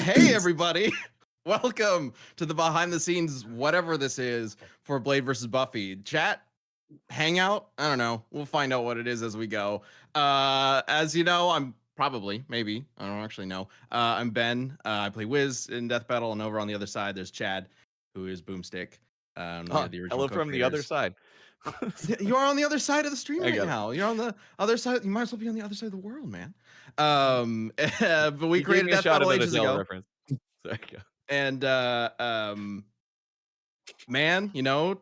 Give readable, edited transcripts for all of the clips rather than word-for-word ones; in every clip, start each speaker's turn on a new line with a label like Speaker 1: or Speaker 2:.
Speaker 1: Hey, everybody. Welcome to the behind the scenes, whatever this is, for Blade versus Buffy. Chat, hangout, I don't know. We'll find out what it is as we go. As you know, maybe, I don't actually know. I'm Ben. I play Wiz in Death Battle, and over on the other side, there's Chad, who is Boomstick. The original
Speaker 2: Hello from the other side.
Speaker 1: You are on the other side of the stream right
Speaker 2: got it.
Speaker 1: now. You're on the other side. You might as well be on the other side of the world, man. But we
Speaker 2: You gave
Speaker 1: created
Speaker 2: me a
Speaker 1: Death
Speaker 2: shot
Speaker 1: Battle
Speaker 2: at a
Speaker 1: ages
Speaker 2: Zelda
Speaker 1: ago.
Speaker 2: reference. There you go.
Speaker 1: And man,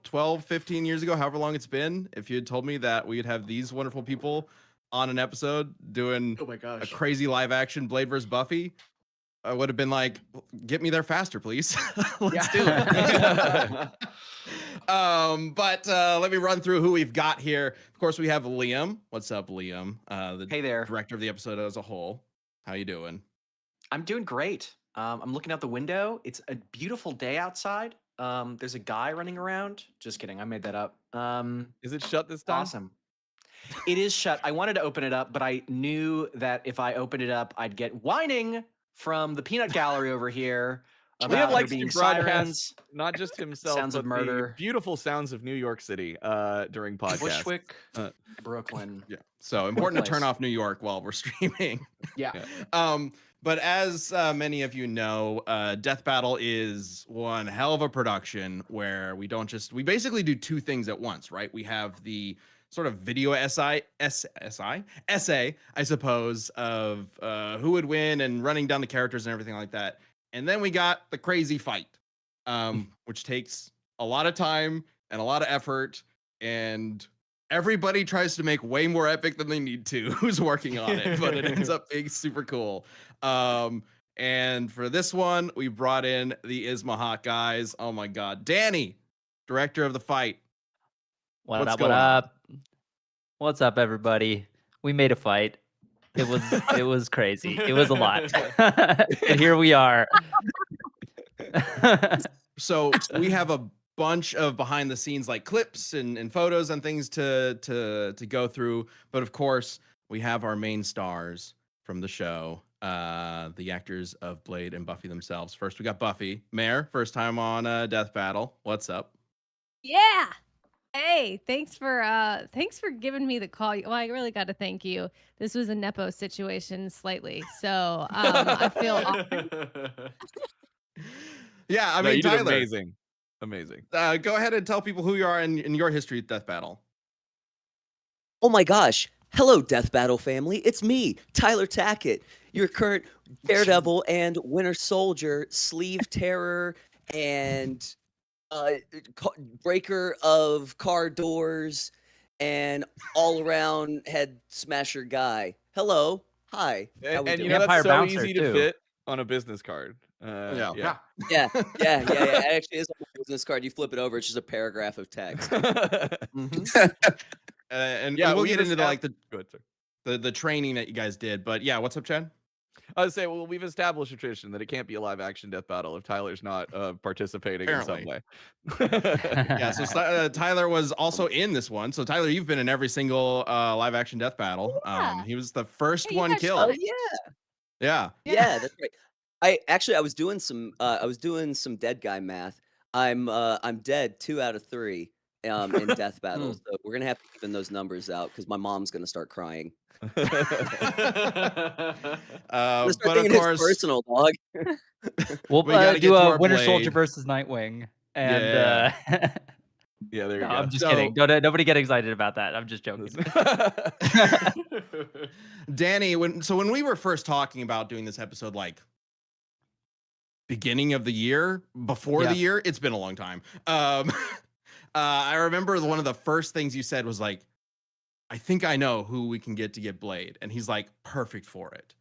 Speaker 1: 12, 15 years ago, however long it's been, if you had told me that we'd have these wonderful people on an episode doing a crazy live action Blade vs. Buffy, I would have been like, get me there faster, please. Let's do it. But let me run through who we've got here. Of course, we have Liam. What's up, Liam?
Speaker 3: Hey there.
Speaker 1: Director of the episode as a whole. How you doing?
Speaker 3: I'm doing great. I'm looking out the window. It's a beautiful day outside. There's a guy running around. Just kidding. I made that up.
Speaker 2: Is it shut this time?
Speaker 3: Awesome. It is shut. I wanted to open it up, but I knew that if I opened it up, I'd get whining from the peanut gallery over here about there being sirens,
Speaker 2: not just himself,
Speaker 3: sounds of murder,
Speaker 2: beautiful sounds of New York City during podcasts.
Speaker 3: Bushwick, Brooklyn.
Speaker 1: Yeah. So important to turn off New York while we're streaming.
Speaker 3: Yeah.
Speaker 1: But as many of you know, Death Battle is one hell of a production where we basically do two things at once, right? We have the sort of video essay, I suppose, of who would win and running down the characters and everything like that. And then we got the crazy fight, which takes a lot of time and a lot of effort, and everybody tries to make way more epic than they need to who's working on it, but it ends up being super cool. And for this one, we brought in the Ismahawk guys. Oh my God. Danny, director of the fight.
Speaker 4: What up? What's up, everybody? We made a fight. It was crazy. It was a lot. And here we are.
Speaker 1: So we have a bunch of behind the scenes like clips and photos and things to go through. But of course, we have our main stars from the show, the actors of Blade and Buffy themselves. First, we got Buffy. Mair, first time on Death Battle. What's up?
Speaker 5: Yeah. Hey, thanks for giving me the call. Well, I really got to thank you. This was a Nepo situation slightly. So I feel
Speaker 1: Yeah, I mean,
Speaker 2: you
Speaker 1: Tyler,
Speaker 2: did amazing.
Speaker 1: Go ahead and tell people who you are in your history at Death Battle.
Speaker 6: Oh my gosh. Hello, Death Battle family. It's me, Tyler Tackett, your current Daredevil and Winter Soldier, sleeve terror, and breaker of car doors, and all-around head smasher guy. Hello. Hi.
Speaker 2: And
Speaker 6: doing?
Speaker 2: that's so easy to fit on a business card.
Speaker 6: Yeah. It actually is on a business card. You flip it over, it's just a paragraph of text.
Speaker 1: And we'll get into like the training that you guys did. But yeah, what's up, Chad?
Speaker 2: I would say, well, we've established a tradition that it can't be a live action Death Battle if Tyler's not participating in some way.
Speaker 1: Yeah, so Tyler was also in this one. So Tyler, you've been in every single live action Death Battle.
Speaker 5: Yeah.
Speaker 1: He was the first one killed.
Speaker 6: Oh
Speaker 1: Yeah,
Speaker 6: that's right. I was doing some dead guy math. I'm dead 2 out of 3 in Death Battle. So we're gonna have to even those numbers out because my mom's gonna start crying.
Speaker 1: But of course,
Speaker 6: it's personal, dog.
Speaker 4: We'll
Speaker 1: gotta
Speaker 4: do
Speaker 1: get to
Speaker 4: a
Speaker 1: our
Speaker 4: Winter
Speaker 1: Blade.
Speaker 4: Soldier versus Nightwing. And
Speaker 2: yeah, there you go.
Speaker 4: I'm just kidding. Nobody get excited about that. I'm just joking.
Speaker 1: Danny, when we were first talking about doing this episode, like beginning of the year, before the year, it's been a long time. I remember one of the first things you said was like, I think I know who we can get Blade. And he's like, perfect for it.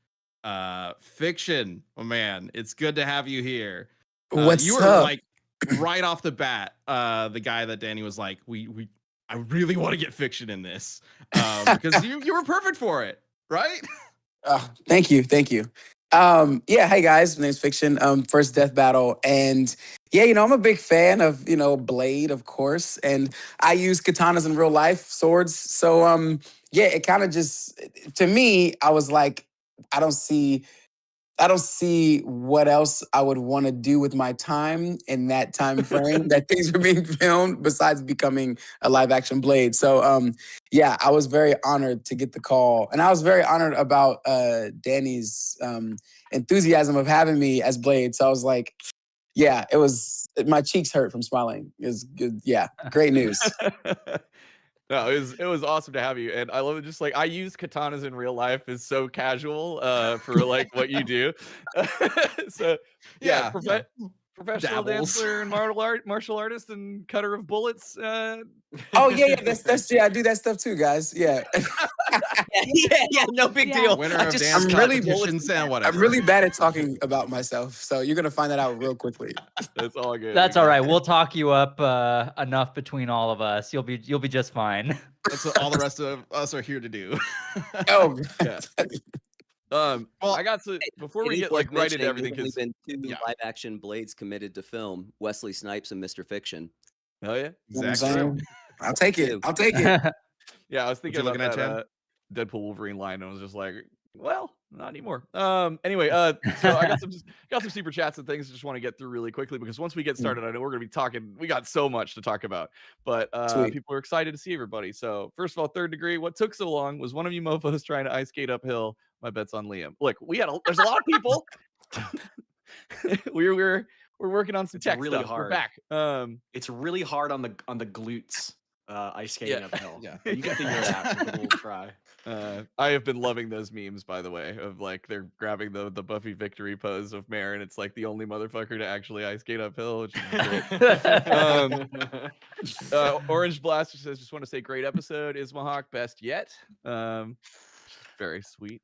Speaker 1: Fikshun, oh man, it's good to have you here. You were
Speaker 7: up?
Speaker 1: Like right off the bat, the guy that Danny was like, I really want to get Fikshun in this. Because you were perfect for it, right?
Speaker 7: Thank you. Hey guys, my name's Fikshun. First Death Battle, and yeah, I'm a big fan of Blade, of course, and I use katanas in real life, swords. So it kind of just, to me, I was like, I don't see I don't see what else I would want to do with my time in that time frame that things were being filmed besides becoming a live action Blade. So yeah, I was very honored to get the call. And I was very honored about Danny's enthusiasm of having me as Blade. So I was like, yeah, it was, my cheeks hurt from smiling. It was good. Yeah, great news.
Speaker 2: No, it was awesome to have you, and I love it. Just like I use katanas in real life is so casual for like what you do. So yeah, professional
Speaker 1: Dabbles.
Speaker 2: dancer and martial artist and cutter of bullets.
Speaker 7: Oh yeah, that's yeah, I do that stuff too, guys. Yeah.
Speaker 6: yeah, no big
Speaker 5: Yeah.
Speaker 6: deal.
Speaker 1: Winner
Speaker 6: I
Speaker 1: of
Speaker 6: just-
Speaker 1: dance
Speaker 7: I'm really
Speaker 1: competitions and whatever.
Speaker 7: I'm really bad at talking about myself, so you're gonna find that out real quickly.
Speaker 2: That's all good.
Speaker 4: That's all right. We'll talk you up enough between all of us. You'll be just fine.
Speaker 1: That's what all the rest of us are here to do.
Speaker 7: Oh,
Speaker 2: Yeah. Well, I got to before we
Speaker 6: It is
Speaker 2: get
Speaker 6: worth
Speaker 2: like right into
Speaker 6: mentioning
Speaker 2: everything
Speaker 6: there's only
Speaker 2: because
Speaker 6: been 2 live action Blades committed to film: Wesley Snipes and Mr. Fiction.
Speaker 2: oh yeah,
Speaker 7: you know what I'm
Speaker 1: Exactly.
Speaker 7: saying? I'll take it. I'll take it.
Speaker 2: yeah. I was
Speaker 1: you
Speaker 2: thinking about
Speaker 1: looking at,
Speaker 2: that Deadpool Wolverine line, and I was just like, well, not anymore. Anyway, so I got some super chats and things. I just want to get through really quickly because once we get started, I know we're gonna be talking. We got so much to talk about, but
Speaker 7: Sweet.
Speaker 2: people are excited to see everybody. So first of all, Third Degree. What took so long? Was one of you mofos trying to ice skate uphill? My bet's on Liam. Look, there's a lot of people. we're working on some
Speaker 3: It's
Speaker 2: tech
Speaker 3: really
Speaker 2: stuff.
Speaker 3: hard.
Speaker 2: We're back.
Speaker 3: It's really hard on the glutes. Ice skating
Speaker 2: Yeah.
Speaker 3: uphill.
Speaker 1: Yeah.
Speaker 3: You can figure it out with a little try.
Speaker 2: I have been loving those memes, by the way, of like they're grabbing the Buffy victory pose of Mair, and it's like the only motherfucker to actually ice skate uphill, which is great. Orange Blaster says, just want to say great episode. Ismahawk, best yet. Very sweet.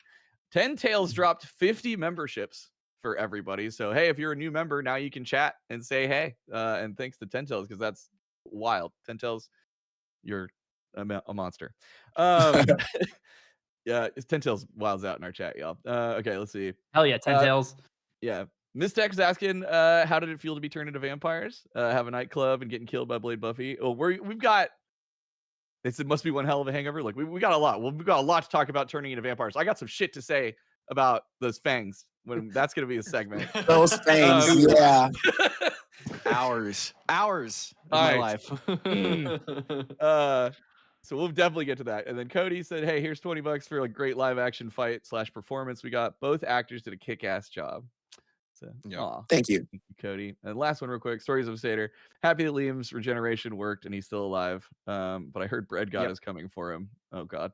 Speaker 2: 10 Tails dropped 50 memberships for everybody. So hey, if you're a new member, now you can chat and say hey. And thanks to 10 Tails, because that's wild. 10 Tails, you're a monster. Yeah, it's 10 Tails wilds out in our chat, y'all. Okay, let's see.
Speaker 4: Hell yeah, 10 tails.
Speaker 2: Yeah. Miss Tech's asking, how did it feel to be turned into vampires? Have a nightclub and getting killed by Blade Buffy? Oh, we've got. It must be one hell of a hangover. Like we got a lot. Well, we've got a lot to talk about turning into vampires. I got some shit to say about those fangs. When that's gonna be a segment.
Speaker 7: Those things, yeah.
Speaker 3: Hours of
Speaker 2: All
Speaker 3: my
Speaker 2: right.
Speaker 3: life.
Speaker 2: So we'll definitely get to that. And then Cody said, hey, here's $20 for a great live action fight / performance. We got both actors did a kick-ass job. So aw.
Speaker 7: Thank you.
Speaker 2: Thank you, Cody. And last one real quick, Stories of a Satyr. Happy that Liam's regeneration worked and he's still alive. But I heard Bread God is coming for him. Oh God.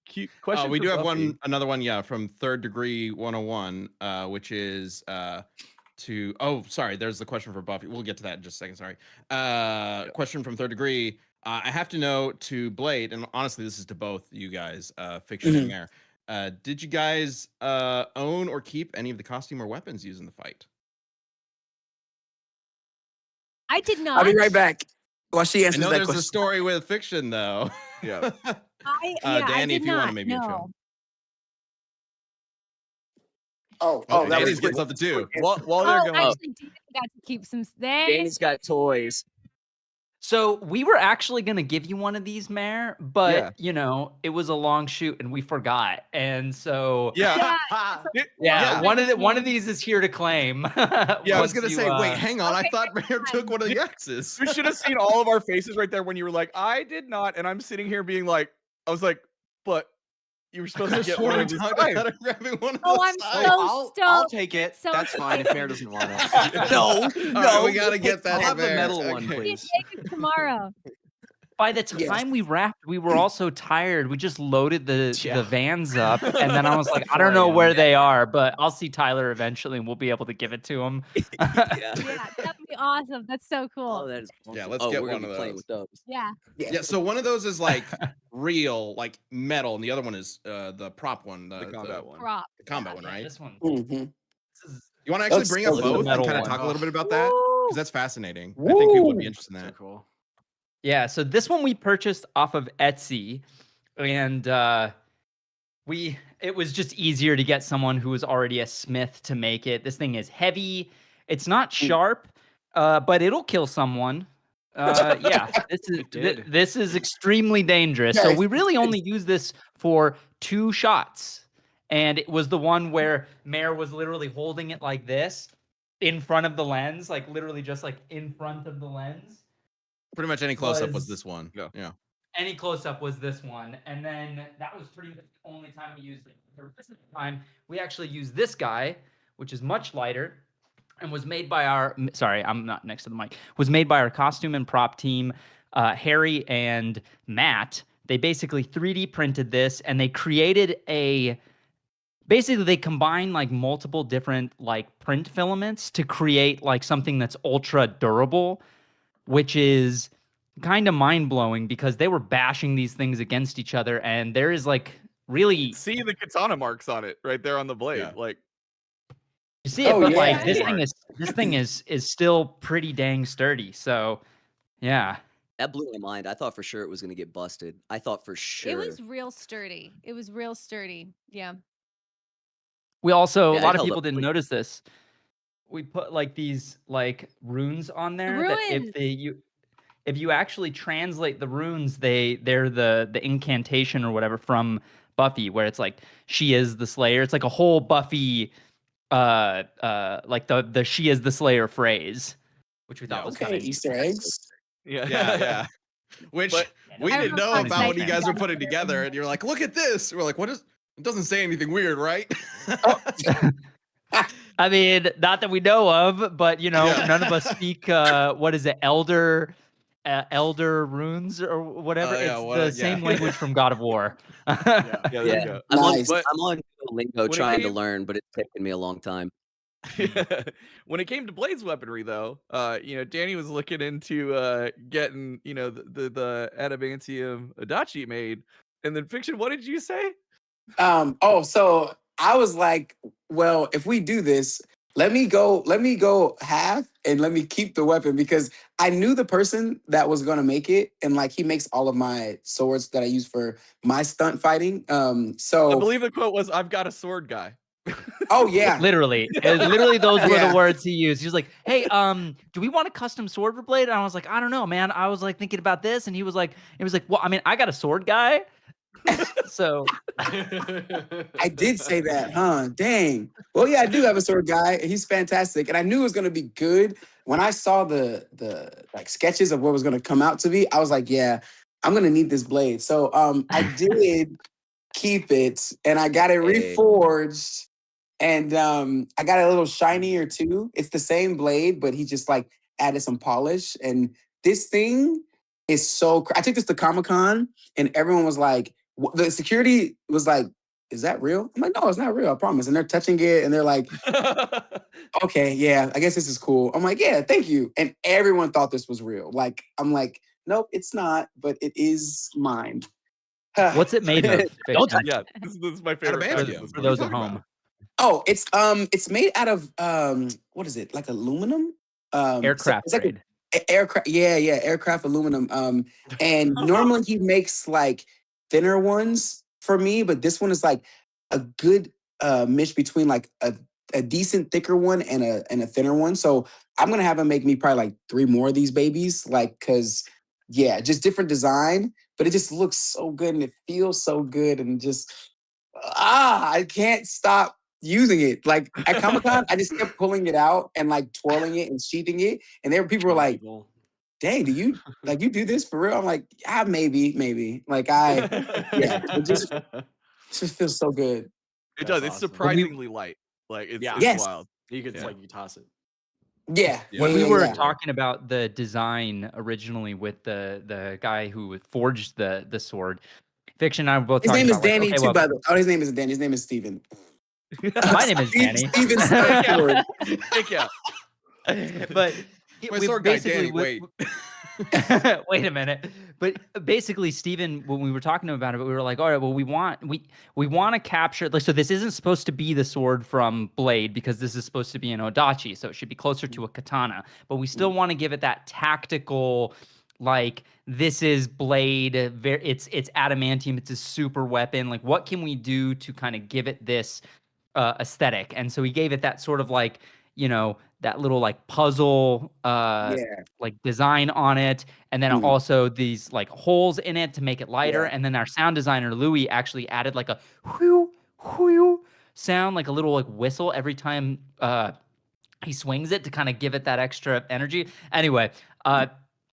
Speaker 2: Cute question.
Speaker 1: We
Speaker 2: for
Speaker 1: do have
Speaker 2: Buffy.
Speaker 1: another one, yeah, from Third Degree 101, which is sorry, there's the question for Buffy. We'll get to that in just a second. Sorry. Question from Third Degree. I have to know to Blade, and honestly, this is to both you guys, Fikshun and Mair. Did you guys own or keep any of the costume or weapons used in the fight?
Speaker 5: I did not.
Speaker 7: I'll be right back. While she
Speaker 1: I
Speaker 7: answers
Speaker 1: know
Speaker 7: that
Speaker 1: there's
Speaker 7: question.
Speaker 1: a story with Fikshun though.
Speaker 2: Yeah.
Speaker 1: Danny, if you want to maybe
Speaker 5: no.
Speaker 1: intro.
Speaker 7: Oh, that
Speaker 1: Danny's
Speaker 7: was
Speaker 1: getting something too.
Speaker 2: While they're going,
Speaker 5: actually, Danny got to keep some.
Speaker 6: Danny's got toys.
Speaker 4: So we were actually gonna give you one of these, Mair, but
Speaker 2: Yeah.
Speaker 4: you know, it was a long shoot and we forgot. And so
Speaker 2: yeah.
Speaker 1: Yeah.
Speaker 4: one of these is here to claim.
Speaker 1: Yeah, I was
Speaker 4: once
Speaker 1: gonna
Speaker 4: you,
Speaker 1: say, wait, hang on. I
Speaker 5: okay,
Speaker 1: thought Mair took one of the X's.
Speaker 2: You should have seen all of our faces right there when you were like, I did not. And I'm sitting here being like, I was like, but you were supposed to get one of these.
Speaker 1: Grabbing one of
Speaker 5: Oh,
Speaker 1: those
Speaker 5: I'm
Speaker 1: sides.
Speaker 5: so
Speaker 3: I'll take it.
Speaker 5: so
Speaker 3: That's fine if Mair doesn't want it.
Speaker 6: No,
Speaker 1: All right, we gotta get that.
Speaker 3: I'll
Speaker 1: to
Speaker 3: have the
Speaker 1: Mair.
Speaker 3: metal one,
Speaker 1: Okay.
Speaker 3: please.
Speaker 5: Take it tomorrow.
Speaker 4: by the time we wrapped, we were all so tired. We just loaded the vans up, and then I was like, I don't know where they are, but I'll see Tyler eventually, and we'll be able to give it to him.
Speaker 6: yeah.
Speaker 5: Yeah, that'd be awesome. That's so cool.
Speaker 6: Oh, that is awesome.
Speaker 1: Yeah, let's get
Speaker 6: we're
Speaker 1: one
Speaker 6: gonna
Speaker 1: of
Speaker 6: be playing
Speaker 1: those.
Speaker 6: with those.
Speaker 5: Yeah.
Speaker 1: Yeah, so one of those is like real, like metal, and the other one is the prop one,
Speaker 2: The combat one.
Speaker 5: Prop.
Speaker 1: the combat one, right?
Speaker 4: This one.
Speaker 7: Mhm.
Speaker 1: You want to actually
Speaker 7: That's
Speaker 1: bring
Speaker 7: so
Speaker 1: up
Speaker 7: cool.
Speaker 1: both and
Speaker 4: Metal
Speaker 1: kind of
Speaker 4: one.
Speaker 1: talk a little bit about that? Because that's fascinating. I think people would be interested in
Speaker 3: So
Speaker 1: that.
Speaker 3: cool.
Speaker 4: Yeah, so this one we purchased off of Etsy, and it was just easier to get someone who was already a smith to make it. This thing is heavy. It's not sharp, but it'll kill someone. Yeah, this is extremely dangerous. So
Speaker 7: Yes.
Speaker 4: we really only use this for 2 shots. And it was the one where Mair was literally holding it like this in front of the lens, like literally just like in front of the lens.
Speaker 1: Pretty much any close-up was this one. Yeah.
Speaker 4: Any close-up was this one. And then that was pretty much the only time we used it. The rest of the time, we actually used this guy, which is much lighter, and was made by our, sorry, I'm not next to the mic, was made by our costume and prop team, Harry and Matt. They basically 3D printed this, and they created basically they combined like multiple different like print filaments to create like something that's ultra durable, which is kind of mind-blowing because they were bashing these things against each other, and there is like really
Speaker 2: see the katana marks on it right there on the blade.
Speaker 1: Yeah.
Speaker 2: Like
Speaker 4: you see it, but like this
Speaker 5: Yeah.
Speaker 4: thing is still pretty dang sturdy. So yeah.
Speaker 6: That blew my mind. I thought for sure it was going to get busted. I thought for sure.
Speaker 5: It was real sturdy. It was real sturdy. Yeah.
Speaker 4: We also,
Speaker 6: Yeah,
Speaker 4: a
Speaker 6: it
Speaker 4: lot of
Speaker 6: held
Speaker 4: people
Speaker 6: up
Speaker 4: didn't
Speaker 6: really
Speaker 4: notice this. We put like these like runes on there that
Speaker 5: Runes.
Speaker 4: if you actually translate the runes, they're the incantation or whatever from Buffy, where it's like she is the Slayer. It's like a whole Buffy like the she is the Slayer phrase, which we thought was kind
Speaker 7: Okay,
Speaker 4: of
Speaker 7: Easter eggs.
Speaker 1: Yeah. Which
Speaker 2: But
Speaker 1: we
Speaker 5: I
Speaker 1: didn't know
Speaker 5: remember
Speaker 1: about when you
Speaker 5: excitement.
Speaker 1: guys were putting together, and you're like, look at this. We're like, what is it? Doesn't say anything weird, right?
Speaker 4: I mean, not that we know of, but you know,
Speaker 1: Yeah.
Speaker 4: none of us speak what is it, elder runes or whatever.
Speaker 1: Yeah,
Speaker 4: It's
Speaker 1: what-
Speaker 4: the
Speaker 1: yeah.
Speaker 4: same language from God of War.
Speaker 2: yeah, there you
Speaker 6: Yeah.
Speaker 2: go.
Speaker 6: I'm
Speaker 7: Nice.
Speaker 6: on Duolingo
Speaker 2: When it
Speaker 6: trying to
Speaker 2: came-
Speaker 6: learn, but it's taken me a long time.
Speaker 2: When it came to Blade's weaponry, though, Danny was looking into getting, the adamantium adachi made, and then Fikshun, what did you say?
Speaker 7: So I was like, well, if we do this, let me go half and let me keep the weapon because I knew the person that was gonna make it, and like he makes all of my swords that I use for my stunt fighting.
Speaker 2: I
Speaker 7: So
Speaker 2: believe the quote was, "I've got a sword guy."
Speaker 7: oh yeah.
Speaker 4: Literally those were
Speaker 7: Yeah.
Speaker 4: the words he used. He was like, "Hey, do we want a custom sword for Blade?" And I was like, "I don't know, man. I was like thinking about this," and he was like, "Well, I mean, I got a sword guy." So
Speaker 7: I did say that, huh? Dang. Well, yeah, I do have a sword guy. He's fantastic, and I knew it was gonna be good. When I saw the like sketches of what was gonna come out to be, I was like, yeah, I'm gonna need this blade. So I did keep it, and I got it
Speaker 6: Hey.
Speaker 7: reforged, and I got it a little shinier too. It's the same blade, but he just like added some polish, and this thing is so. I took this to Comic-Con, and everyone was like, the security was like, is that real? I'm like, no, it's not real, I promise. And they're touching it and they're like, okay, yeah, I guess this is cool. I'm like, yeah, thank you. And everyone thought this was real. Like, I'm like, nope, it's not, but it is mine.
Speaker 4: what's it made of?
Speaker 6: Don't
Speaker 4: Fikshun?
Speaker 2: Yeah, this is my favorite.
Speaker 1: Adamantium.
Speaker 2: part of
Speaker 4: for,
Speaker 2: this
Speaker 4: for
Speaker 2: movie.
Speaker 4: those at
Speaker 1: talking
Speaker 4: home.
Speaker 1: about?
Speaker 7: Oh, it's made out of what is it? Like aluminum?
Speaker 4: Aircraft
Speaker 7: it's like
Speaker 4: grade.
Speaker 7: aircraft, yeah, aircraft aluminum. And normally he makes like thinner ones for me, but this one is like a good mix between like a decent thicker one and a thinner one. So I'm gonna have him make me probably like 3 more of these babies, like because yeah, just different design, but it just looks so good and it feels so good and just I can't stop using it. Like at Comic-Con, I just kept pulling it out and like twirling it and sheathing it. And there were people were like, dang, do you like you do this for real? I'm like, yeah, maybe. Like yeah, it just feels so good.
Speaker 2: It does. It's surprisingly light. Like it's
Speaker 7: Yes.
Speaker 2: wild.
Speaker 8: You could
Speaker 2: Yeah.
Speaker 8: like you toss it.
Speaker 7: Yeah.
Speaker 4: When we
Speaker 7: yeah,
Speaker 4: were
Speaker 7: yeah.
Speaker 4: talking about the design originally with the guy who forged the sword, Fikshun and I were both
Speaker 7: His
Speaker 4: talking
Speaker 7: name is
Speaker 4: about like,
Speaker 7: Danny
Speaker 4: okay,
Speaker 7: too,
Speaker 4: well,
Speaker 7: by the way. Oh, his name isn't Danny, his name is Steven.
Speaker 4: my name is Danny.
Speaker 7: Steven Sword.
Speaker 2: Heck yeah.
Speaker 4: But
Speaker 1: My
Speaker 4: we
Speaker 1: sword guy,
Speaker 4: basically
Speaker 1: Danny. Wait.
Speaker 4: wait a minute. But basically, Steven, when we were talking to him about it, we were like, all right, well, we want to capture like so this isn't supposed to be the sword from Blade because this is supposed to be an Odachi, so it should be closer to a katana. But we still want to give it that tactical, like this is Blade, it's adamantium, it's a super weapon. Like, what can we do to kind of give it this aesthetic? And so he gave it that sort of like, that little like puzzle like design on it, and then also these like holes in it to make it lighter.
Speaker 7: Yeah.
Speaker 4: And then our sound designer Louis actually added like a whew whew sound, like a little like whistle every time he swings it to kind of give it that extra energy. Anyway,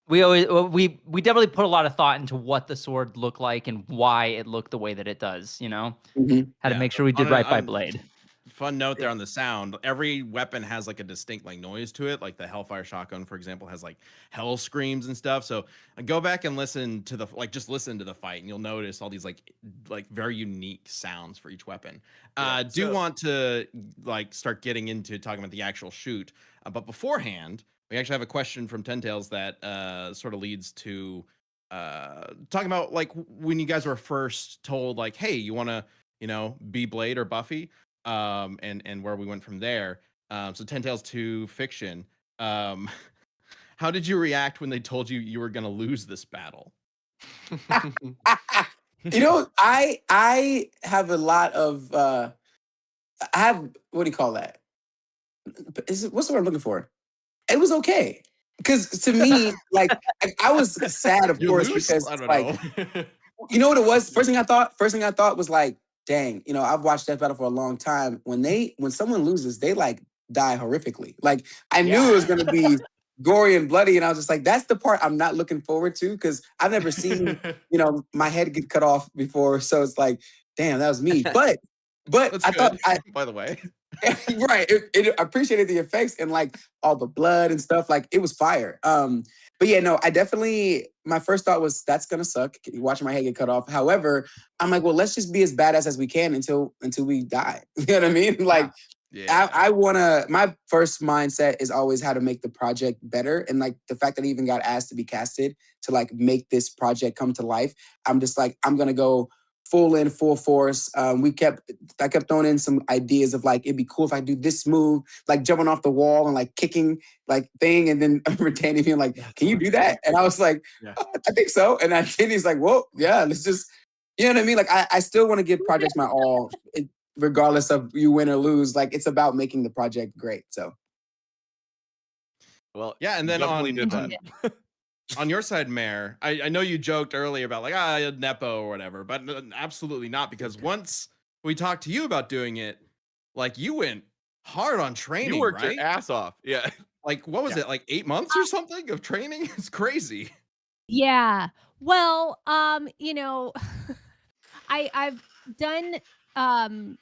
Speaker 4: we definitely put a lot of thought into what the sword looked like and why it looked the way that it does. Had to make sure we did right by Blade.
Speaker 1: Fun note there on the sound. Every weapon has like a distinct like noise to it. Like the Hellfire shotgun, for example, has like hell screams and stuff. So go back and listen to the just listen to the fight, and you'll notice all these like very unique sounds for each weapon. Do want to like start getting into talking about the actual shoot, but beforehand, we actually have a question from Ten Tails that sort of leads to talking about like when you guys were first told like, hey, you want to be Blade or Buffy. And where we went from there. So Ten Tails to Fikshun. How did you react when they told you were going to lose this battle?
Speaker 7: I have a lot of I have, what do you call that? What's the word I'm looking for? It was okay. Because to me, like I was sad, of course, because
Speaker 1: I don't
Speaker 7: know. You know what it was? First thing I thought was like, dang, I've watched Death Battle for a long time. When someone loses, they like die horrifically. Like I knew it was gonna be gory and bloody, and I was just like, that's the part I'm not looking forward to because I've never seen, my head get cut off before. So it's like, damn, that was me. But
Speaker 1: That's
Speaker 7: I
Speaker 1: good,
Speaker 7: thought
Speaker 1: by the way.
Speaker 7: right. I appreciated the effects and like all the blood and stuff. Like it was fire. But yeah, no, I definitely, my first thought was that's gonna suck. Watching my head get cut off. However, I'm like, well, let's just be as badass as we can until we die. You know what I mean? Like,
Speaker 1: yeah.
Speaker 7: I wanna. My first mindset is always how to make the project better, and like the fact that I even got asked to be casted to like make this project come to life. I'm just like, I'm gonna go full force. I kept throwing in some ideas of like, it'd be cool if I do this move, like jumping off the wall and like kicking like thing. And then retaining him like, can you do that? And I was like, oh, I think so. And I did. He's like, well, yeah, let's just, you know what I mean? Like, I still want to give projects my all, regardless of you win or lose. Like, it's about making the project great. So.
Speaker 2: Well,
Speaker 1: yeah. And then on your side, Mair, I know you joked earlier about like, Nepo or whatever, but absolutely not, because once we talked to you about doing it, like you went hard on training,
Speaker 2: you worked
Speaker 1: right?
Speaker 2: your ass off. Yeah.
Speaker 1: Like, what was it, like 8 months or something of training? It's crazy.
Speaker 5: Yeah. Well, I've done I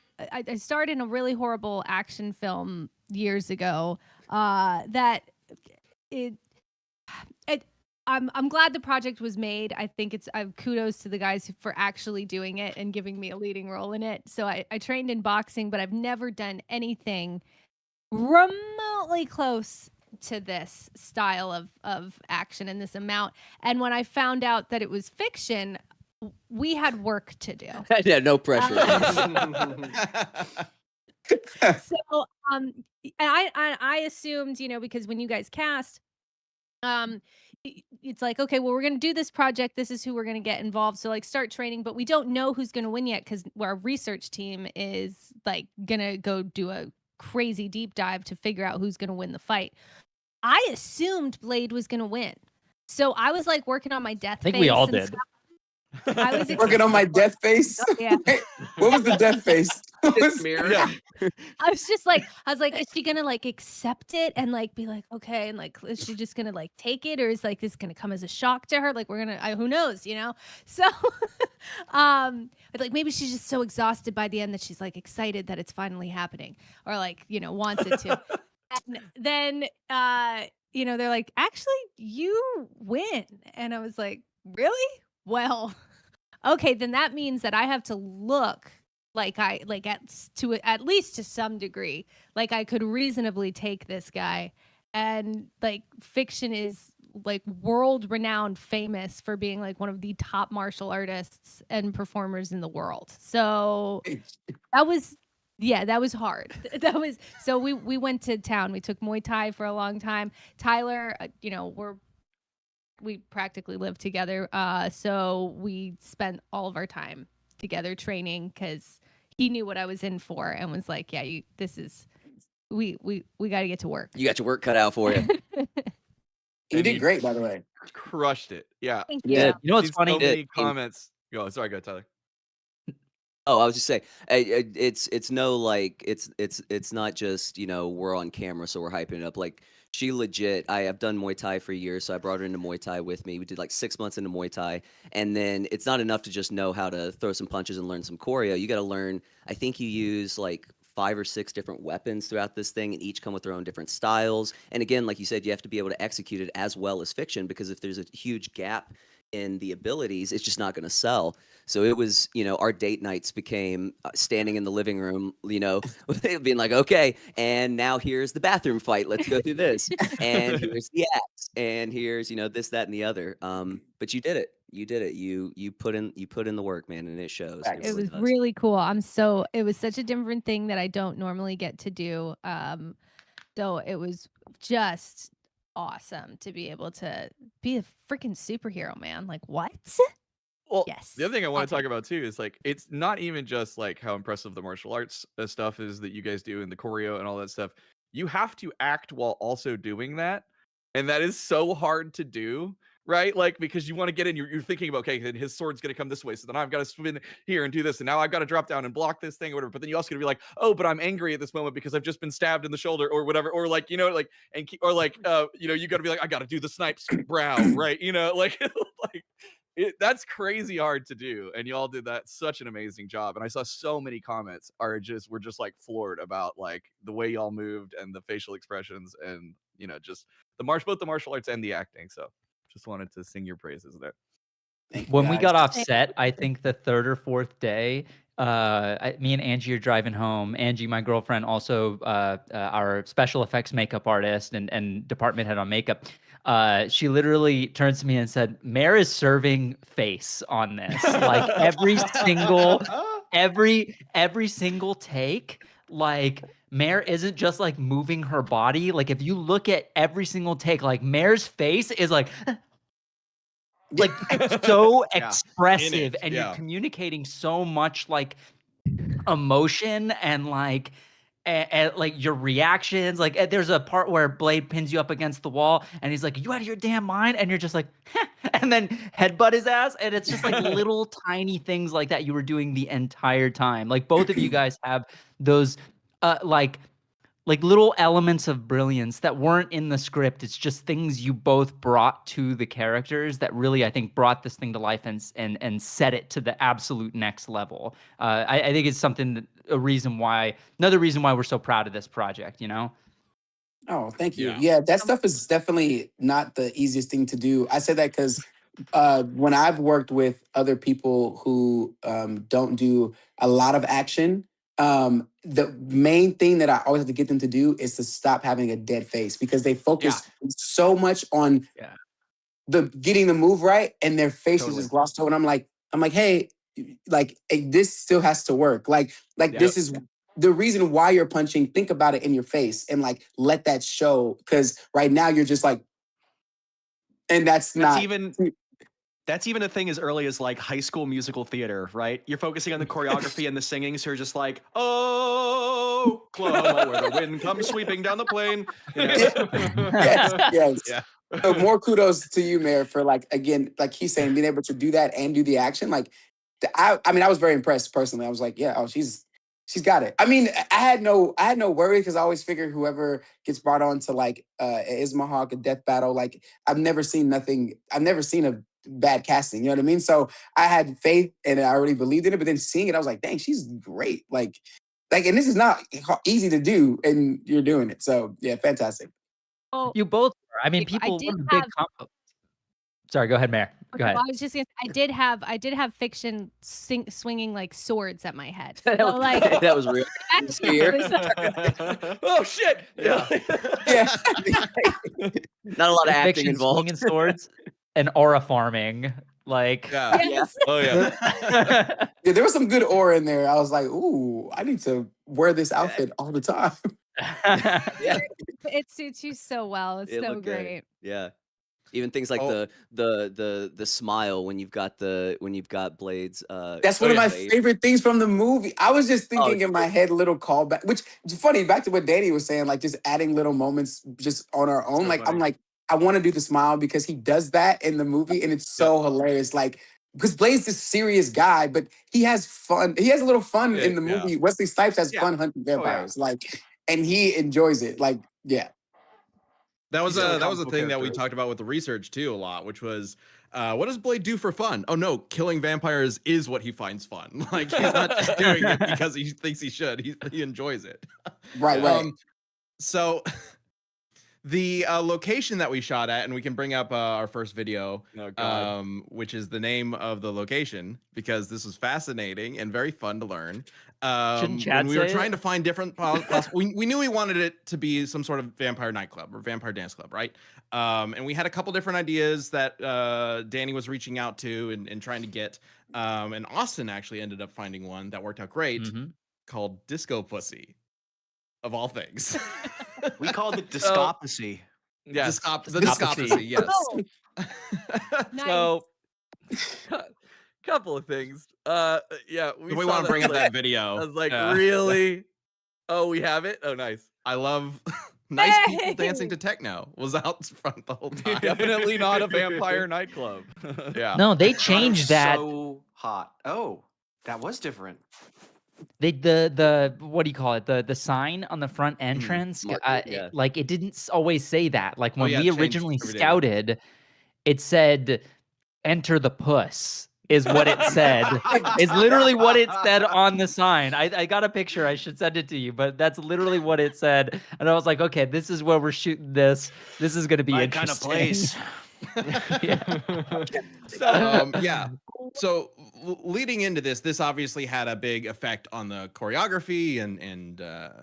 Speaker 5: starred in a really horrible action film years ago that I'm glad the project was made. I think kudos to the guys for actually doing it and giving me a leading role in it. So I trained in boxing, but I've never done anything remotely close to this style of action and this amount. And when I found out that it was Fikshun, we had work to do.
Speaker 6: Yeah, no pressure.
Speaker 5: So and I assumed, because when you guys cast, it's like, okay, well, we're going to do this project. This is who we're going to get involved. So like start training, but we don't know who's going to win yet because our research team is like going to go do a crazy deep dive to figure out who's going to win the fight. I assumed Blade was going to win. So I was like working on my death face.
Speaker 4: I think we all did.
Speaker 5: I was
Speaker 7: working on my death face.
Speaker 5: Yeah.
Speaker 7: What was the death face?
Speaker 2: Yeah.
Speaker 5: I was like, is she gonna like accept it and like be like, okay, and like, is she just gonna like take it, or is like this gonna come as a shock to her? Like, we're gonna, who knows, So, but like maybe she's just so exhausted by the end that she's like excited that it's finally happening, or like wants it to. And then, they're like, actually, you win, and I was like, really? Well, okay, then that means that I have to look like at least to some degree, like I could reasonably take this guy. And like Fikshun is like world renowned, famous for being like one of the top martial artists and performers in the world. So that was hard. So we went to town. We took Muay Thai for a long time. Tyler, we practically lived together. So we spent all of our time together training because he knew what I was in for and was like, yeah, we got to get to work.
Speaker 6: You got your work cut out for you.
Speaker 7: You did great, by the way.
Speaker 2: Crushed it. Yeah.
Speaker 5: Thank
Speaker 6: you.
Speaker 5: you.
Speaker 4: You know what's funny?
Speaker 2: So many comments. Go. Sorry, go, Tyler.
Speaker 6: Oh, I was just saying, it's no like it's not just we're on camera so we're hyping it up. Like she legit, I have done Muay Thai for years, so I brought her into Muay Thai with me. We did like 6 months into Muay Thai, and then it's not enough to just know how to throw some punches and learn some choreo. You got to learn. I think you use like 5 or 6 different weapons throughout this thing, and each come with their own different styles. And again, like you said, you have to be able to execute it as well as Fikshun, because if there's a huge gap in the abilities, it's just not going to sell. So it was, our date nights became standing in the living room, being like, okay, and now here's the bathroom fight. Let's go through this. And here's the axe. And here's, this, that, and the other. But you did it. You did it. You put in the work, man, and it shows. It
Speaker 5: It
Speaker 6: really
Speaker 5: was
Speaker 6: does.
Speaker 5: really cool. It was such a different thing that I don't normally get to do. So it was just awesome to be able to be a freaking superhero, man. Like, what?
Speaker 2: Well,
Speaker 5: Yes.
Speaker 2: the other thing I want
Speaker 5: I'll
Speaker 2: to talk
Speaker 5: take
Speaker 2: about too is like it's not even just like how impressive the martial arts stuff is that you guys do and the choreo and all that stuff. You have to act while also doing that, and that is so hard to do, right? Like because you want to get in, you're thinking about okay, then his sword's gonna come this way, so then I've got to spin here and do this, and now I've got to drop down and block this thing or whatever. But then you also got to be like, oh, but I'm angry at this moment because I've just been stabbed in the shoulder or whatever, or like like or like you got to be like I got to do the snipes brow, right? Like like. That's crazy hard to do, and y'all did that such an amazing job. And I saw so many comments were just like floored about like the way y'all moved and the facial expressions, and just both the martial arts and the acting. So just wanted to sing your praises there.
Speaker 4: When we got off
Speaker 5: Thank
Speaker 4: set, I think the third or fourth day, me and Angie are driving home. Angie, my girlfriend, also our special effects makeup artist and department head on makeup. She literally turns to me and said, "Mair is serving face on this. Like every single take, like Mair isn't just like moving her body. Like if you look at every single take, like Mair's face is like so expressive, and you're communicating so much like emotion and like like your reactions. Like there's a part where Blade pins you up against the wall and he's like, "You out of your damn mind?" And you're just like, "Heh," and then headbutt his ass. And it's just like little tiny things like that you were doing the entire time. Like both of you guys have those like little elements of brilliance that weren't in the script. It's just things you both brought to the characters that really, I think, brought this thing to life and set it to the absolute next level. I think it's another reason why we're so proud of this project,
Speaker 7: Oh, thank you.
Speaker 1: Yeah.
Speaker 7: Yeah, that stuff is definitely not the easiest thing to do. I say that because when I've worked with other people who don't do a lot of action, the main thing that I always have to get them to do is to stop having a dead face, because they focus so much on the getting the move right, and their faces just glossed over. And I'm like, hey, this still has to work. Like this is the reason why you're punching. Think about it in your face and like let that show, because right now you're just like, and that's not
Speaker 8: even a thing as early as like High School Musical theater, right? You're focusing on the choreography and the singing, so you're just like, oh, Oklahoma, where the wind comes sweeping down the plain.
Speaker 7: Yes.
Speaker 2: Yeah.
Speaker 7: So more kudos to you, Mair, for like, again, like he's saying, being able to do that and do the action. Like, I mean, I was very impressed personally. I was like, yeah, she's got it. I mean, I had no worry, because I always figured whoever gets brought on to like Ismahawk, a death battle, like I've never seen a bad casting. You know what I mean? So I had faith and I already believed in it. But then seeing it, I was like, dang, she's great. Like, and this is not easy to do, and you're doing it. So yeah, fantastic.
Speaker 5: Oh,
Speaker 4: You both are. I mean,
Speaker 5: I
Speaker 4: people
Speaker 5: did
Speaker 4: what a big
Speaker 5: have-
Speaker 4: Sorry, go ahead, Mair. Go ahead.
Speaker 5: Well, I was just gonna say, I did have Fikshun swinging like swords at my head. So,
Speaker 6: That was-
Speaker 5: like
Speaker 6: that was real.
Speaker 5: actually, it was,
Speaker 2: Oh shit!
Speaker 8: Yeah.
Speaker 7: Yeah.
Speaker 6: Not a lot of acting
Speaker 4: Fiction,
Speaker 6: involved.
Speaker 4: swinging swords, and aura farming. Like,
Speaker 2: Yeah.
Speaker 5: yes.
Speaker 2: Oh yeah.
Speaker 7: Yeah, there was some good aura in there. I was like, ooh, I need to wear this outfit all the time.
Speaker 6: Yeah.
Speaker 5: It suits you so well. It's
Speaker 6: It
Speaker 5: so
Speaker 6: looked good.
Speaker 5: great.
Speaker 6: Yeah. Even things like
Speaker 1: Oh.
Speaker 6: the smile when you've got Blade's
Speaker 7: That's one of my
Speaker 6: blade.
Speaker 7: favorite things from the movie. I was just thinking
Speaker 6: Oh,
Speaker 7: in my head, little callback, which is funny, back to what Danny was saying, like just adding little moments just on our own.
Speaker 8: So
Speaker 7: Like, I'm
Speaker 8: funny.
Speaker 7: like, I want to do the smile because he does that in the movie, and it's so hilarious. Like because Blade's this serious guy, but he has fun. He has a little fun in the
Speaker 2: Yeah.
Speaker 7: movie. Wesley Snipes has
Speaker 3: Yeah.
Speaker 7: fun hunting
Speaker 3: Oh, yeah.
Speaker 7: vampires, like, and he enjoys it. Like, yeah.
Speaker 1: That was
Speaker 3: He's still a
Speaker 1: a
Speaker 3: comic
Speaker 1: thing
Speaker 3: book
Speaker 1: that we
Speaker 3: character.
Speaker 1: talked about with the research too a lot, which was what does Blade do for fun? Oh no, killing vampires is what he finds fun. Like he's not just doing it because he thinks he should. He enjoys it.
Speaker 7: Right, right.
Speaker 1: So the location that we shot at, and we can bring up our first video,
Speaker 2: Oh, God.
Speaker 1: which is the name of the location, because this was fascinating and very fun to learn. When we were trying to find different we knew we wanted it to be some sort of vampire nightclub or vampire dance club, right? And we had a couple different ideas that Danny was reaching out to and trying to get. And Austin actually ended up finding one that worked out great called Disco Pussy, of all things.
Speaker 3: We called it discopacy.
Speaker 2: Yes.
Speaker 1: The discopacy, yes.
Speaker 5: Oh, nice.
Speaker 2: So, couple of things. Yeah,
Speaker 1: We
Speaker 2: saw
Speaker 1: want to bring up
Speaker 2: like,
Speaker 1: that video.
Speaker 2: I was like, really? Oh, we have it? Oh, nice.
Speaker 1: I love nice people
Speaker 5: Hey!
Speaker 1: dancing to techno was out front the whole time.
Speaker 2: Definitely not a vampire nightclub.
Speaker 1: Yeah.
Speaker 9: No, they
Speaker 3: God, it was
Speaker 9: changed that.
Speaker 3: So hot. Oh, that was different.
Speaker 9: They the what do you call it? The sign on the front entrance,
Speaker 6: Market, yeah.
Speaker 9: like it didn't always say that. Like when
Speaker 1: yeah, it
Speaker 9: we
Speaker 1: changed
Speaker 9: originally
Speaker 1: every day.
Speaker 9: scouted, it said "Enter the puss" is what it said. It's literally what it said on the sign. I got a picture. I should send it to you, but that's literally what it said. And I was like, okay, this is where we're shooting this. This is going to be
Speaker 3: My kind of
Speaker 9: interesting.
Speaker 3: place.
Speaker 1: Yeah. So leading into this obviously had a big effect on the choreography and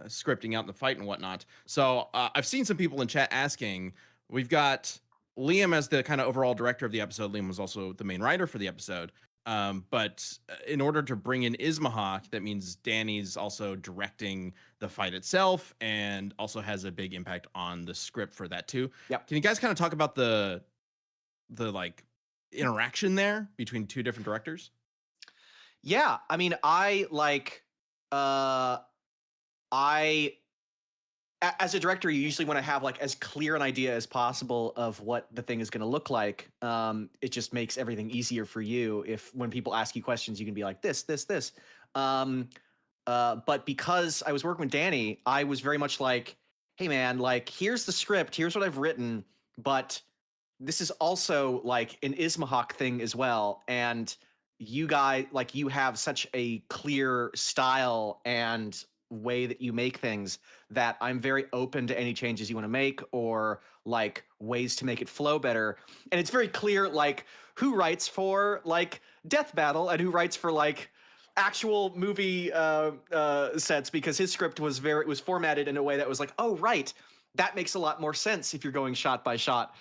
Speaker 1: scripting out the fight and whatnot. So I've seen some people in chat asking, we've got Liam as the kind of overall director of the episode. Liam was also the main writer for the episode. But in order to bring in Ismahawk, that means Danny's also directing the fight itself and also has a big impact on the script for that too.
Speaker 3: Yep.
Speaker 1: Can you guys kind of talk about the like interaction there between two different directors?
Speaker 3: Yeah, I mean, I as a director, you usually want to have like as clear an idea as possible of what the thing is going to look like. It just makes everything easier for you if when people ask you questions, you can be like this. But because I was working with Danny, I was very much like, hey man, like here's the script, here's what I've written, but this is also like an Ismahawk thing as well. And you guys, like you have such a clear style and way that you make things that I'm very open to any changes you want to make or like ways to make it flow better. And it's very clear like who writes for like Death Battle and who writes for like actual movie sets, because his script was formatted in a way that was like, oh right, that makes a lot more sense if you're going shot by shot.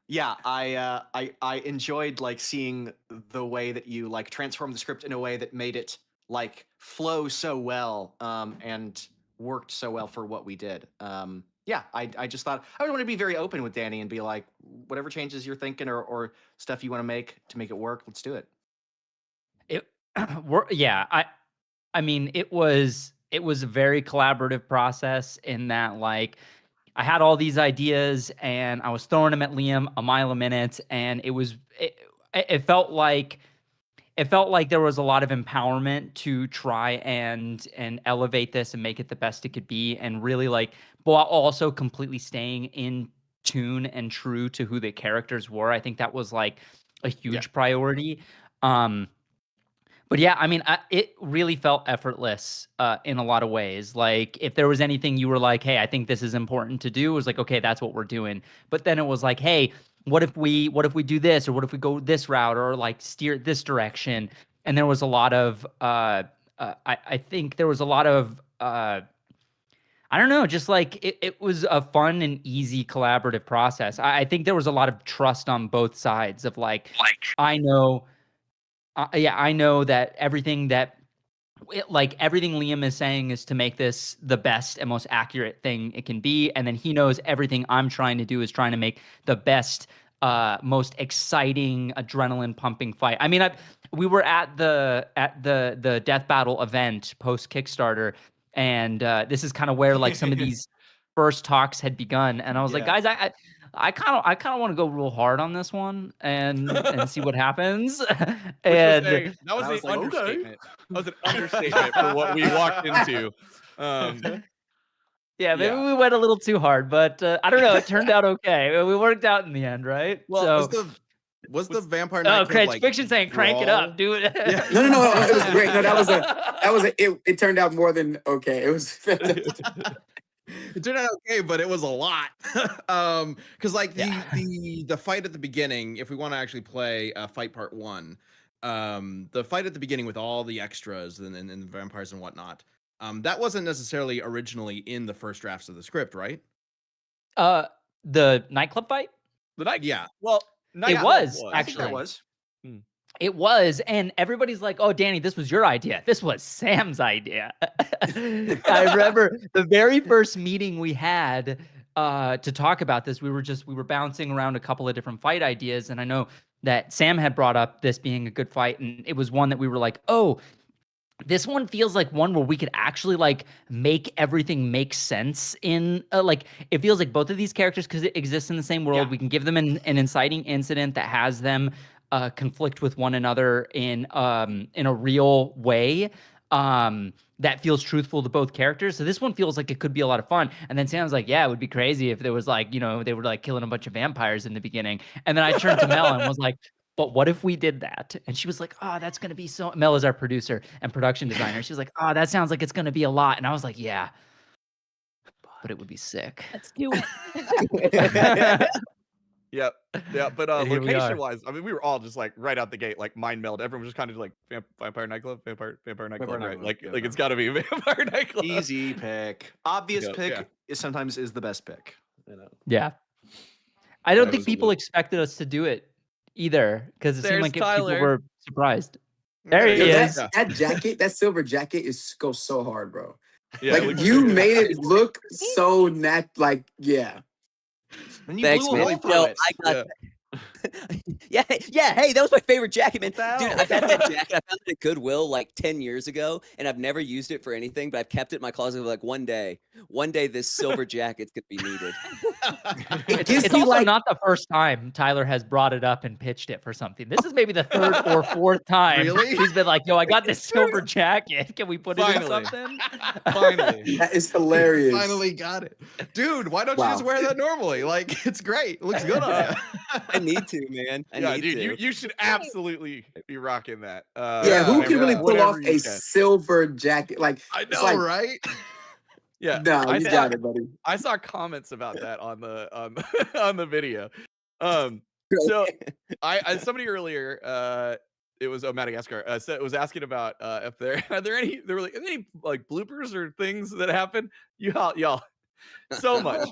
Speaker 3: Yeah, I enjoyed like seeing the way that you like transformed the script in a way that made it like flow so well and worked so well for what we did. Yeah, I just thought I would want to be very open with Danny and be like, whatever changes you're thinking or stuff you want to make it work, let's do it.
Speaker 9: Yeah, I mean, it was a very collaborative process in that, like, I had all these ideas and I was throwing them at Liam a mile a minute, and it felt like there was a lot of empowerment to try and elevate this and make it the best it could be, and really like, while also completely staying in tune and true to who the characters were. I think that was like a huge priority. But yeah, I mean, it really felt effortless in a lot of ways. Like, if there was anything you were like, hey, I think this is important to do, it was like, okay, that's what we're doing. But then it was like, hey, what if we do this, or what if we go this route, or like steer this direction? And there was a lot of, I think there was a lot of, I don't know, just like it was a fun and easy collaborative process. I think there was a lot of trust on both sides of like I know. I know that everything Liam is saying is to make this the best and most accurate thing it can be, and then he knows everything I'm trying to do is trying to make the best, most exciting, adrenaline pumping fight. I mean, we were at the Death Battle event post Kickstarter, and this is kind of where like some of these first talks had begun, and I was like, guys, I kind of want to go real hard on this one and see what happens.
Speaker 2: That
Speaker 3: And
Speaker 2: was
Speaker 3: I
Speaker 2: an
Speaker 3: was like, okay.
Speaker 2: understatement. That was an understatement for what we walked into.
Speaker 9: Yeah, maybe
Speaker 2: Yeah.
Speaker 9: we went a little too hard, but I don't know. It turned out okay. We worked out in the end, right?
Speaker 1: Well,
Speaker 9: so,
Speaker 1: was the vampire
Speaker 9: oh,
Speaker 1: nightclub
Speaker 9: Craig,
Speaker 1: like
Speaker 9: Fiction saying crank it
Speaker 1: brawl?
Speaker 9: up, do it.
Speaker 1: Yeah.
Speaker 7: No, it was great. No, it turned out more than okay. It was fantastic.
Speaker 1: It turned out okay, but it was a lot. Because like the fight at the beginning, if we want to actually play fight part 1, the fight at the beginning with all the extras and the vampires and whatnot, that wasn't necessarily originally in the first drafts of the script, right?
Speaker 9: The nightclub fight?
Speaker 1: Yeah.
Speaker 2: Well,
Speaker 9: It was
Speaker 3: I think that
Speaker 9: actually.
Speaker 3: was.
Speaker 9: It was, and everybody's like, "Oh, Danny, this was your idea. This was Sam's idea." I remember the very first meeting we had to talk about this. We were bouncing around a couple of different fight ideas, and I know that Sam had brought up this being a good fight, and it was one that we were like, "Oh, this one feels like one where we could actually like make everything make sense in like it feels like both of these characters because it exists in the same world.
Speaker 3: Yeah.
Speaker 9: We can give them an inciting incident that has them conflict with one another in a real way that feels truthful to both characters. So this one feels like it could be a lot of fun. And then Sam's like, yeah, it would be crazy if there was like, you know, they were like killing a bunch of vampires in the beginning. And then I turned to Mel and was like, but what if we did that? And she was like, oh, that's going to be so... Mel is our producer and production designer. She was like, oh, that sounds like it's going to be a lot. And I was like, yeah, but it would be sick.
Speaker 5: Let's do it.
Speaker 2: Yep. Yeah. But
Speaker 9: And here we are.
Speaker 2: location wise, I mean, we were all just like right out the gate, like mind meld. Everyone was just kind of like vampire nightclub, vampire nightclub,
Speaker 3: Vampire
Speaker 2: right?
Speaker 3: nightclub,
Speaker 2: Like
Speaker 3: yeah,
Speaker 2: it's got to be a vampire nightclub.
Speaker 3: Easy pick. Obvious
Speaker 2: Yeah,
Speaker 3: pick
Speaker 2: yeah.
Speaker 3: is sometimes the best pick. You know.
Speaker 9: Yeah. I don't think people
Speaker 2: Absolutely.
Speaker 9: expected us to do it either because it seemed
Speaker 2: There's
Speaker 9: like people
Speaker 2: Tyler.
Speaker 9: were surprised. There he
Speaker 7: Yo,
Speaker 9: is.
Speaker 7: that jacket, that silver jacket goes so hard, bro.
Speaker 2: Yeah,
Speaker 7: Like you made it look so yeah.
Speaker 3: And you
Speaker 6: Thanks,
Speaker 3: blew a
Speaker 6: man.
Speaker 3: hole through
Speaker 6: Yo,
Speaker 3: it.
Speaker 6: I got yeah, hey, that was my favorite jacket, man. Dude, I've had that jacket. I found it at Goodwill like 10 years ago, and I've never used it for anything, but I've kept it in my closet for like one day this silver jacket's gonna be needed.
Speaker 9: It's also not the first time Tyler has brought it up and pitched it for something. This is maybe the third or fourth time
Speaker 1: Really?
Speaker 9: he's been like, yo, I got this silver jacket. Can we put it in
Speaker 2: Finally.
Speaker 9: something?
Speaker 2: Finally.
Speaker 7: That is hilarious.
Speaker 1: Finally got it. Dude, why don't you just
Speaker 7: Wow.
Speaker 1: wear that normally? Like, it's great. It looks good on you.
Speaker 6: I need to, man. I
Speaker 2: Yeah,
Speaker 6: need
Speaker 2: dude,
Speaker 6: to.
Speaker 2: you should absolutely be rocking that.
Speaker 7: Yeah, who
Speaker 1: Yeah,
Speaker 7: can really
Speaker 1: yeah.
Speaker 7: pull off
Speaker 2: Whatever
Speaker 7: a
Speaker 2: you can.
Speaker 7: silver jacket? Like
Speaker 1: I
Speaker 7: it's
Speaker 1: know,
Speaker 7: like,
Speaker 1: right?
Speaker 2: Yeah,
Speaker 7: no,
Speaker 2: I
Speaker 7: you
Speaker 2: saw,
Speaker 7: got it, buddy.
Speaker 2: I saw comments about that on the on the video. So I somebody earlier, it was Madagascar, was asking about if there were like any like bloopers or things that happened. Y'all so much.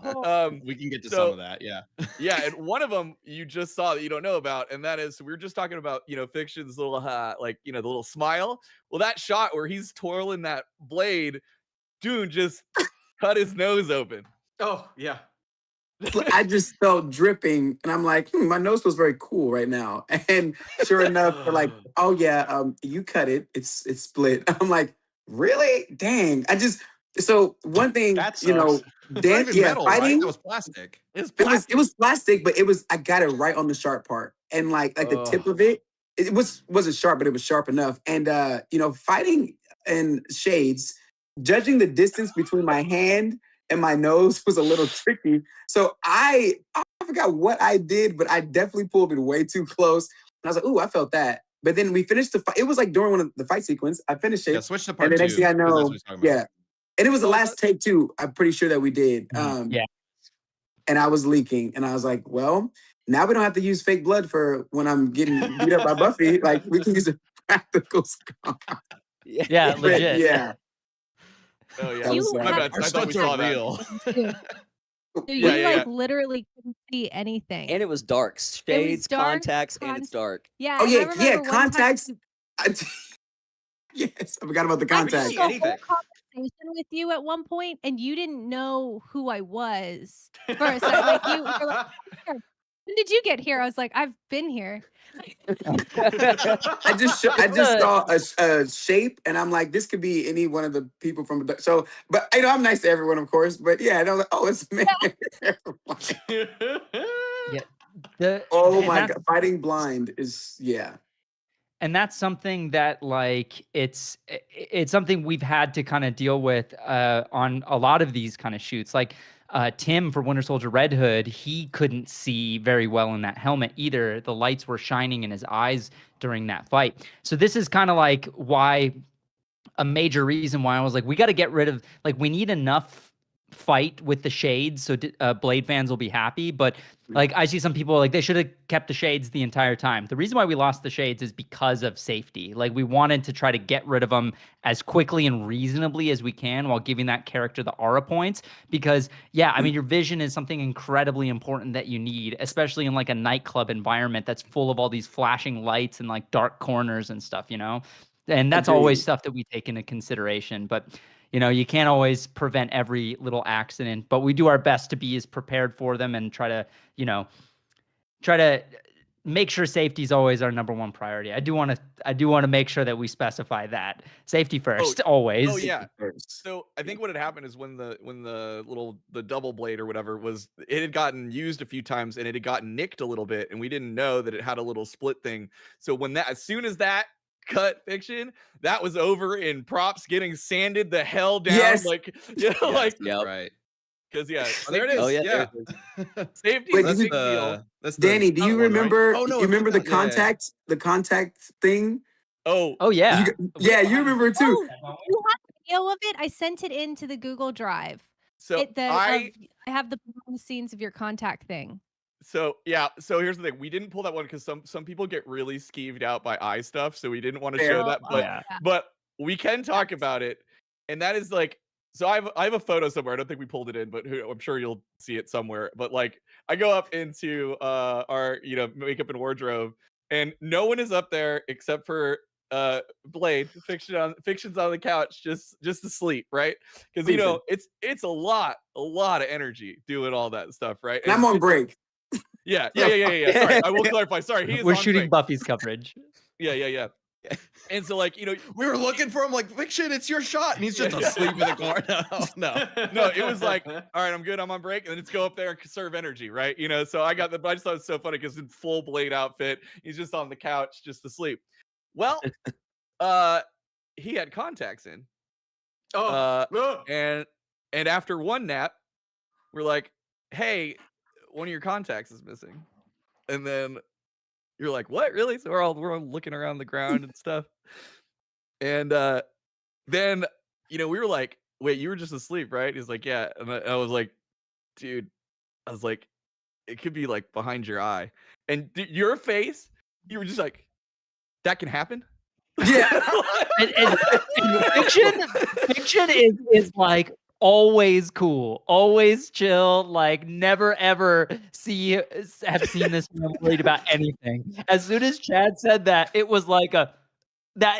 Speaker 1: We can get to
Speaker 2: so-
Speaker 1: some of that. Yeah.
Speaker 2: Yeah, and one of them you just saw that you don't know about, and that is we were just talking about Fikshun's little like the little smile. Well, that shot where he's twirling that blade, dude just cut his nose open.
Speaker 3: Oh yeah.
Speaker 7: I just felt dripping, and I'm like, my nose feels very cool right now. And sure enough, they're like, oh yeah, you cut it. It's split. I'm like, really? Dang. So one thing,
Speaker 3: That
Speaker 7: you know,
Speaker 3: sucks.
Speaker 1: It's not even metal, right?
Speaker 7: fighting.
Speaker 1: That was plastic.
Speaker 2: It's
Speaker 7: It was plastic, but I got it right on the sharp part, and like the tip of it wasn't sharp, but it was sharp enough. And fighting in shades, judging the distance between my hand and my nose was a little tricky. So I forgot what I did, but I definitely pulled it way too close. And I was like, ooh, I felt that. But then we finished the fight. It was like during one of the fight sequence. I finished it.
Speaker 1: Yeah, switch to part
Speaker 7: And the
Speaker 1: 2.
Speaker 7: next thing I
Speaker 1: 'cause that's
Speaker 7: know,
Speaker 1: what he's talking about.
Speaker 7: yeah. And it was the last take too. I'm pretty sure that we did.
Speaker 9: Yeah.
Speaker 7: And I was leaking, and I was like, well, now we don't have to use fake blood for when I'm getting beat up by Buffy. Like we can use a practical scar.
Speaker 9: Yeah,
Speaker 7: But,
Speaker 9: legit.
Speaker 7: yeah.
Speaker 2: Oh yeah,
Speaker 5: You
Speaker 2: my
Speaker 5: have
Speaker 2: bad. I thought we
Speaker 1: stunts are
Speaker 2: saw that.
Speaker 1: real.
Speaker 5: So
Speaker 2: Yeah,
Speaker 5: you
Speaker 2: yeah,
Speaker 5: like literally couldn't see anything.
Speaker 6: And it was dark. Shades,
Speaker 5: dark,
Speaker 6: contacts, and it's dark.
Speaker 5: Yeah.
Speaker 7: Oh
Speaker 5: and I
Speaker 7: yeah,
Speaker 5: remember
Speaker 7: yeah.
Speaker 5: one time
Speaker 7: Contacts. Yes, I forgot about the
Speaker 5: I
Speaker 7: contacts.
Speaker 5: had a whole
Speaker 3: anything.
Speaker 5: conversation with you at one point, and you didn't know who I was first. Like you were like, "Here, when did you get here?" I was like, "I've been here."
Speaker 7: I just saw a shape, and I'm like, this could be any one of the people from. So, but I'm nice to everyone, of course. But yeah, and I was like, oh, it's me. Oh
Speaker 9: and
Speaker 7: my
Speaker 9: that's
Speaker 7: god, fighting blind is
Speaker 9: and that's something that like it's something we've had to kind of deal with on a lot of these kind of shoots. Like Tim for Winter Soldier Red Hood, he couldn't see very well in that helmet either. The lights were shining in his eyes during that fight. So this is kind of like why a major reason why I was like, we got to get rid of, like, we need enough fight with the shades so Blade fans will be happy. But like, I see some people like they should have kept the shades the entire time. The reason why we lost the shades is because of safety. Like, we wanted to try to get rid of them as quickly and reasonably as we can while giving that character the aura points. Because yeah, I mean, your vision is something incredibly important that you need, especially in like a nightclub environment that's full of all these flashing lights and like dark corners and stuff, you know? And that's always
Speaker 7: Agreed.
Speaker 9: stuff that we take into consideration. But you know, you can't always prevent every little accident, but we do our best to be as prepared for them and try to, you know, try to make sure safety is always our number one priority. I do want to make sure that we specify that safety first, always.
Speaker 2: Oh yeah.
Speaker 7: first.
Speaker 2: So I think what had happened is when the double blade or whatever was, it had gotten used a few times and it had gotten nicked a little bit, and we didn't know that it had a little split thing. So when that, as soon as that cut Fiction, that was over in props getting sanded the hell down.
Speaker 7: Yes.
Speaker 2: Like, you know, like,
Speaker 6: Yep.
Speaker 1: Right.
Speaker 2: because yeah,
Speaker 1: Oh, there it is.
Speaker 6: Oh, yeah,
Speaker 1: yeah.
Speaker 2: safety
Speaker 7: Wait,
Speaker 2: is a
Speaker 7: did you-
Speaker 2: big deal.
Speaker 1: That's the
Speaker 7: Danny, do
Speaker 1: stunt
Speaker 7: you
Speaker 1: one, right?
Speaker 7: remember?
Speaker 1: Oh no,
Speaker 7: you remember the
Speaker 1: yeah, yeah, yeah.
Speaker 7: contact thing?
Speaker 2: Oh,
Speaker 9: yeah.
Speaker 7: Yeah, you remember it too.
Speaker 5: Oh, you have a video of it? I sent it into the Google Drive.
Speaker 2: so
Speaker 5: I have the behind the scenes of your contact thing.
Speaker 2: So yeah, so here's the thing. We didn't pull that one because some people get really skeeved out by eye stuff, so we didn't want to
Speaker 7: Fair.
Speaker 2: show that. But
Speaker 9: Yeah.
Speaker 2: but we can talk
Speaker 5: Yes.
Speaker 2: about it, and that is like, so I have a photo somewhere. I don't think we pulled it in, but I'm sure you'll see it somewhere. But like, I go up into our makeup and wardrobe, and no one is up there except for Blade. Fiction's on the couch just asleep, right? Because you know it's a lot of energy doing all that stuff, right?
Speaker 7: And I'm on break.
Speaker 2: Yeah. Sorry, I will clarify. Sorry, he is
Speaker 9: We're
Speaker 2: on
Speaker 9: shooting
Speaker 2: break.
Speaker 9: Buffy's coverage.
Speaker 2: Yeah. And so, like, you know,
Speaker 1: We were looking for him like, Fiction, it's your shot, and he's just
Speaker 2: Yeah.
Speaker 1: asleep in the corner. No.
Speaker 2: no, it was like, all right, I'm good, I'm on break, and then let's go up there and conserve energy, right? You know, so I just thought it was so funny because in full Blade outfit, he's just on the couch, just asleep. Well, he had contacts in. And after one nap, we're like, hey, one of your contacts is missing. And then you're like, what, really? So we're all looking around the ground and stuff. And then, you know, we were like, wait, you were just asleep, right? He's like, yeah. And I was like, dude, I was like, it could be like behind your eye. And your face, you were just like, that can happen?
Speaker 7: Yeah.
Speaker 9: and Fiction is like always cool, always chill, like never ever have seen this man worried about anything. As soon as Chad said that, it was like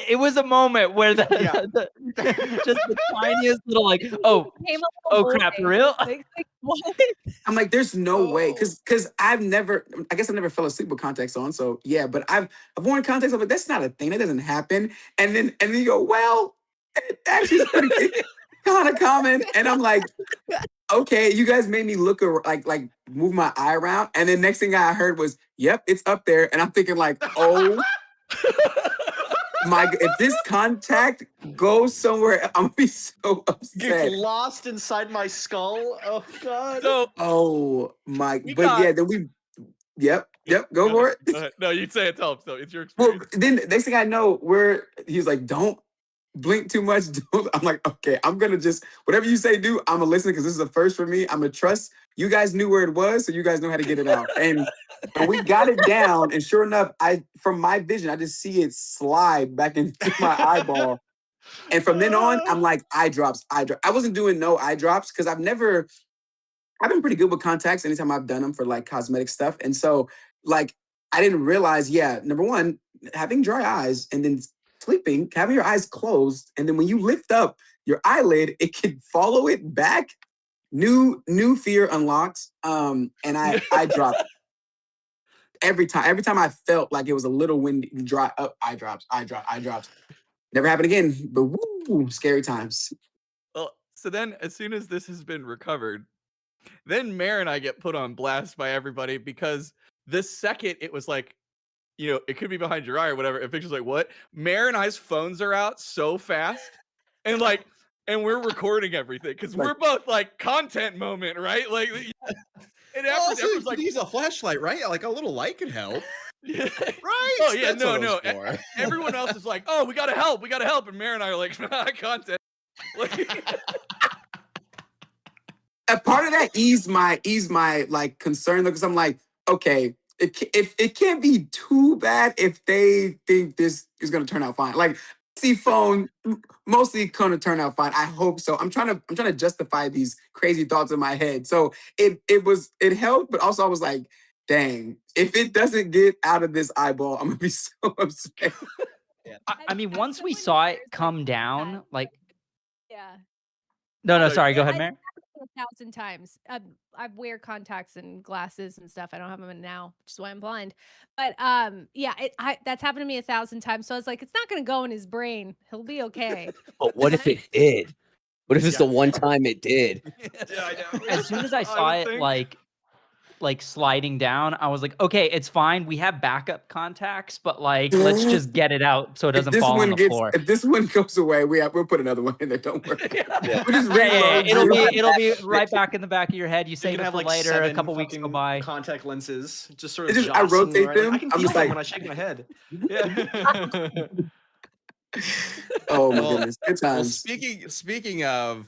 Speaker 9: it was a moment where just the tiniest little like, oh crap, for real?
Speaker 5: Like, what?
Speaker 7: I'm like, there's no way, because I guess I've never fell asleep with contacts on. So yeah, but I've worn contacts. I'm like, that's not a thing. That doesn't happen. And then you go, well, it actually is pretty kind of common. And I'm like, okay, you guys made me look like move my eye around. And then next thing I heard was, yep, it's up there. And I'm thinking like, oh. If this contact goes somewhere, I'm gonna be so upset.
Speaker 3: Get lost inside my skull. Oh god.
Speaker 2: So,
Speaker 7: oh my!
Speaker 2: We
Speaker 7: But
Speaker 2: got-
Speaker 7: yeah, then Yep. Go for it.
Speaker 2: Go ahead. No, you'd say it. Tell him. So it's your
Speaker 7: Well,
Speaker 2: experience.
Speaker 7: then next thing I know, he was like, "Don't blink too much." I'm like, "Okay, I'm gonna just whatever you say, do. I'm gonna listen because this is a first for me. I'm gonna trust you guys knew where it was, so you guys know how to get it out." And we got it down, and sure enough, from my vision, I just see it slide back into my eyeball. And from then on, I'm like, eye drops. I wasn't doing no eye drops because I've been pretty good with contacts anytime I've done them for like cosmetic stuff. And so like, I didn't realize, number one, having dry eyes and then sleeping, having your eyes closed. And then when you lift up your eyelid, it can follow it back. New fear unlocks. And I dropped every time I felt like it was a little windy, dry up, eye drops. Never happened again, but woo, scary times.
Speaker 2: Well, so then as soon as this has been recovered, then Mair and I get put on blast by everybody because The second it was like, it could be behind your eye or whatever. And Fikshun's like, what? Mair and I's phones are out so fast. And we're recording everything because we're both like content moment, right? Like, and
Speaker 1: Also,
Speaker 2: everyone's like,
Speaker 1: use a flashlight, right? Like a little light could help.
Speaker 2: yeah.
Speaker 1: Right?
Speaker 2: Oh yeah,
Speaker 1: That's what
Speaker 2: no.
Speaker 1: it was for.
Speaker 2: Everyone else is like, oh, we gotta help. And Mair and I are like, content.
Speaker 7: A part of that eased my like concern, because I'm like, okay, if it can't be too bad if they think this is gonna turn out fine. Like, see, phone mostly gonna turn out fine. I hope so. I'm trying to justify these crazy thoughts in my head. So it helped, but also I was like, dang, if it doesn't get out of this eyeball, I'm gonna be so upset.
Speaker 6: Yeah.
Speaker 9: I mean,
Speaker 5: As
Speaker 9: once we
Speaker 5: someone
Speaker 9: saw
Speaker 5: who
Speaker 9: it
Speaker 5: wears,
Speaker 9: come
Speaker 5: like,
Speaker 9: down,
Speaker 5: that-
Speaker 9: like,
Speaker 5: yeah.
Speaker 9: no,
Speaker 2: No,
Speaker 9: sorry, go
Speaker 5: I
Speaker 9: ahead, Mair.
Speaker 5: 1,000 times. I wear contacts and glasses and stuff. I don't have them now, which is why I'm blind. But yeah, that's happened to me 1,000 times. So I was like, it's not gonna go in his brain. He'll be okay.
Speaker 6: But what if it did? What if it's the
Speaker 2: Yeah.
Speaker 6: one time it did?
Speaker 2: Yeah, I know.
Speaker 9: As soon as I
Speaker 2: I
Speaker 9: saw
Speaker 2: would
Speaker 9: it,
Speaker 2: think.
Speaker 9: like sliding down, I was like, okay, it's fine. We have backup contacts, but like, let's just get it out so it
Speaker 7: If
Speaker 9: doesn't
Speaker 7: this
Speaker 9: fall on
Speaker 7: one
Speaker 9: the
Speaker 7: gets,
Speaker 9: floor.
Speaker 7: if this one goes away, we'll put another one in there. Don't worry.
Speaker 6: Yeah.
Speaker 7: We'll just
Speaker 9: Yeah,
Speaker 7: reload you.
Speaker 9: it'll be right back in the back of your head. You
Speaker 3: You
Speaker 9: save
Speaker 3: can
Speaker 9: it
Speaker 3: have
Speaker 9: for
Speaker 3: like
Speaker 9: later. A
Speaker 3: 7
Speaker 9: couple weeks go
Speaker 3: fucking
Speaker 9: by.
Speaker 3: contact lenses, just sort
Speaker 7: It
Speaker 3: of
Speaker 7: just- I
Speaker 3: jostling
Speaker 7: rotate
Speaker 3: right.
Speaker 7: them.
Speaker 3: I can
Speaker 7: I'm
Speaker 3: feel
Speaker 7: just
Speaker 3: them
Speaker 7: like-
Speaker 3: when I shake my head. Yeah.
Speaker 7: Oh my
Speaker 1: Well-
Speaker 7: goodness, good
Speaker 1: Well,
Speaker 7: times.
Speaker 1: speaking of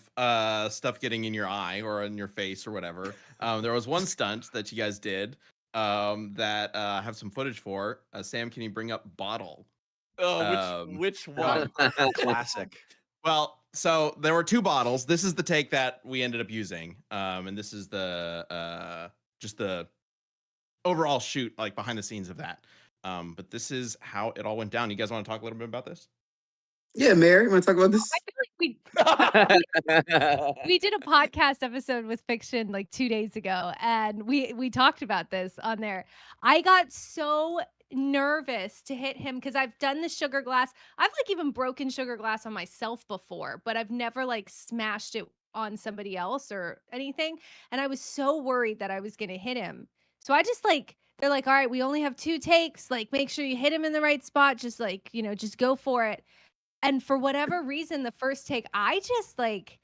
Speaker 1: stuff getting in your eye or in your face or whatever, there was one stunt that you guys did that I have some footage for. Sam, can you bring up Bottle?
Speaker 2: Oh, which one?
Speaker 3: Classic.
Speaker 1: Well, so there were 2 bottles. This is the take that we ended up using, and this is the just the overall shoot, like behind the scenes of that. But this is how it all went down. You guys want to talk a little bit about this?
Speaker 7: Yeah, Mary, you want to talk about this?
Speaker 5: I feel like we did a podcast episode with Fikshun like 2 days ago, and we talked about this on there. I got so nervous to hit him because I've done the sugar glass. I've like even broken sugar glass on myself before, but I've never like smashed it on somebody else or anything. And I was so worried that I was gonna hit him. So I just like, they're like, all right, we only have 2 takes. Like, make sure you hit him in the right spot. Just like, just go for it. And for whatever reason, the first take, I just like,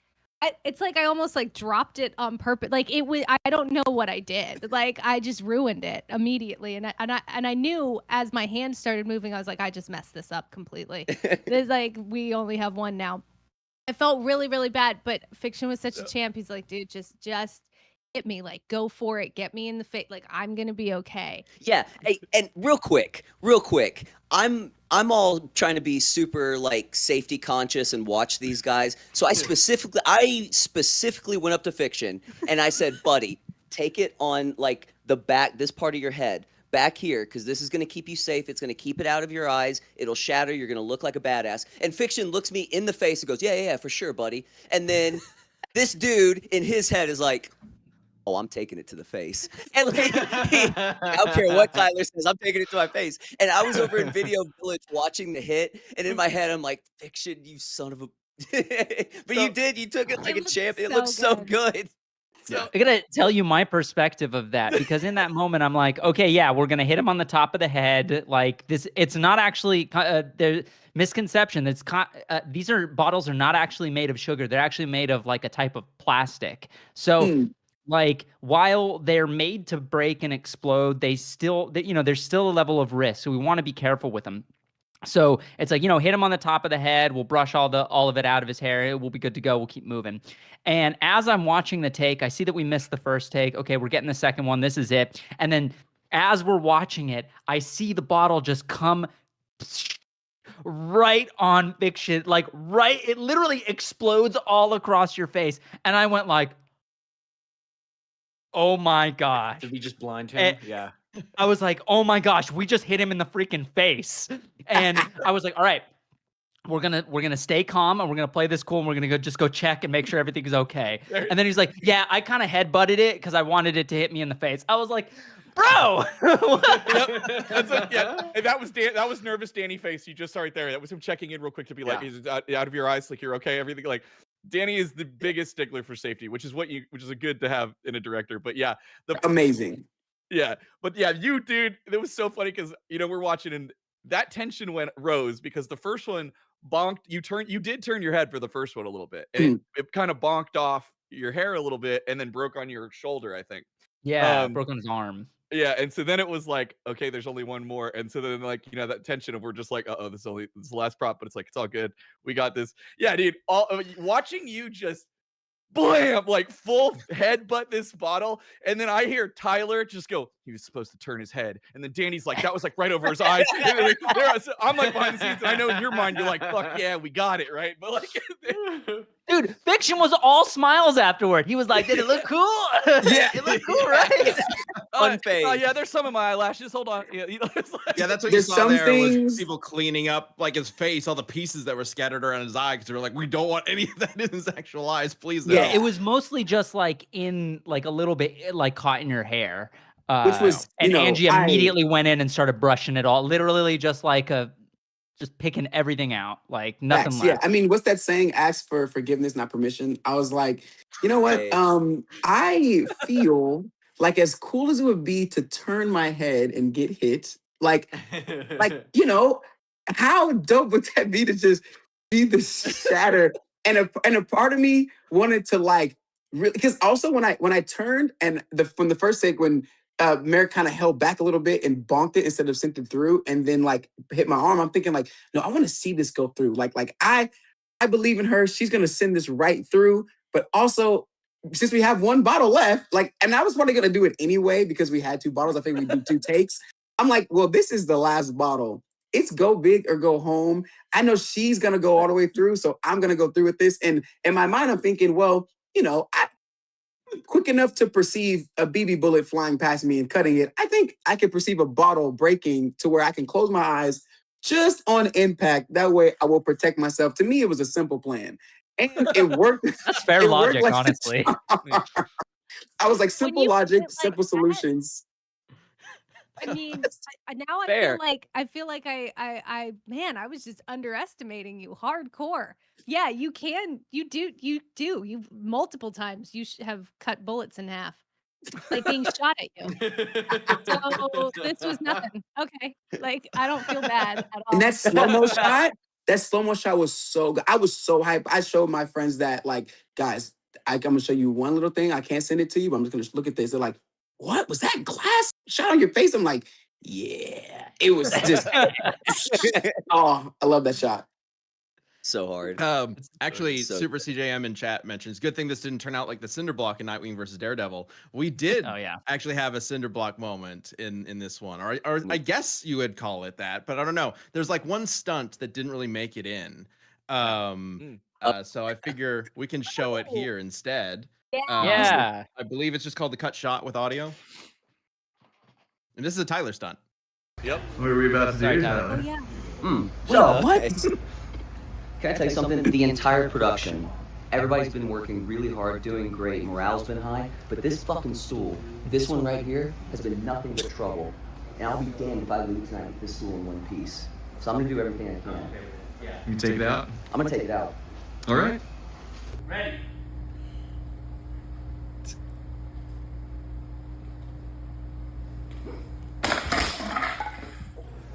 Speaker 5: it's like I almost like dropped it on purpose. Like it was, I don't know what I did. Like I just ruined it immediately. And I knew as my hands started moving, I was like, I just messed this up completely. There's like, we only have 1 now. I felt really, really bad, but Fikshun was such a champ. He's like, dude, just hit me, like go for it, get me in the face, like I'm gonna be okay.
Speaker 6: Yeah, hey, and real quick, I'm all trying to be super like safety conscious and watch these guys. So I specifically went up to Fikshun and I said, buddy, take it on like the back, this part of your head, back here, because this is going to keep you safe. It's going to keep it out of your eyes. It'll shatter. You're going to look like a badass. And Fikshun looks me in the face and goes, yeah, for sure, buddy. And then this dude in his head is like, oh, I'm taking it to the face. And like, I don't care what Tyler says, I'm taking it to my face. And I was over in Video Village watching the hit, and in my head, I'm like, Fikshun, you son of a. But you took it like a
Speaker 5: looked
Speaker 6: champ. It
Speaker 5: so
Speaker 6: looks so
Speaker 5: good.
Speaker 6: good.
Speaker 1: Yeah.
Speaker 9: I gotta tell you my perspective of that, because in that moment I'm like, okay, yeah, we're gonna hit him on the top of the head. Like this, it's not actually the misconception. These bottles are not actually made of sugar. They're actually made of like a type of plastic. So. Like while they're made to break and explode, there's still a level of risk. So we want to be careful with them. So it's like, hit him on the top of the head. We'll brush all of it out of his hair. We'll be good to go. We'll keep moving. And as I'm watching the take, I see that we missed the first take. Okay, we're getting the second one. This is it. And then as we're watching it, I see the bottle just come right on Fikshun. Like it literally explodes all across your face. And I went like, oh my gosh.
Speaker 3: Did we just blind him? Yeah.
Speaker 9: I was like, oh my gosh, we just hit him in the freaking face. And I was like, all right, we're gonna stay calm and we're gonna play this cool and we're gonna go check and make sure everything is okay. And then he's like, yeah, I kind of headbutted it because I wanted it to hit me in the face. I was like, bro.
Speaker 2: And that was nervous Danny face you just saw right there. That was him checking in real quick to be like, is it out of your eyes? Like you're okay, everything. Like Danny is the biggest stickler for safety, which is a good to have in a director. But yeah,
Speaker 7: Amazing.
Speaker 2: Yeah, but yeah, you dude, it was so funny because we're watching and that tension rose because the first one bonked. You did turn your head for the first one a little bit, and it kind of bonked off your hair a little bit, and then broke on your shoulder, I think.
Speaker 9: Yeah, broke on his arm.
Speaker 2: Yeah, and so then it was like, okay, there's only one more, and so then like that tension of we're just like, this is the last prop, but it's like it's all good, we got this. Yeah, dude, watching you just blam, like full headbutt this bottle, and then I hear Tyler just go, he was supposed to turn his head, and then Danny's like, that was like right over his eyes. I'm like behind the scenes, and I know in your mind you're like, fuck yeah, we got it, right? But like,
Speaker 9: dude, Fikshun was all smiles afterward. He was like, did it look cool?
Speaker 7: Yeah.
Speaker 9: It looked cool, right?
Speaker 2: Oh yeah, there's some of my eyelashes. Hold on. Yeah, it's like,
Speaker 1: Yeah, that's what
Speaker 7: There's
Speaker 1: you saw
Speaker 7: some
Speaker 1: there was
Speaker 7: things-
Speaker 1: people cleaning up like his face, all the pieces that were scattered around his eye because they were like, we don't want any of that in his actual eyes, please. No.
Speaker 9: Yeah, it was mostly just like in like a little bit like caught in your hair.
Speaker 7: Which was,
Speaker 9: and Angie
Speaker 7: I-
Speaker 9: immediately went in and started brushing it all, literally just like just picking everything out, like nothing
Speaker 7: Facts,
Speaker 9: left.
Speaker 7: yeah, I mean, what's that saying? Ask for forgiveness, not permission. I was like, you know what? I feel like as cool as it would be to turn my head and get hit, like how dope would that be to just be the shattered? And a part of me wanted to like really, because also when I turned and from the first take when Mair kind of held back a little bit and bonked it instead of sent it through, and then like hit my arm. I'm thinking like, no, I want to see this go through. Like I believe in her. She's gonna send this right through. But also, since we have one bottle left, like, and I was probably gonna do it anyway because we had 2 bottles. I think we do 2 takes. I'm like, well, this is the last bottle. It's go big or go home. I know she's gonna go all the way through, so I'm gonna go through with this. And in my mind, I'm thinking, well, quick enough to perceive a BB bullet flying past me and cutting it. I think I can perceive a bottle breaking to where I can close my eyes just on impact. That way I will protect myself. To me, it was a simple plan. And it worked.
Speaker 9: That's fair
Speaker 7: It worked
Speaker 9: logic,
Speaker 7: like a
Speaker 9: honestly.
Speaker 7: I was like, simple
Speaker 5: you put
Speaker 7: logic,
Speaker 5: it like
Speaker 7: simple
Speaker 5: that-
Speaker 7: solutions.
Speaker 5: I mean, now I
Speaker 6: Fair.
Speaker 5: feel like I man, I was just underestimating you hardcore. Yeah, you multiple times you have cut bullets in half, like being shot at you. So this was nothing. Okay, like I don't feel bad at all.
Speaker 7: And that slow-mo shot was so good. I was so hyped. I showed my friends that, like, guys, I'm gonna show you one little thing. I can't send it to you, but I'm just gonna look at this. They're like, what was that glass shot on your face? I'm like, yeah, it was just oh, I love that shot.
Speaker 6: So hard.
Speaker 1: Actually,
Speaker 6: So
Speaker 1: Super CJM in chat mentions, good thing this didn't turn out like the cinder block in Nightwing versus Daredevil. We did actually have a cinder block moment in this one, or I guess you would call it that, but I don't know. There's like one stunt that didn't really make it in. So I figure we can show it here instead.
Speaker 9: Yeah.
Speaker 1: I believe it's just called the cut shot with audio. And this is a Tyler stunt.
Speaker 2: Yep.
Speaker 10: What are we about to
Speaker 9: Sorry,
Speaker 10: do,
Speaker 9: Tyler.
Speaker 10: Tyler?
Speaker 5: Oh yeah.
Speaker 11: So,
Speaker 6: what?
Speaker 11: can I tell you something? The entire production, everybody's been working really hard, doing great, morale's been high, but this fucking stool, this one right here, has been nothing but trouble. And I'll be damned if I leave tonight with this stool in one piece. So I'm gonna do everything I can.
Speaker 10: You take it out?
Speaker 11: I'm gonna take it out.
Speaker 10: All right.
Speaker 4: Ready.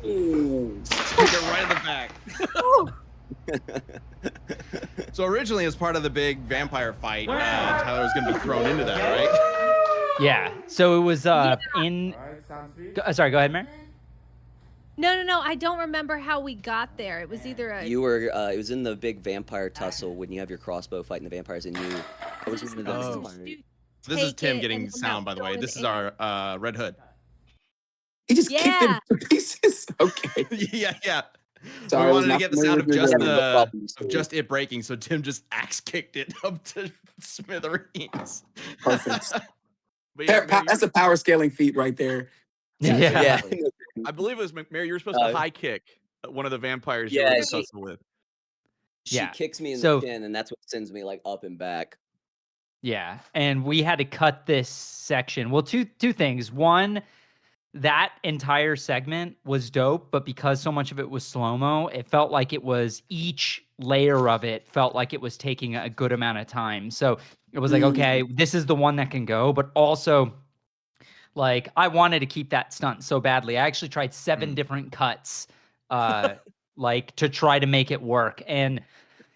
Speaker 1: Take it right in the back. So originally, as part of the big vampire fight, Tyler was going to be thrown into that, right?
Speaker 9: Yeah. So it was in. Sorry, go ahead, Mair.
Speaker 5: No. I don't remember how we got there. It was either a.
Speaker 6: You were. It was in the big vampire tussle when you have your crossbow fighting the vampires, and you. I was one of those.
Speaker 1: This is Tim getting sound, by the way. This is our Red Hood.
Speaker 7: He just kicked it to pieces. Okay.
Speaker 1: Yeah.
Speaker 7: Sorry,
Speaker 1: we wanted to
Speaker 7: not
Speaker 1: get the sound of
Speaker 7: familiar with
Speaker 1: just it breaking, so Tim just axe kicked it up to smithereens.
Speaker 7: Perfect.
Speaker 2: But yeah, Mair,
Speaker 7: That's a power scaling feat right there.
Speaker 6: Yeah.
Speaker 2: I believe it was Mair. You were supposed to high kick one of the vampires you
Speaker 6: Yeah,
Speaker 2: were in tussle with.
Speaker 6: She
Speaker 9: Yeah.
Speaker 6: kicks me in
Speaker 9: So-
Speaker 6: the chin, and that's what sends me like up and back.
Speaker 9: Yeah, and we had to cut this section. Well, two things. One, that entire segment was dope, but because so much of it was slow-mo, it felt like it was each layer of it felt like it was taking a good amount of time. So it was like, okay, this is the one that can go, but also Like I wanted to keep that stunt so badly. I actually tried 7 different cuts, like to try to make it work. And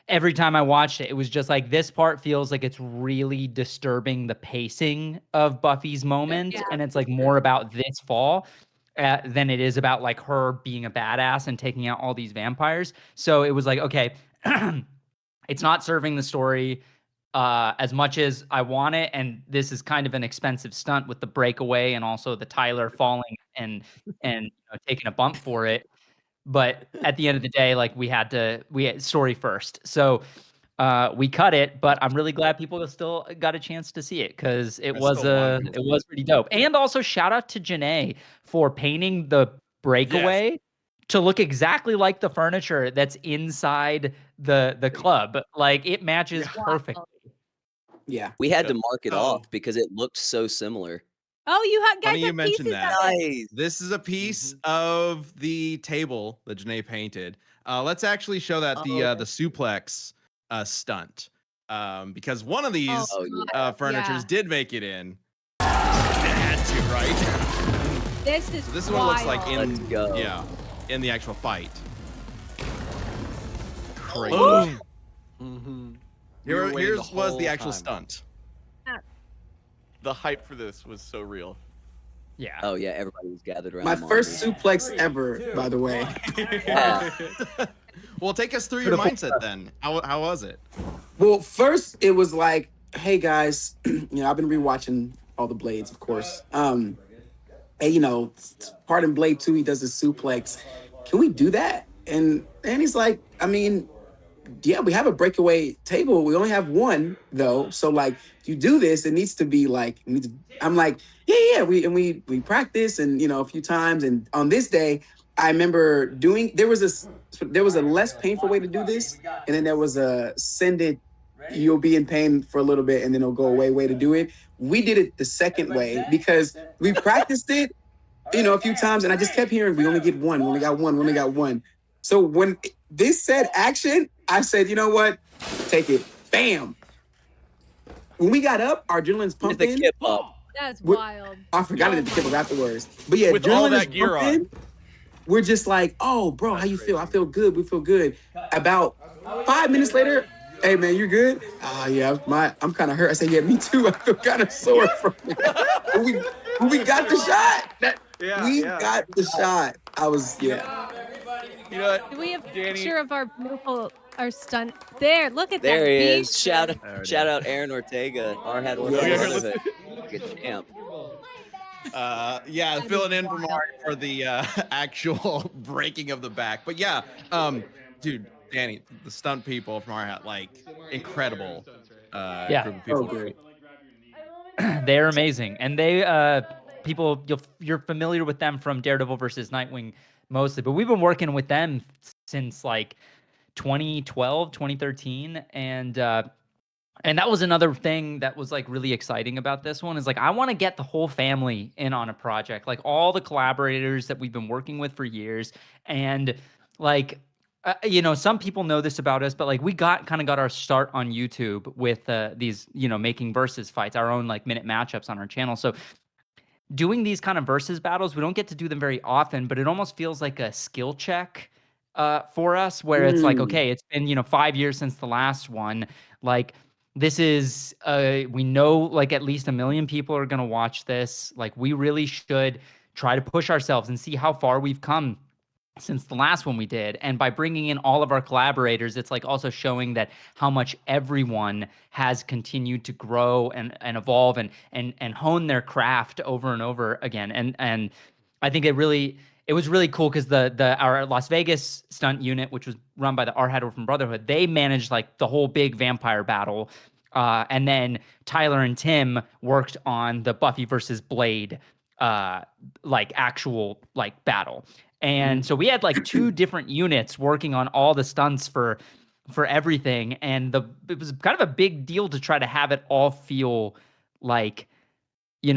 Speaker 9: every time I watched it, it was just like this part feels like it's really disturbing the pacing of Buffy's moment,
Speaker 5: Yeah.
Speaker 9: and it's like more about this fall than it is about like her being a badass and taking out all these vampires. So it was like, okay, it's not serving the story as much as I want it, and this is kind of an expensive stunt with the breakaway and also the Tyler falling and taking a bump for it. But at the end of the day, like we had story first. So we cut it, but I'm really glad people still got a chance to see it because it was pretty dope. And also shout out to Janae for painting the breakaway to look exactly like the furniture that's inside the club. Like it matches perfectly.
Speaker 7: Yeah.
Speaker 6: We had to mark it off because it looked so similar.
Speaker 5: Oh, you guys
Speaker 1: Funny you
Speaker 5: have
Speaker 1: mentioned
Speaker 5: pieces
Speaker 1: that.
Speaker 5: of it.
Speaker 6: Nice.
Speaker 1: This is a piece of the table that Janae painted. Let's actually show that the suplex stunt because one of these furnitures did make it in. It had to, right?
Speaker 5: This is
Speaker 1: So this is what it looks like
Speaker 6: Let's go.
Speaker 1: in the actual fight. Crazy.
Speaker 8: Mm-hmm.
Speaker 1: Here's was the actual stunt.
Speaker 2: The hype for this was so real.
Speaker 9: Yeah.
Speaker 6: Oh yeah, everybody was gathered around.
Speaker 7: My
Speaker 6: the
Speaker 7: first
Speaker 6: monitor.
Speaker 7: suplex ever, by the way.
Speaker 6: Yeah.
Speaker 1: Well, take us through your mindset then. How was it?
Speaker 7: Well, first it was like, hey guys, I've been rewatching all the Blades, of course. Hey, part in Blade 2, he does a suplex. Can we do that? And he's like, I mean, yeah, we have a breakaway table. We only have one though. So like, if you do this, it needs to be like, I'm like, yeah. We practice and a few times. And on this day, I remember there was a less painful way to do this, and then there was a send it. You'll be in pain for a little bit, and then it'll go away way to do it. We did it the second way because we practiced it, a few times, and I just kept hearing, we only get one. We only got one. We only got one. So when this said action, I said, you know what? Take it. Bam. When we got up, our adrenaline's
Speaker 6: Did
Speaker 7: pumping.
Speaker 6: the kip up.
Speaker 5: That's wild.
Speaker 7: I forgot to kip up afterwards. But yeah,
Speaker 2: With all that
Speaker 7: adrenaline's
Speaker 2: gear on.
Speaker 7: pumping. We're just like, oh, bro, how you feel? I feel good. We feel good. About 5 minutes later, hey, man, you good? Yeah, I'm kind of hurt. I said, yeah, me too. I feel kind of sore from it. When we got the shot. We got the shot. I was, yeah.
Speaker 2: You know what?
Speaker 5: Do we have a
Speaker 2: Danny-
Speaker 5: picture of our stunt? There, look at
Speaker 6: There
Speaker 5: that.
Speaker 6: he
Speaker 5: beast.
Speaker 6: is. Shout out Aaron Ortega. Our head Ortega. Good champ.
Speaker 1: Filling in for Mark for the actual breaking of the back. But yeah, dude, Danny, the stunt people from our hat, like incredible. Group of people.
Speaker 7: great.
Speaker 9: They're amazing, and they you're familiar with them from Daredevil versus Nightwing mostly, but we've been working with them since like 2012, 2013, and that was another thing that was like really exciting about this one is like I want to get the whole family in on a project, like all the collaborators that we've been working with for years, and like. Some people know this about us, but like we got our start on YouTube with these, making versus fights, our own like minute matchups on our channel. So doing these kind of versus battles, we don't get to do them very often, but it almost feels like a skill check for us where it's like, okay, it's been, 5 years since the last one. Like this is, we know like at least 1 million people are going to watch this. Like we really should try to push ourselves and see how far we've come since the last one we did. And by bringing in all of our collaborators, it's like also showing that how much everyone has continued to grow and evolve and hone their craft over and over again. And I think it was really cool because our Las Vegas stunt unit, which was run by the Art Hatter from Brotherhood, they managed like the whole big vampire battle. And then Tyler and Tim worked on the Buffy versus Blade like actual like battle. And so we had like 2 different units working on all the stunts for everything. And it was kind of a big deal to try to have it all feel like, what's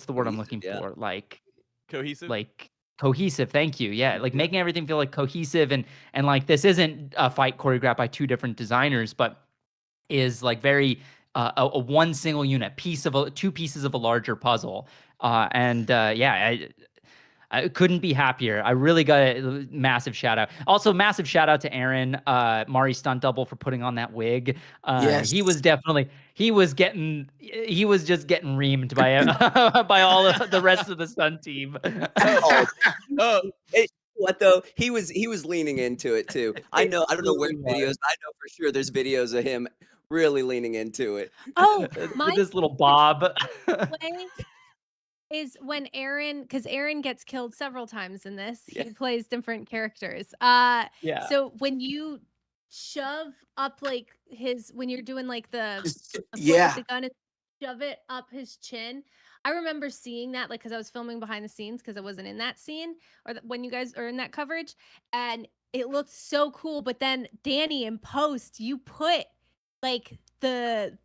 Speaker 9: the word I'm looking for? Like
Speaker 2: Cohesive.
Speaker 9: Like cohesive. Thank you. Yeah. Like making everything feel like cohesive and like this isn't a fight choreographed by 2 different designers, but is like very a one single unit, two pieces of a larger puzzle. I couldn't be happier. I really got a massive shout out. Also, massive shout out to Aaron, Mari stunt double, for putting on that wig.
Speaker 7: Yes.
Speaker 9: He was just getting reamed by by all of the rest of the stunt team.
Speaker 6: What though? He was leaning into it too. I don't know where videos. I know for sure there's videos of him really leaning into it.
Speaker 5: Oh,
Speaker 9: With this little bob.
Speaker 5: way is when because Aaron gets killed several times in this.
Speaker 6: Yeah.
Speaker 5: He plays different characters.
Speaker 9: Yeah.
Speaker 5: So when you shove up like when you're doing like the foot
Speaker 7: Yeah.
Speaker 5: with the gun and shove it up his chin. I remember seeing that, like, because I was filming behind the scenes because I wasn't in that scene or when you guys are in that coverage, and it looked so cool. But then Danny, in post, you put like the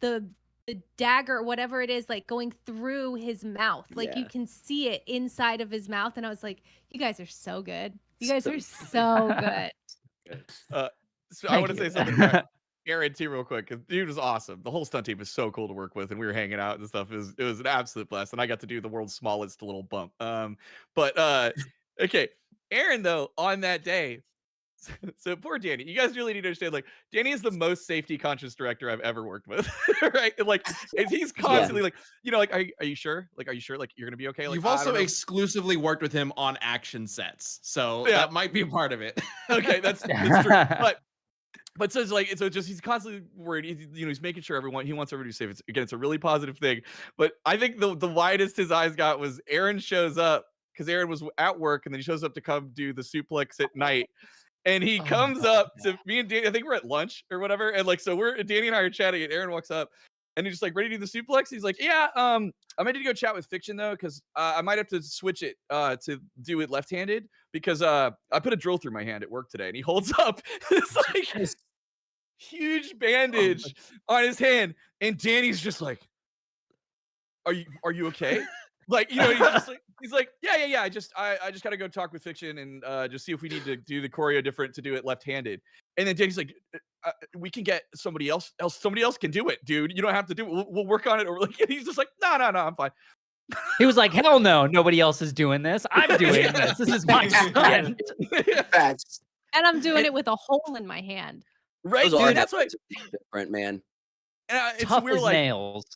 Speaker 5: dagger, whatever it is, like going through his mouth. Like you
Speaker 6: Yeah.
Speaker 5: can see it inside of his mouth. And I was like, you guys are so good. You guys are so good.
Speaker 2: So I want to say something about Aaron too, real quick, because dude was awesome. The whole stunt team was so cool to work with, and we were hanging out and stuff. It was an absolute blast, and I got to do the world's smallest little bump. Okay, Aaron though, on that day. So poor Danny. You guys really need to understand. Like, Danny is the most safety conscious director I've ever worked with, right? And like, he's constantly like, like, are you sure? Like, are you sure? Like, you're gonna be okay? Like,
Speaker 1: You've also exclusively worked with him on action sets, so that might be a part of it.
Speaker 2: Okay, that's true. But so it's like, he's constantly worried. He's making sure he wants everybody to be safe. It's a really positive thing. But I think the widest his eyes got was Aaron shows up, because Aaron was at work, and then he shows up to come do the suplex at night. And he comes up to me and Danny. I think we're at lunch or whatever. And like, so Danny and I are chatting, and Aaron walks up, and he's just like, ready to do the suplex. He's like, yeah, I'm ready to go chat with Fikshun though, because I might have to switch it to do it left-handed, because I put a drill through my hand at work today. And he holds up this like huge bandage on his hand, and Danny's just like, are you okay? Like, he's like, yeah. I just gotta go talk with Fikshun and just see if we need to do the choreo different to do it left-handed. And then Danny's like, we can get somebody else. Somebody else can do it, dude. You don't have to do it. We'll work on it. Or like, and he's just like, no, I'm fine.
Speaker 9: He was like, hell no, nobody else is doing this. I'm doing this. This is my stunt.
Speaker 7: Facts.
Speaker 5: And I'm doing it with a hole in my hand.
Speaker 2: Right,
Speaker 6: Those
Speaker 2: dude. That's why.
Speaker 6: Different, man.
Speaker 2: And
Speaker 9: Tough
Speaker 2: we're
Speaker 9: as
Speaker 2: like,
Speaker 9: nails.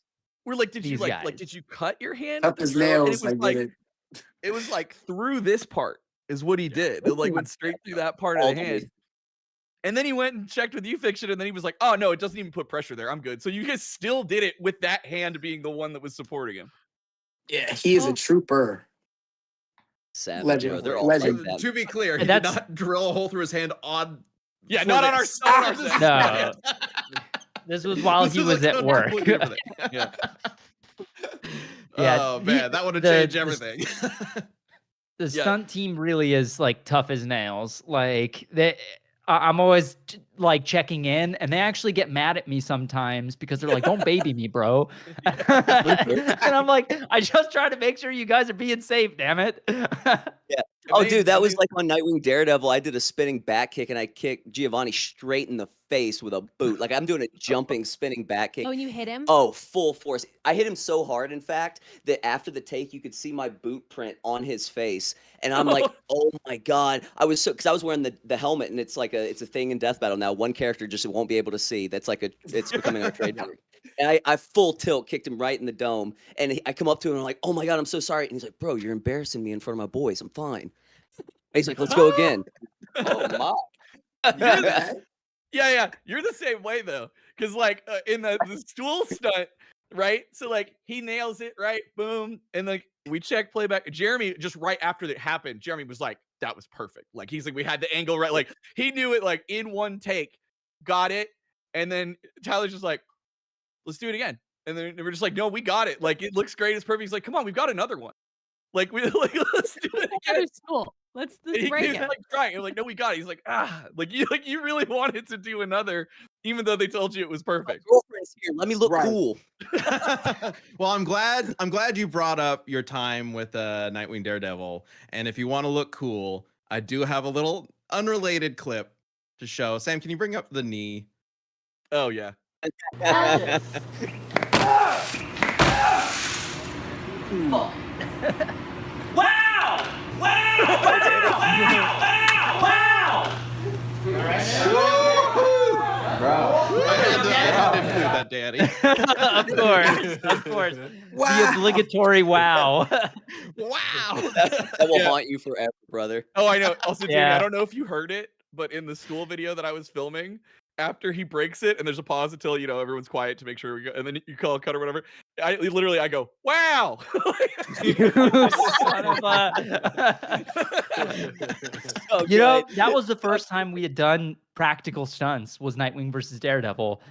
Speaker 2: we're like, did you
Speaker 9: These guys.
Speaker 2: did you cut your hand?
Speaker 7: Up
Speaker 2: with the
Speaker 7: his
Speaker 2: drill? And
Speaker 7: nails. I get it.
Speaker 2: It was like through this part is what he did. It like went straight through that part of
Speaker 6: All
Speaker 2: the
Speaker 6: the way
Speaker 2: hand. And then he went and checked with you, Fikshun, and then he was like, oh no, it doesn't even put pressure there. I'm good. So you guys still did it with that hand being the one that was supporting him.
Speaker 7: Yeah, he is a trooper.
Speaker 6: Savage.
Speaker 7: Legend.
Speaker 6: Bro. They're all
Speaker 7: Legend.
Speaker 6: like that.
Speaker 1: To be clear, he did
Speaker 9: That's-
Speaker 1: not drill a hole through his hand on.
Speaker 2: Yeah,
Speaker 1: for
Speaker 2: not on our
Speaker 1: this.
Speaker 2: set.
Speaker 9: No. This was while
Speaker 1: This
Speaker 9: he
Speaker 1: is
Speaker 9: was
Speaker 1: like
Speaker 9: at
Speaker 1: a
Speaker 9: work.
Speaker 1: completely different thing. Yeah.
Speaker 9: Yeah,
Speaker 1: Oh man, that would have
Speaker 9: the-
Speaker 1: changed
Speaker 9: the-
Speaker 1: everything.
Speaker 9: The
Speaker 2: Yeah.
Speaker 9: stunt team really is like tough as nails. Like I'm always like checking in, and they actually get mad at me sometimes because they're like, "Don't baby me, bro." And I'm like, "I just try to make sure you guys are being safe, damn it."
Speaker 6: Oh, dude, that was like on Nightwing Daredevil. I did a spinning back kick, and I kicked Giovanni straight in the face with a boot. Like I'm doing a jumping spinning back kick.
Speaker 5: Oh, and you hit him?
Speaker 6: Oh, full force. I hit him so hard, in fact, that after the take, you could see my boot print on his face. And I'm like, oh my God. Because I was wearing the helmet, and it's a thing in Death Battle now. One character just won't be able to see. It's becoming a trademark. And I full tilt kicked him right in the dome. And I come up to him, and I'm like, oh my God, I'm so sorry. And he's like, bro, you're embarrassing me in front of my boys. I'm fine. And he's like, let's go again. Oh my.
Speaker 2: Yeah. You're the same way though, because like in the stool stunt, right? So like he nails it, right? Boom, and like we check playback. Jeremy just right after that happened, Jeremy was like, "That was perfect." Like he's like, we had the angle right. Like he knew it like in one take, got it, and then Tyler's just like, "Let's do it again." And then we're just like, "No, we got it. Like it looks great. It's perfect." He's like, "Come on, we've got another one. Like let's do it again."
Speaker 5: Another school. Let's
Speaker 2: He
Speaker 5: break
Speaker 2: was
Speaker 5: it.
Speaker 2: like trying. I'm like, no, we got it. He's like, like you really wanted to do another, even though they told you it was perfect.
Speaker 6: Girlfriend's here. Let me look
Speaker 7: Right.
Speaker 6: cool.
Speaker 1: Well, I'm glad you brought up your time with Nightwing Daredevil. And if you want to look cool, I do have a little unrelated clip to show. Sam, can you bring up the knee?
Speaker 2: Oh yeah.
Speaker 1: I had to include that, Danny.
Speaker 9: Of course.
Speaker 7: Wow.
Speaker 9: The obligatory wow.
Speaker 1: Wow.
Speaker 6: That will haunt you forever, brother.
Speaker 2: Oh, I know. Also, Danny,
Speaker 9: Yeah.
Speaker 2: I don't know if you heard it, but in the school video that I was filming, after he breaks it, and there's a pause until everyone's quiet to make sure we go, and then you call a cut or whatever. I go, wow.
Speaker 9: You son of a.
Speaker 6: So
Speaker 9: You know,
Speaker 6: good.
Speaker 9: that was the first time we had done practical stunts, was Nightwing versus Daredevil.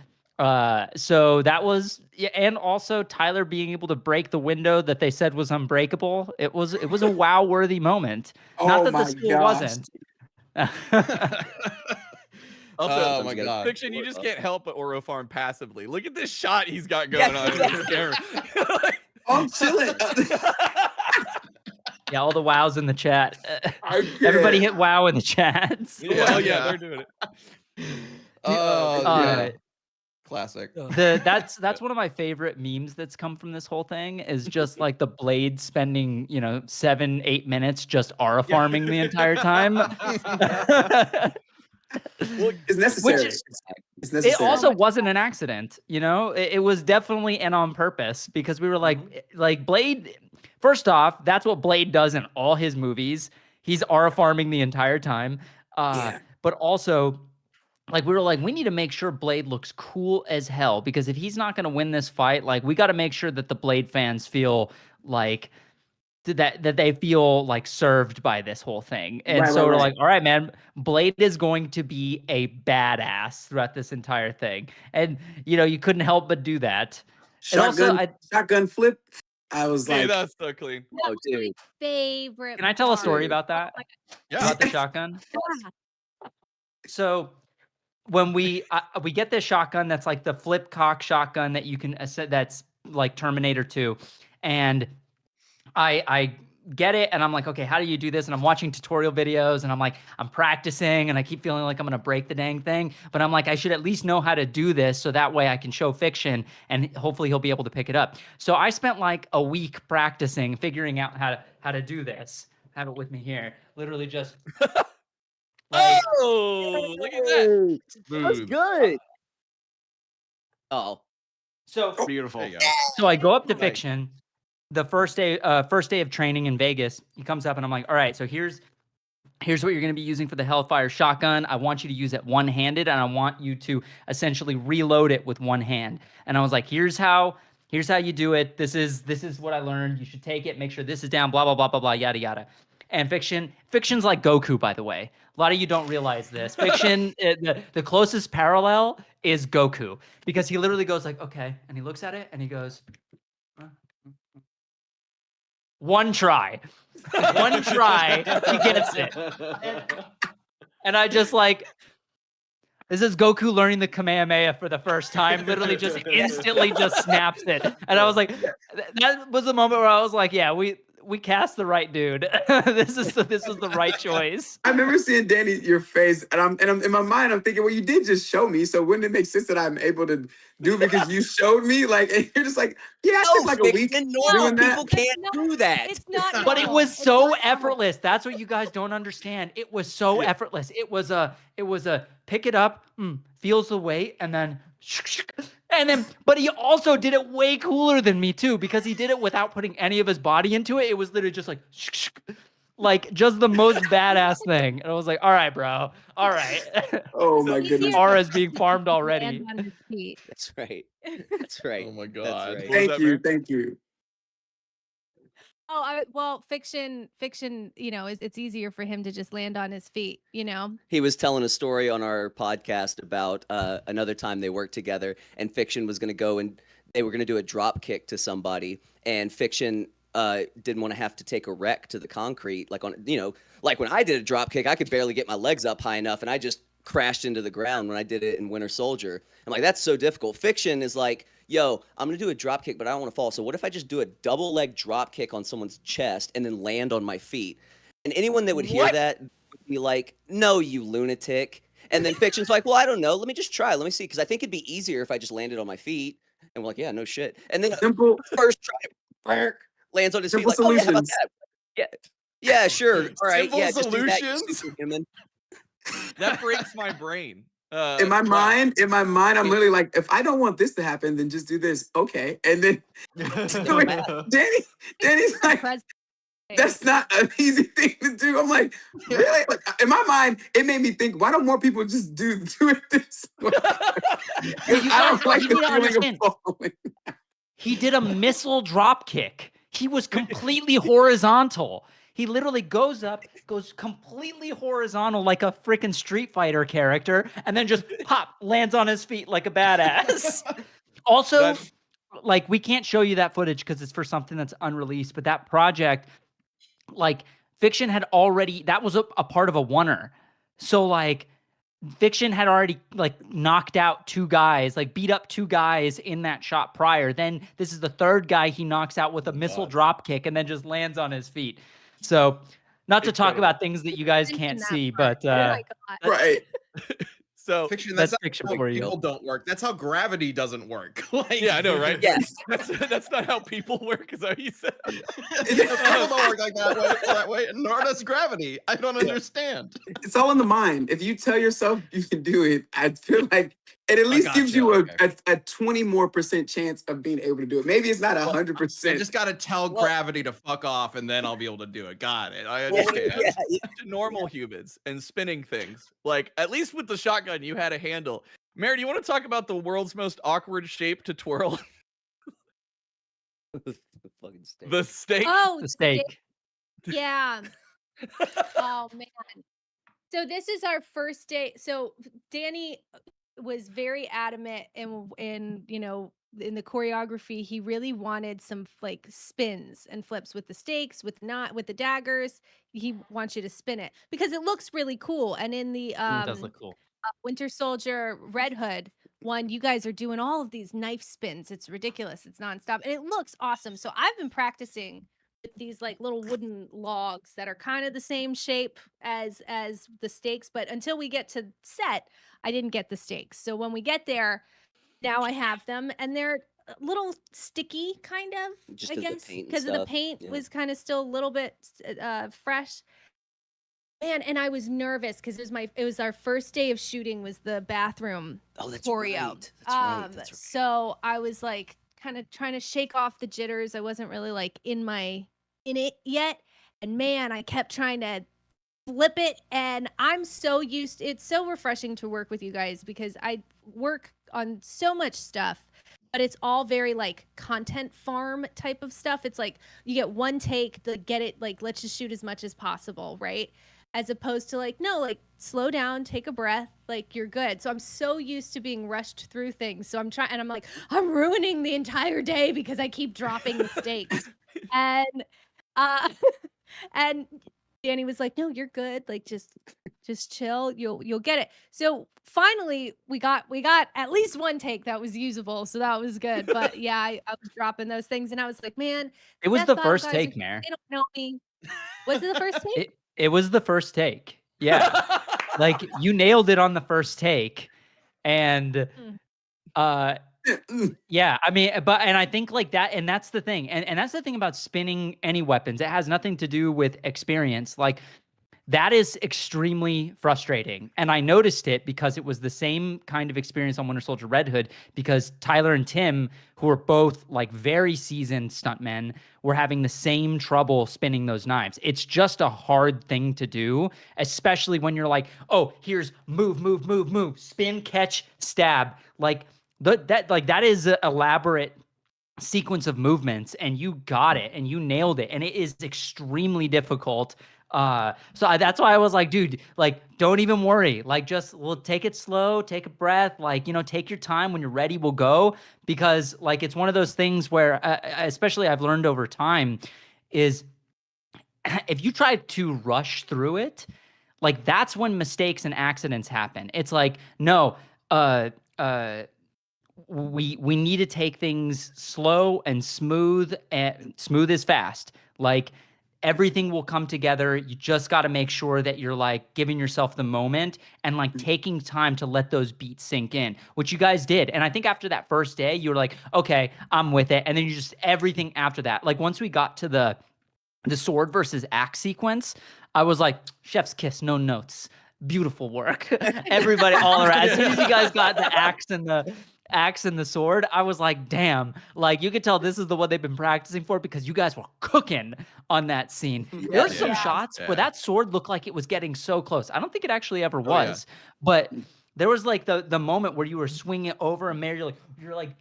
Speaker 9: So that was, and also Tyler being able to break the window that they said was unbreakable. It was a wow-worthy moment. Not
Speaker 7: Oh
Speaker 9: that the
Speaker 7: my
Speaker 9: school
Speaker 7: gosh.
Speaker 9: wasn't.
Speaker 2: Also,
Speaker 1: Oh my god.
Speaker 2: Fiction, you just can't help but Oro farm passively. Look at this shot he's got going on in this camera.
Speaker 7: I'm chilling.
Speaker 9: Yeah, all the wows in the chat.
Speaker 7: Okay.
Speaker 9: Everybody hit wow in the chats.
Speaker 2: Yeah, they're doing it.
Speaker 1: Oh,
Speaker 9: Uh,
Speaker 1: yeah. Classic.
Speaker 9: That's one of my favorite memes that's come from this whole thing, is just like the Blade spending 7-8 minutes just aura farming the entire time.
Speaker 7: It's necessary.
Speaker 9: Which-
Speaker 7: It's necessary.
Speaker 9: It also wasn't an accident, it was definitely and on purpose, because we were like Blade. First off, that's what Blade does in all his movies. He's aura farming the entire time. But also, like, we were like, we need to make sure Blade looks cool as hell, because if he's not going to win this fight, like, we got to make sure that the Blade fans feel like that they feel like served by this whole thing. And
Speaker 7: Right,
Speaker 9: so
Speaker 7: right,
Speaker 9: we're
Speaker 7: right.
Speaker 9: like, all right, man, Blade is going to be a badass throughout this entire thing. And you couldn't help but do that. And also,
Speaker 7: Shotgun flip. I was
Speaker 2: Hey,
Speaker 7: like,
Speaker 2: that's so clean.
Speaker 6: Oh, dude.
Speaker 5: Favorite.
Speaker 9: can I tell a story
Speaker 5: part.
Speaker 9: about that?
Speaker 1: Yeah.
Speaker 9: About the shotgun?
Speaker 5: Yeah.
Speaker 9: So when we get this shotgun that's like the flip cock shotgun that you can that's like Terminator 2, and I get it, and I'm like, okay, how do you do this? And I'm watching tutorial videos, and I'm practicing, and I keep feeling like I'm gonna break the dang thing, but I'm like, I should at least know how to do this, so that way I can show Fikshun, and hopefully he'll be able to pick it up. So I spent like a week practicing, figuring out how to do this. I have it with me here, literally just. Like,
Speaker 2: Oh, look at that.
Speaker 6: That's
Speaker 1: Smooth.
Speaker 6: good. Oh.
Speaker 9: so
Speaker 8: Beautiful.
Speaker 1: There you go.
Speaker 9: So I go up to
Speaker 2: Nice.
Speaker 9: Fikshun, the first day of training in Vegas. He comes up and I'm like, all right, so here's what you're going to be using for the Hellfire shotgun. I want you to use it one-handed, and I want you to essentially reload it with one hand. And I was like, here's how you do it. This is what I learned. You should take it, make sure this is down, blah, blah, blah, blah, blah, yada, yada. And Fikshun's like Goku, by the way. A lot of you don't realize this. Fikshun, the closest parallel is Goku, because he literally goes like, okay, and he looks at it and he goes, one try, he gets it. And I just like, this is Goku learning the Kamehameha for the first time, literally just instantly just snaps it. And I was like, that was the moment where I was like, yeah, we cast the right dude. This was the right choice.
Speaker 7: I remember seeing Danny, your face, and I'm in my mind, I'm thinking, well, you did just show me, so wouldn't it make sense that I'm able to do because you showed me? Like, and you're just like, yeah, I took like a week
Speaker 6: Normal
Speaker 7: doing that.
Speaker 6: people can't
Speaker 5: not-
Speaker 6: do that.
Speaker 5: It's not.
Speaker 9: But it
Speaker 5: normal.
Speaker 9: was
Speaker 5: It's
Speaker 9: so
Speaker 5: not normal.
Speaker 9: effortless. That's what you guys don't understand. It was so effortless. It was a pick it up, feels the weight, and then but he also did it way cooler than me too, because he did it without putting any of his body into it. It was literally just like just the most badass thing. And I was like, all right, bro. All right.
Speaker 7: Oh my
Speaker 5: He's
Speaker 7: goodness.
Speaker 5: here.
Speaker 9: Aura's being farmed already.
Speaker 5: Land on his feet.
Speaker 6: That's right. That's right.
Speaker 1: Oh my
Speaker 6: That's
Speaker 1: god.
Speaker 6: right.
Speaker 2: What was that, Mair?
Speaker 7: Thank you.
Speaker 5: Oh, well, Fikshun, it's easier for him to just land on his feet,
Speaker 6: He was telling a story on our podcast about another time they worked together, and Fikshun was going to go and they were going to do a drop kick to somebody, and Fikshun didn't want to have to take a wreck to the concrete. Like like when I did a drop kick, I could barely get my legs up high enough, and I just crashed into the ground when I did it in Winter Soldier. I'm like, that's so difficult. Fikshun is like, yo, I'm going to do a drop kick, but I don't want to fall. So what if I just do a double leg drop kick on someone's chest and then land on my feet? And anyone that would hear that would be like, no, you lunatic. And then Fiction's like, well, I don't know. Let me just try. Let me see. Because I think it'd be easier if I just landed on my feet. And we're like, yeah, no shit. And then
Speaker 7: Simple,
Speaker 6: first try, lands on his feet.
Speaker 7: simple
Speaker 6: Like, oh, yeah, how about
Speaker 7: solutions.
Speaker 6: that? Yeah. Yeah, sure. All right.
Speaker 1: Simple
Speaker 6: Yeah, just do that, you
Speaker 1: solutions?
Speaker 6: superhuman.
Speaker 2: That breaks my brain.
Speaker 7: In my
Speaker 2: wow.
Speaker 7: mind, I'm literally like, if I don't want this to happen, then just do this. Okay. And then Danny's like,
Speaker 5: Pres-
Speaker 7: that's not an easy thing to do. I'm like, really? Like, in my mind, it made me think, why don't more people just do it this way? 'Cause
Speaker 9: You
Speaker 7: I
Speaker 9: guys,
Speaker 7: don't like
Speaker 9: you
Speaker 7: the
Speaker 9: need to
Speaker 7: feeling
Speaker 9: understand.
Speaker 7: of falling.
Speaker 9: He did a missile drop kick. He was completely horizontal. He literally goes up, goes completely horizontal like a freaking Street Fighter character, and then just pop, lands on his feet like a badass. Also, like, we can't show you that footage because it's for something that's unreleased, but that project, like, Fikshun had already, that was a part of a oneer. So, like, Fikshun had already like knocked out 2 guys, like beat up 2 guys in that shot prior. Then this is the 3rd guy he knocks out with a missile drop kick and then just lands on his feet. So, not to talk about things that you guys can't
Speaker 5: Mention that
Speaker 9: see,
Speaker 5: part.
Speaker 9: but
Speaker 5: Oh my God.
Speaker 7: Right.
Speaker 2: So
Speaker 1: Fiction.
Speaker 9: that's
Speaker 1: That's
Speaker 9: fiction
Speaker 1: how
Speaker 9: for you.
Speaker 1: people don't work. That's how gravity doesn't work. Like,
Speaker 2: yeah, I know, right?
Speaker 6: Yes.
Speaker 2: That's not how people work, is that what you said?
Speaker 1: People don't work like that way, nor does gravity. I don't understand.
Speaker 7: It's all in the mind. If you tell yourself you can do it, I feel like it at least gives
Speaker 1: gotcha,
Speaker 7: you
Speaker 1: okay.
Speaker 7: a 20 more % chance of being able to do it. Maybe it's not 100%.
Speaker 1: I just gotta tell gravity to fuck off, and then I'll be able to do it. Got it. I
Speaker 6: Well,
Speaker 1: understand.
Speaker 6: yeah,
Speaker 2: To normal humans and spinning things. Like, at least with the shotgun, you had a handle. Mair, do you want to talk about the world's most awkward shape to twirl?
Speaker 6: fucking steak.
Speaker 2: The steak.
Speaker 5: Oh,
Speaker 9: The steak.
Speaker 5: yeah. Oh man. So this is our first day. So Danny was very adamant in in the choreography. He really wanted some like spins and flips with the stakes, with the daggers. He wants you to spin it because it looks really cool. And in the
Speaker 9: It does look cool.
Speaker 5: Winter Soldier Red Hood one, you guys are doing all of these knife spins. It's ridiculous. It's nonstop, and it looks awesome. So I've been practicing with these like little wooden logs that are kind of the same shape as the stakes, but until we get to set, I didn't get the stakes. So when we get there, now I have them, and they're a little sticky, kind of.
Speaker 6: Just
Speaker 5: I
Speaker 6: 'cause the
Speaker 5: guess
Speaker 6: paint and
Speaker 5: because of the
Speaker 6: stuff,
Speaker 5: paint
Speaker 6: yeah.
Speaker 5: was kind of still a little bit fresh. Man, and I was nervous because it was our first day of shooting was the bathroom
Speaker 6: Oh, that's
Speaker 5: choreo.
Speaker 6: right. That's right. That's right.
Speaker 5: So I was like kind of trying to shake off the jitters. I wasn't really like in it yet. And man, I kept trying to flip it. And I'm so it's so refreshing to work with you guys because I work on so much stuff, but it's all very like content farm type of stuff. It's like you get one take to get it, like, let's just shoot as much as possible, right? As opposed to like, no, like slow down, take a breath, like you're good. So I'm so used to being rushed through things. So I'm trying, and I'm like, I'm ruining the entire day because I keep dropping mistakes. And and Danny was like, no, you're good. Like just chill. You'll get it. So finally we got at least one take that was usable. So that was good. But yeah, I was dropping those things and I was like, man,
Speaker 9: It was
Speaker 5: Death
Speaker 9: the
Speaker 5: Battle
Speaker 9: first
Speaker 5: guys
Speaker 9: take,
Speaker 5: are-
Speaker 9: Mair.
Speaker 5: They don't know me. Was it the first take?
Speaker 9: It was the first take. Yeah. Like, you nailed it on the first take. And yeah, I mean, and I think like that, and that's the thing. And that's the thing about spinning any weapons. It has nothing to do with experience. Like, that is extremely frustrating. And I noticed it because it was the same kind of experience on Winter Soldier Red Hood, because Tyler and Tim, who are both like very seasoned stuntmen, were having the same trouble spinning those knives. It's just a hard thing to do, especially when you're like, oh, here's move, spin, catch, stab. Like that is an elaborate sequence of movements, and you got it and you nailed it, and it is extremely difficult. That's why I was like, dude, like, don't even worry. Like, just we'll take it slow, take a breath, like, take your time. When you're ready, we'll go. Because like, it's one of those things where, especially I've learned over time, is if you try to rush through it, like, that's when mistakes and accidents happen. It's like, no, we need to take things slow and smooth is fast. Like, everything will come together. You just got to make sure that you're like giving yourself the moment and like taking time to let those beats sink in, which you guys did. And I think after that first day, you were like, okay, I'm with it. And then you just everything after that. Like once we got to the sword versus axe sequence, I was like, chef's kiss, no notes. Beautiful work. Everybody all around. As soon as you guys got the axe and the sword, I was like, damn. Like you could tell this is the one they've been practicing for because you guys were cooking on that scene. There's some
Speaker 5: Yeah.
Speaker 9: shots where that sword looked like it was getting so close. I don't think it actually ever
Speaker 2: Oh, yeah.
Speaker 9: was, but there was like the moment where you were swinging it over and Mair, you're like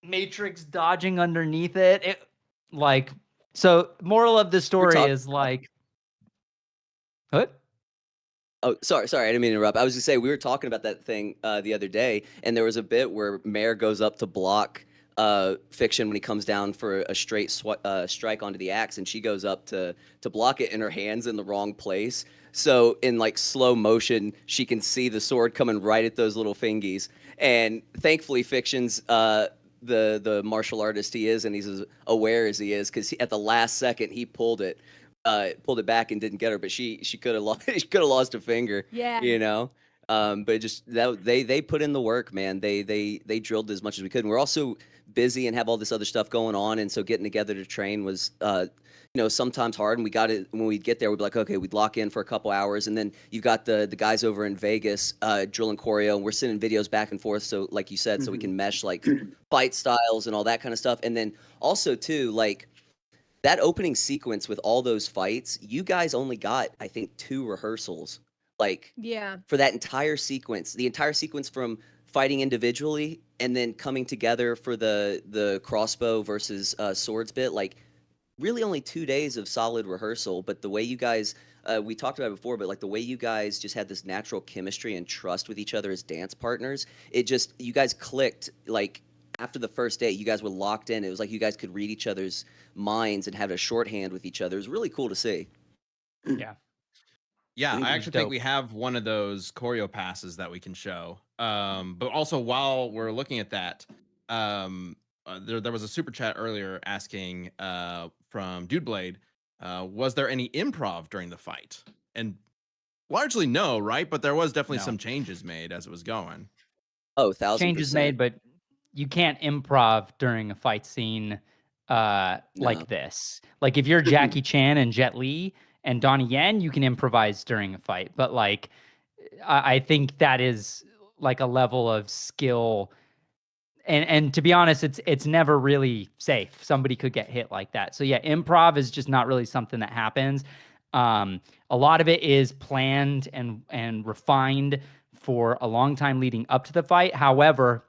Speaker 9: Matrix dodging underneath it. It like so. Moral of the story
Speaker 6: talking
Speaker 9: is like, what?
Speaker 6: Oh, sorry, I didn't mean to interrupt. I was gonna say we were talking about that thing the other day, and there was a bit where Mair goes up to block Fikshun when he comes down for a straight strike onto the axe, and she goes up to block it, and her hand's in the wrong place. So in like slow motion, she can see the sword coming right at those little fingies. And thankfully, Fikshun's the martial artist he is, and he's as aware as he is, because at the last second he pulled it back and didn't get her, but she could have lost a finger.
Speaker 5: Yeah.
Speaker 6: You know. But just that they put in the work, man. They drilled as much as we could. And we're also busy and have all this other stuff going on, and so getting together to train was sometimes hard. And we got it when we'd get there, we'd be like, okay, we'd lock in for a couple hours, and then you've got the guys over in Vegas drilling choreo, and we're sending videos back and forth. So like you said, so we can mesh like fight styles and all that kind of stuff. And then also too, like that opening sequence with all those fights, you guys only got, I think, 2 rehearsals. Like
Speaker 5: Yeah.
Speaker 6: for that entire sequence, the entire sequence from fighting individually and then coming together for the crossbow versus swords bit, like really only 2 days of solid rehearsal. But the way you guys, we talked about it before, but like the way you guys just had this natural chemistry and trust with each other as dance partners, you guys clicked. Like after the first day, you guys were locked in. It was like you guys could read each other's minds and have a shorthand with each other. It was really cool to see.
Speaker 9: Yeah.
Speaker 1: Yeah,
Speaker 9: think
Speaker 1: I
Speaker 9: it was
Speaker 1: actually think
Speaker 9: dope.
Speaker 1: we have one of those choreo passes that we can show. But also while we're looking at that, there was a super chat earlier asking from Dude Blade, was there any improv during the fight? And largely no, right? But there was definitely
Speaker 4: No.
Speaker 1: some changes made as it was going.
Speaker 6: Oh, 1,000%.
Speaker 9: Changes made, but you can't improv during a fight scene
Speaker 6: No.
Speaker 9: like this. Like if you're Jackie Chan and Jet Li and Donnie Yen, you can improvise during a fight. But like, I think that is like a level of skill. And to be honest, it's never really safe. Somebody could get hit like that. So yeah, improv is just not really something that happens. A lot of it is planned and refined for a long time leading up to the fight. However,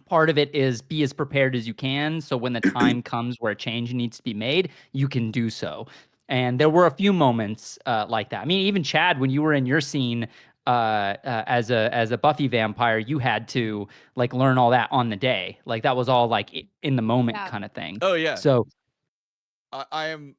Speaker 9: part of it is be as prepared as you can. So when the time comes where a change needs to be made, you can do so. And there were a few moments like that. I mean, even Chad, when you were in your scene as a Buffy vampire, you had to like learn all that on the day. Like that was all like in the moment
Speaker 5: Yeah.
Speaker 9: kind of thing.
Speaker 2: Oh yeah.
Speaker 9: So
Speaker 2: I am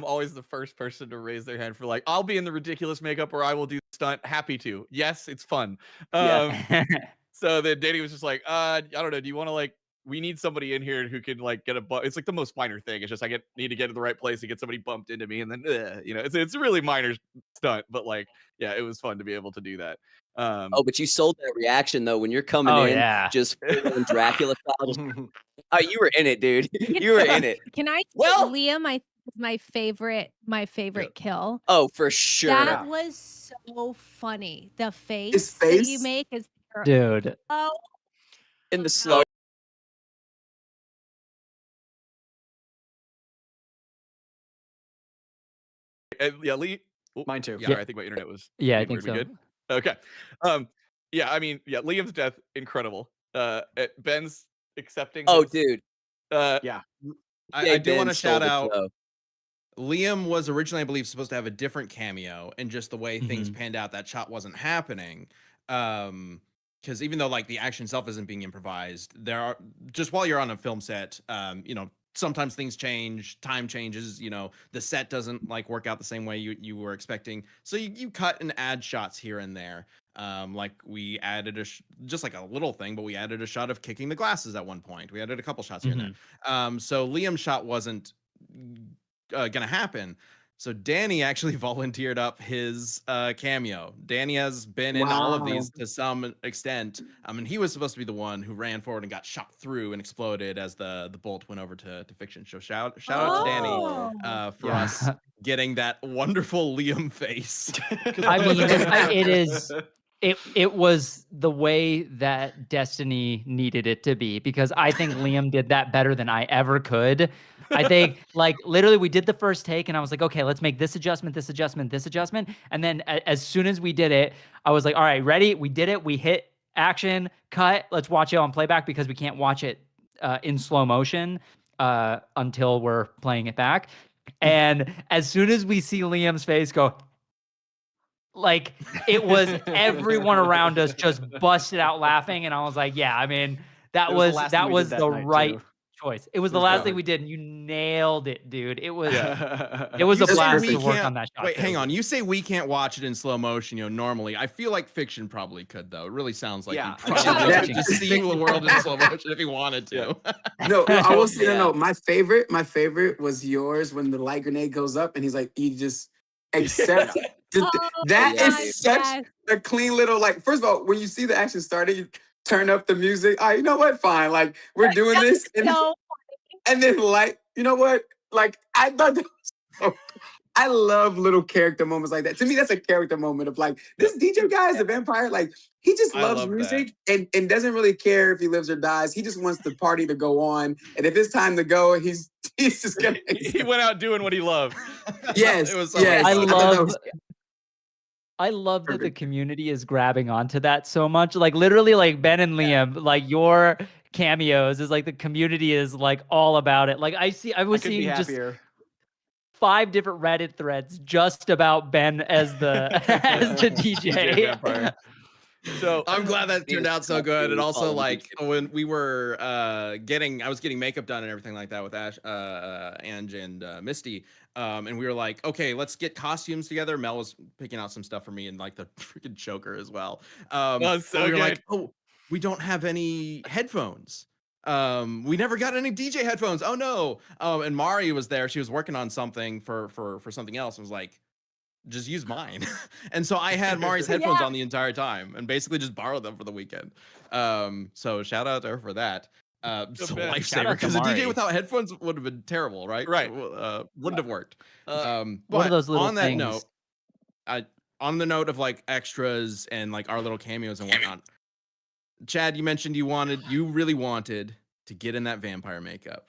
Speaker 2: always the first person to raise their hand for like, I'll be in the ridiculous makeup or I will do the stunt. Happy to. Yes, it's fun.
Speaker 9: yeah.
Speaker 2: So then Danny was just like, I don't know. Do you want to like? We need somebody in here who can like get a bump. It's like the most minor thing. It's just need to get to the right place and get somebody bumped into me, and then it's a really minor stunt, but like yeah, it was fun to be able to do that.
Speaker 6: Oh, but you sold that reaction though when you're coming
Speaker 9: Oh,
Speaker 6: in,
Speaker 9: yeah.
Speaker 6: just full Dracula style. Oh, you were in it, dude. You were in it.
Speaker 5: Can I say
Speaker 6: Well-
Speaker 5: Liam? I think my favorite kill.
Speaker 6: Oh, for sure.
Speaker 5: That was so funny. The face, that
Speaker 7: face?
Speaker 5: you make is
Speaker 9: Dude.
Speaker 5: oh
Speaker 6: In the slow.
Speaker 2: Yeah, Lee. Oh,
Speaker 8: Mine too.
Speaker 2: Yeah,
Speaker 9: Yeah.
Speaker 2: I think my internet was.
Speaker 9: Yeah, I
Speaker 2: being
Speaker 9: think
Speaker 2: weird.
Speaker 9: so.
Speaker 2: We good? Okay. Yeah, I mean, yeah, Liam's death incredible. Ben's accepting.
Speaker 6: Oh,
Speaker 2: his,
Speaker 6: dude.
Speaker 8: Yeah.
Speaker 1: I do want to shout out.
Speaker 6: Show.
Speaker 1: Liam was originally, I believe, supposed to have a different cameo, and just the way things
Speaker 9: Mhm.
Speaker 1: panned out, that shot wasn't happening. Because even though like the action itself isn't being improvised, there are just while you're on a film set, sometimes things change, time changes. The set doesn't like work out the same way you were expecting, so you cut and add shots here and there. Like we added just like a little thing, but we added a shot of kicking the glasses at one point. We added a couple shots here and there. So Liam's shot wasn't gonna happen. So Danny actually volunteered up his cameo. Danny has been in all of these to some extent. And he was supposed to be the one who ran forward and got shot through and exploded as the bolt went over to Fikshun. So shout out to Danny for us getting that wonderful Liam face.
Speaker 9: I mean, it was the way that Destiny needed it to be, because I think Liam did that better than I ever could. I think, like, literally we did the first take and I was like, okay, let's make this adjustment, this adjustment, this adjustment. And then as soon as we did it, I was like, all right, ready? We did it. We hit action, cut. Let's watch it on playback, because we can't watch it in slow motion until we're playing it back. And as soon as we see Liam's face go, like, it was everyone around us just busted out laughing. And I was like, yeah, I mean, that was the right choice. It was the last thing we did, and you nailed it, dude. It was it was a blast to work on that shot.
Speaker 1: Wait, hang on. You say we can't watch it in slow motion, normally. I feel like Fikshun probably could, though. It really sounds like he probably could just see the world in slow motion if he wanted to.
Speaker 7: No, I will say no. My favorite was yours when the light grenade goes up and he's like, you just accept. That is such a clean little, like, first of all, when you see the action starting, you turn up the music. You know what? Fine. Like, we're doing this. And then, like, you know what? Like, I thought that was so, I love little character moments like that. To me, that's a character moment of, like, this DJ guy is a vampire. Like, he just loves music and doesn't really care if he lives or dies. He just wants the party to go on. And if it's time to go, he's just gonna.
Speaker 2: He went out doing what he loved.
Speaker 7: Yes.
Speaker 1: It was so
Speaker 9: I love that the community is grabbing onto that so much. Like, literally, like, Ben and Liam, like, your cameos is like, the community is like all about it. Like, I was seeing just 5 different Reddit threads just about Ben as the DJ.
Speaker 1: So I'm glad that turned out so good. And also, like, when we were I was getting makeup done and everything like that with Ange and Misty. And we were like, okay, let's get costumes together. Mel was picking out some stuff for me and, like, the freaking choker as well.
Speaker 2: So
Speaker 1: we were
Speaker 2: good.
Speaker 1: like, oh, we don't have any headphones. We never got any DJ headphones. Oh no. And Mari was there. She was working on something for something else. And was like, just use mine. And so I had Mari's headphones on the entire time and basically just borrowed them for the weekend. So shout out to her for that. So lifesaver, because a DJ without headphones would have been terrible, right? Wouldn't have worked.
Speaker 9: One of those little
Speaker 1: on that
Speaker 9: things.
Speaker 1: note, on the note of, like, extras and, like, our little cameos and whatnot, Chad, you mentioned you really wanted to get in that vampire makeup.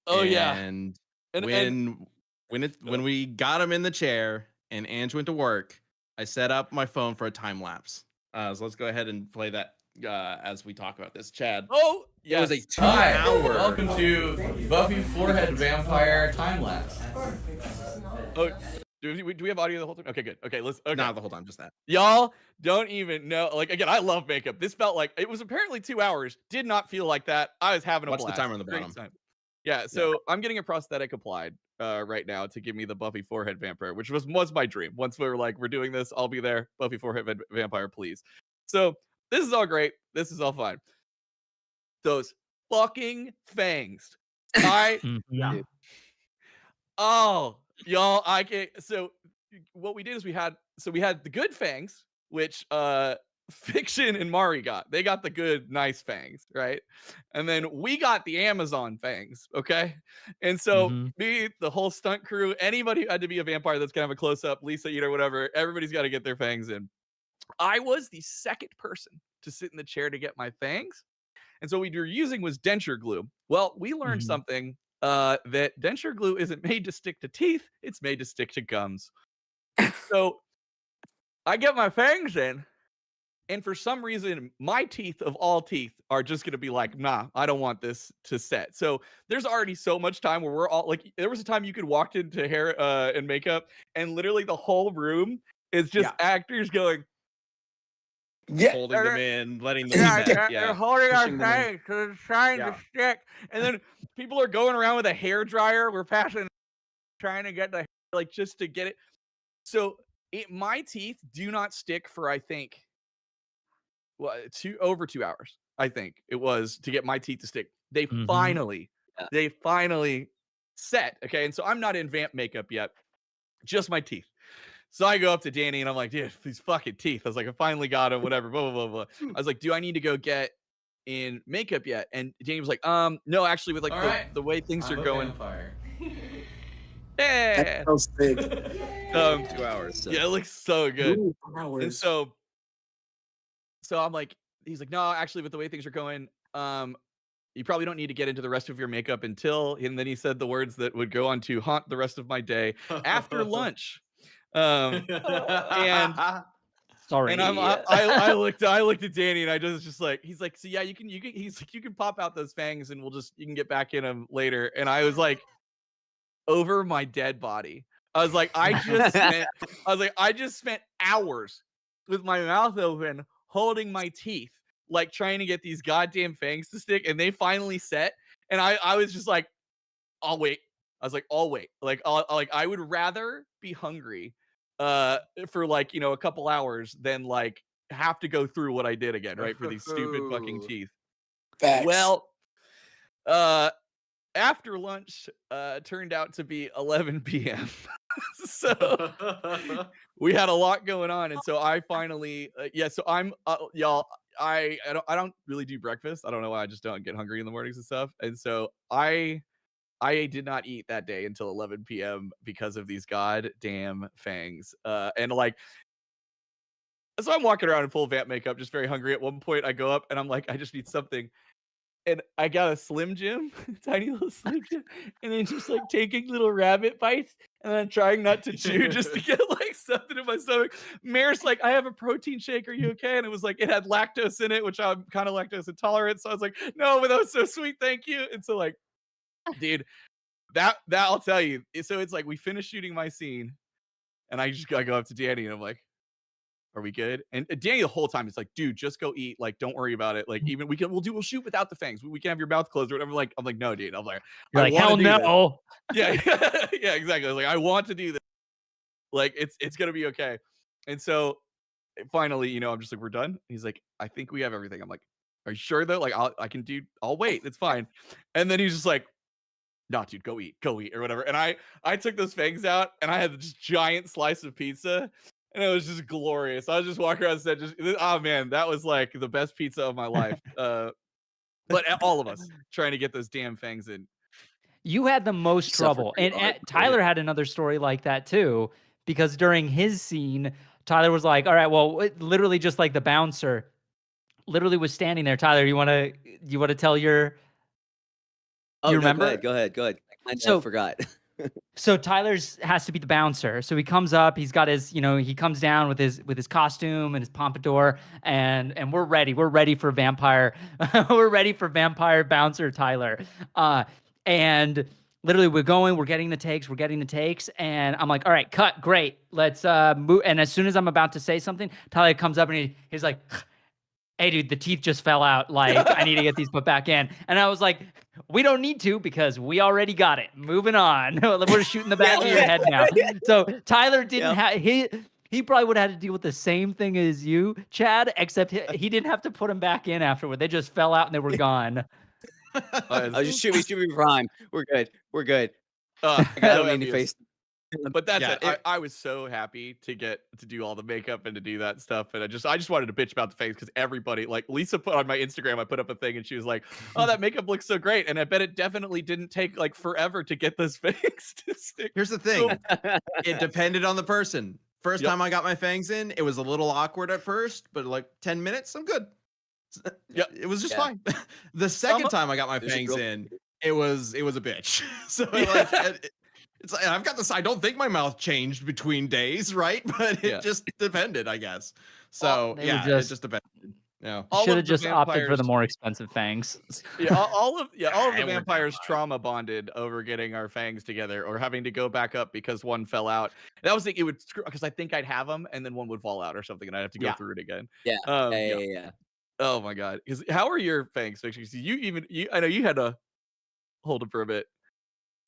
Speaker 1: And when we got him in the chair and Ange went to work, I set up my phone for a time lapse. So let's go ahead and play that as we talk about this. Chad.
Speaker 2: Oh, yes.
Speaker 1: It was a 2-hour.
Speaker 10: Welcome to Buffy Forehead Vampire Time Lapse.
Speaker 2: Oh, do we have audio the whole time? Okay, good. Okay, let's. Okay.
Speaker 1: Not the whole time, just that.
Speaker 2: Y'all don't even know. Like, again, I love makeup. This felt like it was apparently 2 hours. Did not feel like that. I was having a blast.
Speaker 1: Watch the timer on the
Speaker 2: Great
Speaker 1: bottom.
Speaker 2: time. Yeah, so I'm getting a prosthetic applied right now to give me the Buffy Forehead Vampire, which was my dream. Once we were like, we're doing this, I'll be there. Buffy Forehead Vampire, please. So this is all great. This is all fine. Those fucking fangs. Oh, y'all, I can't. So what we did is we had the good fangs, which Fikshun and Mari got. They got the good, nice fangs, right? And then we got the Amazon fangs, okay? And so me, the whole stunt crew, anybody who had to be a vampire that's gonna have a close-up, Lisa, whatever, everybody's got to get their fangs in. I was the second person to sit in the chair to get my fangs. And so what we were using was denture glue. Well, we learned something, that denture glue isn't made to stick to teeth, it's made to stick to gums. So I get my fangs in, and for some reason, my teeth of all teeth are just going to be like, nah, I don't want this to set. So there's already so much time where we're all like, there was a time you could walk into hair and makeup, and literally the whole room is just actors going,
Speaker 1: holding them in, letting them set.
Speaker 2: They're holding our fangs because it's trying to stick. And then people are going around with a hair dryer. We're passing, trying to get the, like, just to get it. So my teeth do not stick for, I think, over 2 hours. I think it was to get my teeth to stick. They finally set. Okay, and so I'm not in vamp makeup yet, just my teeth. So I go up to Danny and I'm like, dude, these fucking teeth. I was like, I finally got him, whatever, blah, blah, blah, blah. I was like, do I need to go get in makeup yet? And Danny was like, no, actually, with like the way things are going.
Speaker 10: Vampire.
Speaker 2: Yeah.
Speaker 7: That's so sick.
Speaker 6: 2 hours.
Speaker 2: Yeah, it looks so good.
Speaker 7: 2
Speaker 2: And
Speaker 7: hours.
Speaker 2: so I'm like, he's like, no, actually, with the way things are going, you probably don't need to get into the rest of your makeup until, and then he said the words that would go on to haunt the rest of my day after lunch. And
Speaker 9: Sorry.
Speaker 2: and I looked at Danny and I just like, he's like, so yeah, you can he's like, you can pop out those fangs and you can get back in them later. And I was like, over my dead body. I was like, I just spent hours with my mouth open, holding my teeth, like trying to get these goddamn fangs to stick, and they finally set. And I was just like, I'll wait. I was like, I'll wait. Like, I would rather be hungry for like, a couple hours than like have to go through what I did again, right? For these stupid fucking teeth.
Speaker 7: Facts.
Speaker 2: Well, after lunch turned out to be 11 p.m. So we had a lot going on, and so I finally so I'm y'all, I don't really do breakfast. I don't know why, I just don't get hungry in the mornings and stuff. And so I did not eat that day until 11 p.m. because of these goddamn fangs. And like, so I'm walking around in full vamp makeup, just very hungry. At one point, I go up and I'm like, I just need something. And I got a Slim Jim, tiny little Slim Jim, and then just like taking little rabbit bites and then trying not to chew just to get like something in my stomach. Mair's like, I have a protein shake. Are you okay? And it was like, it had lactose in it, which I'm kind of lactose intolerant. So I was like, no, but that was so sweet. Thank you. And so like, dude, that I'll tell you. So it's like, we finished shooting my scene and I go up to Danny and I'm like, are we good? And Danny the whole time is like, dude, just go eat. Like, don't worry about it. Like, even we'll shoot without the fangs. We can have your mouth closed or whatever. I'm like, no, dude. I'm like,
Speaker 9: You're like, hell no.
Speaker 2: Yeah, yeah, exactly. I was like, I want to do this. Like, it's gonna be okay. And so finally, I'm just like, we're done. He's like, I think we have everything. I'm like, are you sure though? Like, I'll wait. It's fine. And then he's just like, no, dude, go eat or whatever. And I took those fangs out and I had this giant slice of pizza. And it was just glorious. I was just walking around and said, oh man, that was like the best pizza of my life. But all of us trying to get those damn fangs in.
Speaker 9: You had the most trouble. And Tyler had another story like that too, because during his scene, Tyler was like, all right, well, literally just like the bouncer literally was standing there. Tyler, you want to tell your, you remember?
Speaker 6: Go ahead. I forgot.
Speaker 9: So Tyler's has to be the bouncer. So he comes up, he's got his, he comes down with his costume and his pompadour, and we're ready. We're ready for vampire. We're ready for vampire bouncer Tyler. And literally we're getting the takes, and I'm like, all right, cut, great. Let's move. And as soon as I'm about to say something, Tyler comes up and he's like, hey dude, the teeth just fell out. Like, I need to get these put back in. And I was like, we don't need to because we already got it. Moving on. We're shooting the back of your head now. So Tyler didn't have, he probably would have had to deal with the same thing as you, Chad, except he didn't have to put them back in afterward. They just fell out and they were gone.
Speaker 6: Just shoot me prime. We're good. I got no face.
Speaker 2: But that's it. I was so happy to get to do all the makeup and to do that stuff. And I just wanted to bitch about the face because everybody, like Lisa put on my Instagram, I put up a thing and she was like, oh, that makeup looks so great. And I bet it definitely didn't take like forever to get those fangs to stick.
Speaker 1: Here's the thing. It depended on the person. First time I got my fangs in, it was a little awkward at first, but like 10 minutes, I'm good. Yeah, it was just fine. The second time I got my fangs in, it was a bitch. So like, it's like, I've got this. I don't think my mouth changed between days, right? But it just depended, I guess. So it just depended. Yeah,
Speaker 9: should have just opted for the more expensive fangs.
Speaker 2: Yeah, all of the vampires trauma bonded over getting our fangs together or having to go back up because one fell out. And that was it would because I think I'd have them and then one would fall out or something and I'd have to go through it again.
Speaker 6: Yeah.
Speaker 2: Oh my god! Because how are your fangs? I know you had to hold them for a bit.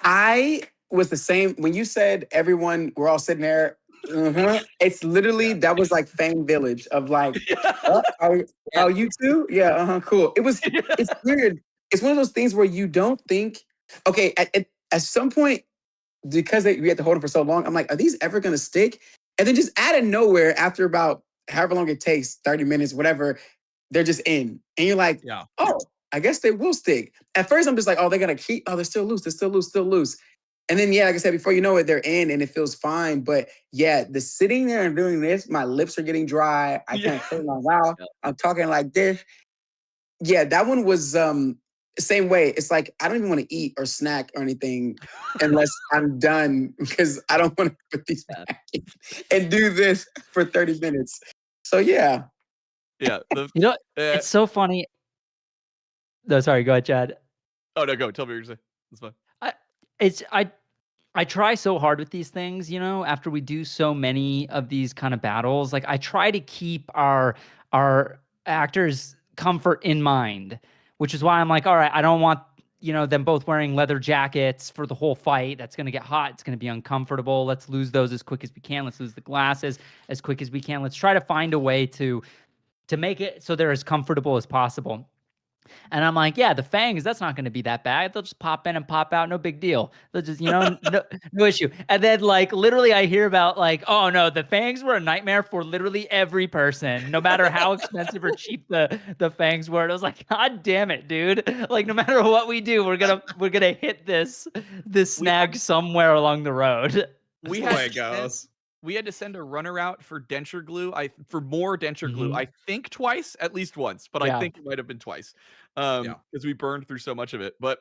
Speaker 7: I was the same when you said everyone. We're all sitting there. It's literally that was like Fang Village of like, oh, you too? Yeah, cool. It's weird. It's one of those things where you don't think. Okay, at some point, because we had to hold them for so long, I'm like, are these ever gonna stick? And then just out of nowhere, after about however long it takes, 30 minutes, whatever, they're just in. And you're like,
Speaker 1: Yeah.
Speaker 7: oh, I guess they will stick. At first, I'm just like, oh, they're gonna keep, oh, they're still loose, still loose. And then, yeah, like I said, before you know it, they're in and it feels fine. But yeah, the sitting there and doing this, my lips are getting dry. I can't clear my mouth. I'm talking like this. Yeah, that one was same way. It's like I don't even want to eat or snack or anything unless I'm done because I don't want to put these back in and do this for 30 minutes. So yeah.
Speaker 2: Yeah.
Speaker 9: You know, it's so funny. No, sorry, go ahead, Chad.
Speaker 2: Oh no, go. Tell me what you're saying. That's fine.
Speaker 9: I try so hard with these things, you know, after we do so many of these kind of battles. Like I try to keep our actors' comfort in mind, which is why I'm like, all right, I don't want, you know, them both wearing leather jackets for the whole fight. That's going to get hot. It's going to be uncomfortable. Let's lose those as quick as we can. Let's lose the glasses as quick as we can. Let's try to find a way to make it so they're as comfortable as possible. And I'm like, yeah, the fangs, that's not going to be that bad. They'll just pop in and pop out. No big deal. They'll just, you know, no issue. And then like, literally I hear about like, oh no, the fangs were a nightmare for literally every person, no matter how expensive or cheap the fangs were. And I was like, God damn it, dude. Like no matter what we do, we're going to hit this snag somewhere along the road.
Speaker 2: We had to send a runner out for denture glue. For more denture glue. I think twice, at least once, but I think it might have been twice. Because we burned through so much of it. But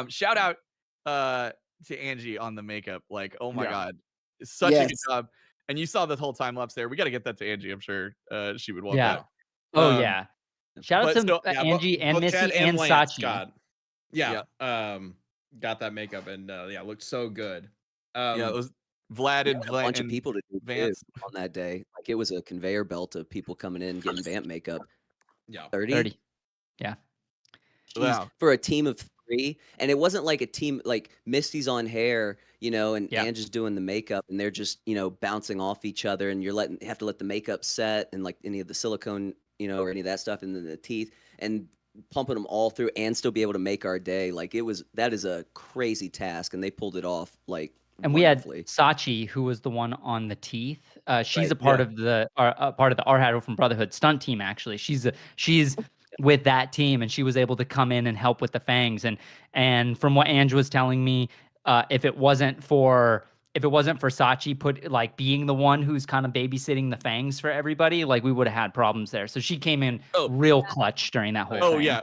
Speaker 2: shout out to Angie on the makeup. Like, oh my God. Such a good job. And you saw the whole time lapse there. We got to get that to Angie. I'm sure she would want that.
Speaker 9: Oh yeah. Shout out to Angie and Missy
Speaker 1: Chad
Speaker 9: and
Speaker 1: Lance
Speaker 9: Sachi.
Speaker 1: Got that makeup and looked so good.
Speaker 2: It was Vlad and
Speaker 6: a bunch of
Speaker 2: and
Speaker 6: people to do
Speaker 2: Vance
Speaker 6: on that day. Like it was a conveyor belt of people coming in getting vamp makeup.
Speaker 1: Yeah.
Speaker 6: 30.
Speaker 9: Yeah.
Speaker 2: Wow.
Speaker 6: For a team of 3. And it wasn't like a team like Misty's on hair, you know, and Angie's doing the makeup and they're just, you know, bouncing off each other and you have to let the makeup set and like any of the silicone, you know, or any of that stuff and then the teeth and pumping them all through and still be able to make our day. Like that is a crazy task and they pulled it off like
Speaker 9: and we had Sachi, who was the one on the teeth. She's a part of the R Hatto from Brotherhood stunt team. Actually, she's with that team, and she was able to come in and help with the fangs. And from what Ange was telling me, if it wasn't for Sachi being the one who's kind of babysitting the fangs for everybody, like we would have had problems there. So she came in real clutch during that whole thing.
Speaker 2: Oh yeah.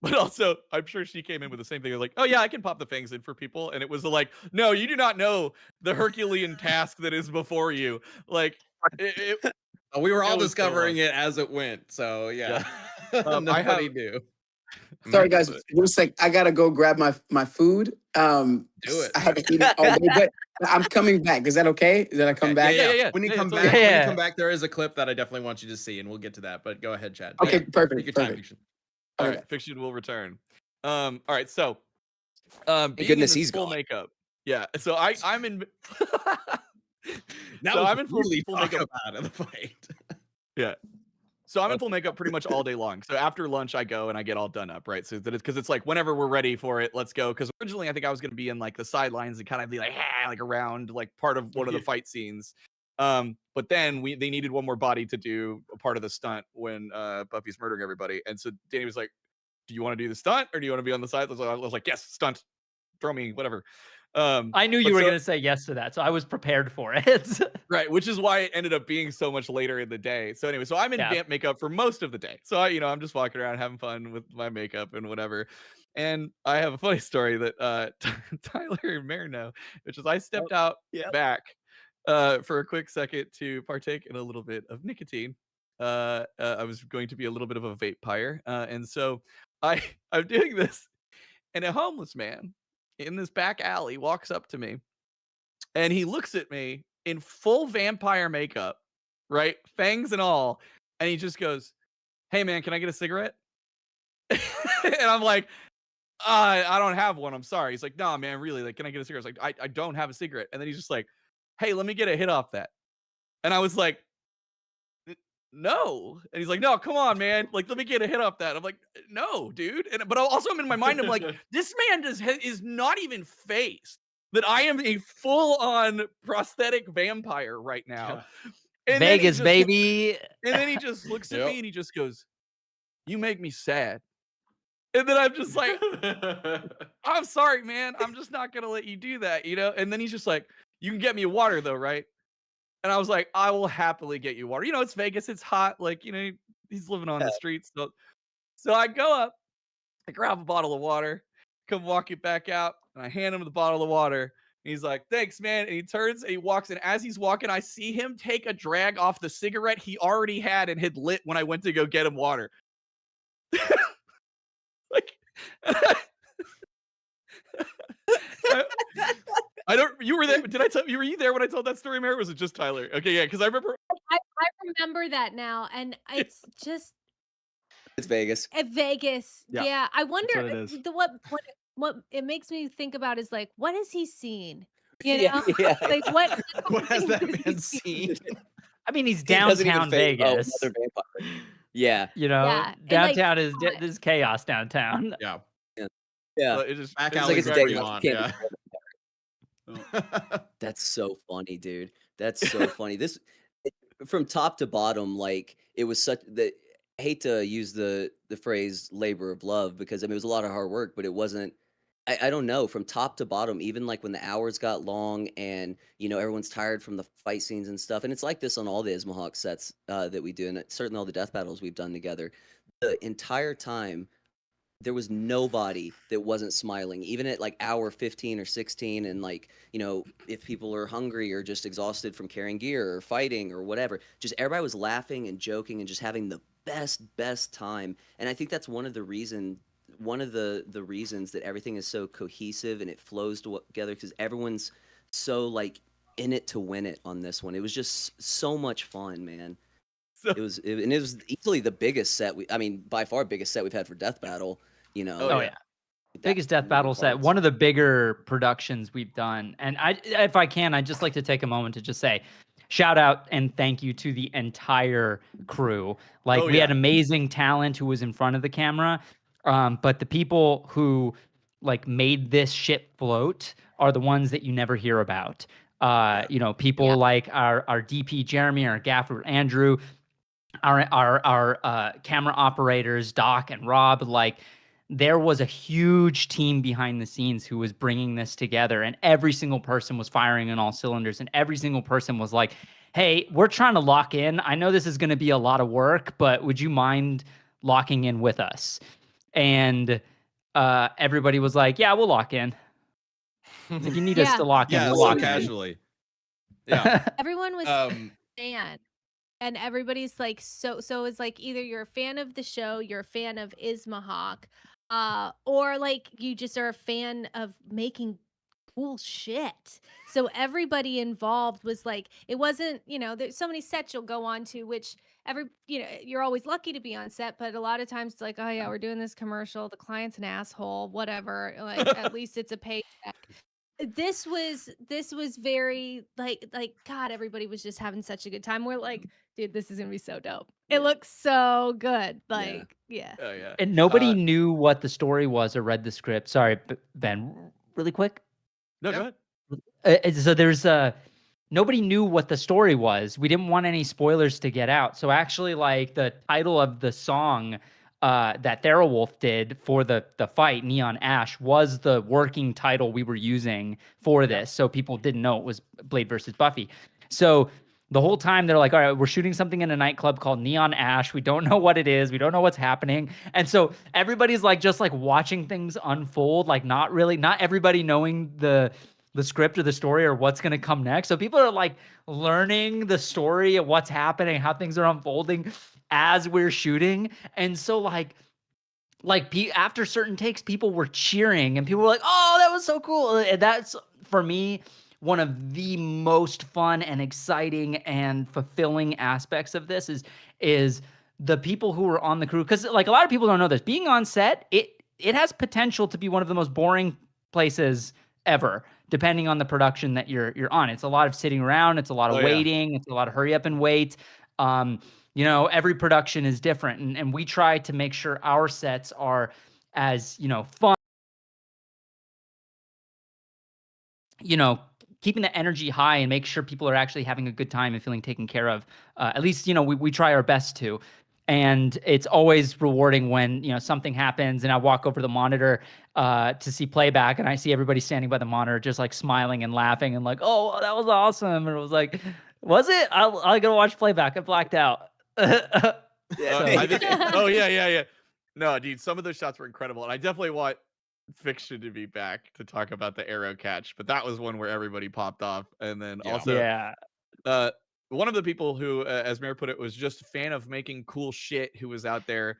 Speaker 2: But also, I'm sure she came in with the same thing. Like, oh yeah, I can pop the fangs in for people. And it was like, no, you do not know the Herculean task that is before you. Like,
Speaker 1: we were all discovering it as it went. So yeah, nobody knew.
Speaker 7: Sorry guys, just like I gotta go grab my food.
Speaker 1: Do it.
Speaker 7: I haven't eaten all day, but I'm coming back. Is that okay? Did I come back?
Speaker 2: Yeah.
Speaker 1: When you come back, there is a clip that I definitely want you to see, and we'll get to that. But go ahead, Chad.
Speaker 7: Okay, perfect.
Speaker 1: Take your time, Fikshun.
Speaker 2: All right, Fikshun will return. All right, so
Speaker 6: thank goodness he's
Speaker 2: full
Speaker 6: gone.
Speaker 2: Makeup. Yeah, so I'm in.
Speaker 1: Now
Speaker 2: so I'm in full
Speaker 1: makeup out of the fight.
Speaker 2: Yeah. So I'm in full makeup pretty much all day long. So after lunch, I go and I get all done up, right? So that it's because it's like whenever we're ready for it, let's go. Because originally I think I was going to be in like the sidelines and kind of be like around like part of one of the fight scenes. But then they needed one more body to do a part of the stunt when Buffy's murdering everybody. And so Danny was like, do you want to do the stunt or do you want to be on the side? I was like, yes, stunt. Throw me, whatever.
Speaker 9: I knew you were going to say yes to that, so I was prepared for it.
Speaker 2: Right, which is why it ended up being so much later in the day. So anyway, so I'm in vamp makeup for most of the day. So I'm just walking around having fun with my makeup and whatever. And I have a funny story that Tyler and Mair know, which is I stepped out back for a quick second to partake in a little bit of nicotine. I was going to be a little bit of a vape-pyre. And so I'm doing this, and a homeless man in this back alley walks up to me and he looks at me in full vampire makeup, right? Fangs and all. And he just goes, hey man, can I get a cigarette? And I'm like, I don't have one. I'm sorry. He's like, nah, man, really? Like, can I get a cigarette? I was like, I don't have a cigarette. And then he's just like, hey, let me get a hit off that. And I was like, no. And he's like, no, come on, man. Like, let me get a hit off that. I'm like, no, dude. But also I'm in my mind, I'm like, this man is not even phased that I am a full-on prosthetic vampire right now. And
Speaker 9: Vegas,
Speaker 2: then
Speaker 9: baby.
Speaker 2: And then he just looks at me and he just goes, you make me sad. And then I'm just like, I'm sorry, man. I'm just not going to let you do that, you know? And then he's just like, you can get me water though, right? And I was like, I will happily get you water. You know, it's Vegas. It's hot. Like, you know, he's living on the streets. So I go up, I grab a bottle of water, come walk it back out, and I hand him the bottle of water. And he's like, thanks, man. And he turns and he walks. And as he's walking, I see him take a drag off the cigarette he already had and had lit when I went to go get him water. Like, I don't. You were there. Did I tell you? Were you there when I told that story, Mair? Or was it just Tyler? Okay, yeah, because I remember.
Speaker 5: I remember that now, and it's just
Speaker 6: It's Vegas.
Speaker 5: at Vegas.
Speaker 8: Yeah,
Speaker 5: Yeah, I wonder
Speaker 8: what it is.
Speaker 5: what it makes me think about is like, what has he seen? You
Speaker 6: Yeah,
Speaker 5: know,
Speaker 6: yeah.
Speaker 5: like what?
Speaker 1: What has that
Speaker 5: things
Speaker 1: man
Speaker 5: he
Speaker 1: seen?
Speaker 9: I mean, he's
Speaker 6: He doesn't even
Speaker 9: downtown
Speaker 6: phase- oh,
Speaker 9: Vegas.
Speaker 6: another vampire. Yeah,
Speaker 9: You know,
Speaker 5: Yeah, and, like,
Speaker 9: downtown is there's chaos downtown.
Speaker 1: Yeah.
Speaker 6: yeah.
Speaker 2: It just
Speaker 1: Back
Speaker 6: It's
Speaker 1: alley
Speaker 6: like it's a
Speaker 1: wherever
Speaker 6: day
Speaker 1: you
Speaker 6: off.
Speaker 1: want.
Speaker 6: Can't
Speaker 1: Yeah.
Speaker 6: That's so funny, dude. That's so funny. From top to bottom, like it was such that. I hate to use the phrase labor of love because I mean it was a lot of hard work, but it wasn't. I don't know, from top to bottom, even like when the hours got long and you know everyone's tired from the fight scenes and stuff, and it's like this on all the Ismahawk sets that we do, and certainly all the death battles we've done together. The entire time there was nobody that wasn't smiling, even at like hour 15 or 16. And like, you know, if people are hungry or just exhausted from carrying gear or fighting or whatever, just everybody was laughing and joking and just having the best time. And I think that's one of the reasons that everything is so cohesive and it flows together because everyone's so like in it to win it on this one. It was just so much fun, man. It was easily the biggest set by far biggest set we've had for Death Battle, you know.
Speaker 9: Oh, yeah. Biggest death battle set, one of the bigger productions we've done. And if I can, I'd just like to take a moment to just say shout out and thank you to the entire crew. Like we had amazing talent who was in front of the camera. But the people who like made this ship float are the ones that you never hear about. You know, people like our DP Jeremy, our gaffer Andrew, our camera operators Doc and Rob. Like there was a huge team behind the scenes who was bringing this together, and every single person was firing on all cylinders, and every single person was like, hey, we're trying to lock in. I know this is going to be a lot of work, but would you mind locking in with us? And everybody was like, yeah, we'll lock in. If you need us to lock in,
Speaker 1: Yeah,
Speaker 9: we'll
Speaker 1: so
Speaker 9: lock
Speaker 1: casually. Yeah.
Speaker 5: Everyone was fan, and everybody's like so it's like either you're a fan of the show, you're a fan of Ismahawk, or like you just are a fan of making cool shit. So everybody involved was like, it wasn't, you know, there's so many sets you'll go on to, which you're always lucky to be on set, but a lot of times it's like, oh yeah, we're doing this commercial, the client's an asshole, whatever, like at least it's a paycheck. This was very like God, everybody was just having such a good time. We're like, dude, this is gonna be so dope. It looks so good. Like, yeah.
Speaker 2: Oh yeah.
Speaker 9: And nobody knew what the story was or read the script. Sorry, Ben, really quick.
Speaker 2: No, go
Speaker 9: ahead. So there's nobody knew what the story was. We didn't want any spoilers to get out. So actually, like the title of the song that Theralwolf did for the fight, Neon Ash, was the working title we were using for this. So people didn't know it was Blade versus Buffy. So the whole time they're like, all right, we're shooting something in a nightclub called Neon Ash. We don't know what it is. We don't know what's happening. And so everybody's like just like watching things unfold, like not everybody knowing the script or the story or what's going to come next. So people are like learning the story of what's happening, how things are unfolding as we're shooting. And so like after certain takes, people were cheering and people were like, oh, that was so cool. And that's, for me, one of the most fun and exciting and fulfilling aspects of this is the people who were on the crew. Because like a lot of people don't know this. Being on set, it has potential to be one of the most boring places ever, depending on the production that you're on. It's a lot of sitting around. It's a lot of waiting. It's a lot of hurry up and wait. You know, every production is different, and we try to make sure our sets are as, you know, fun, you know, keeping the energy high and make sure people are actually having a good time and feeling taken care of. At least, you know, we try our best to. And it's always rewarding when, you know, something happens and I walk over the monitor to see playback and I see everybody standing by the monitor just like smiling and laughing and like, oh, that was awesome. And it was like, was it? I'll go watch playback. I blacked out.
Speaker 2: I think. Oh yeah. No, dude, some of those shots were incredible, and I definitely want Fikshun to be back to talk about the arrow catch. But that was one where everybody popped off, and then also,
Speaker 9: Yeah.
Speaker 2: One of the people who, as Mair put it, was just a fan of making cool shit, who was out there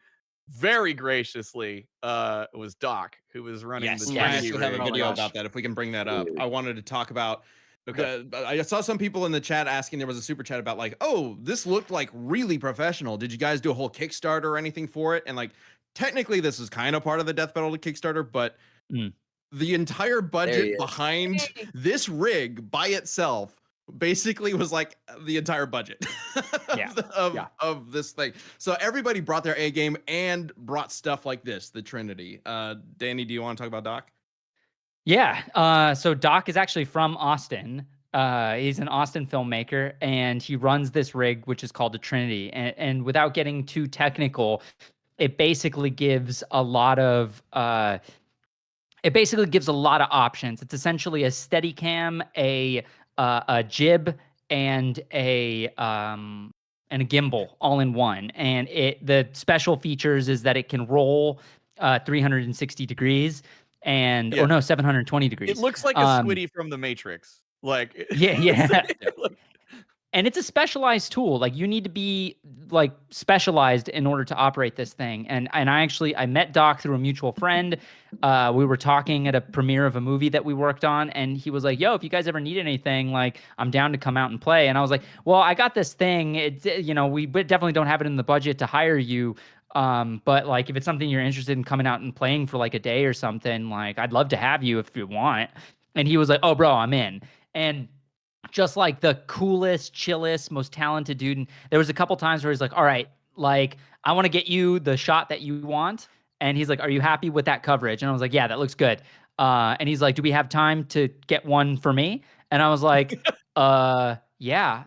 Speaker 2: very graciously, was Doc, who was running
Speaker 1: Yes,
Speaker 2: the
Speaker 1: I
Speaker 2: Trinity
Speaker 1: actually have a
Speaker 2: rig.
Speaker 1: video about that. If we can bring that up, I wanted to talk about.
Speaker 2: Okay.
Speaker 1: I saw some people in the chat asking. There was a super chat about like, oh, this looked like really professional. Did you guys do a whole Kickstarter or anything for it? And like, technically, this is kind of part of the Death Battle Kickstarter, but the entire budget behind this rig by itself basically was like the entire budget of this thing. So everybody brought their A game and brought stuff like this, the Trinity. Danny, do you want to talk about Doc?
Speaker 9: Yeah. So Doc is actually from Austin. He's an Austin filmmaker, and he runs this rig, which is called the Trinity. And without getting too technical, it basically gives a lot of options. It's essentially a Steadicam, a jib, and a gimbal all in one. And the special features is that it can roll 360 degrees. And or no, 720 degrees.
Speaker 2: It looks like a Squiddy from the Matrix. Like
Speaker 9: yeah. And it's a specialized tool. Like you need to be like specialized in order to operate this thing. And I met Doc through a mutual friend. We were talking at a premiere of a movie that we worked on, and he was like, "Yo, if you guys ever need anything, like I'm down to come out and play." And I was like, "Well, I got this thing. It's, you know, we definitely don't have it in the budget to hire you. But like if it's something you're interested in coming out and playing for like a day or something, like I'd love to have you if you want." And he was like, "Oh, bro, I'm in." And just like the coolest, chillest, most talented dude. And there was a couple times where he's like, all right, like I want to get you the shot that you want. And he's like, are you happy with that coverage? And I was like, yeah, that looks good. And he's like, do we have time to get one for me? And I was like, yeah.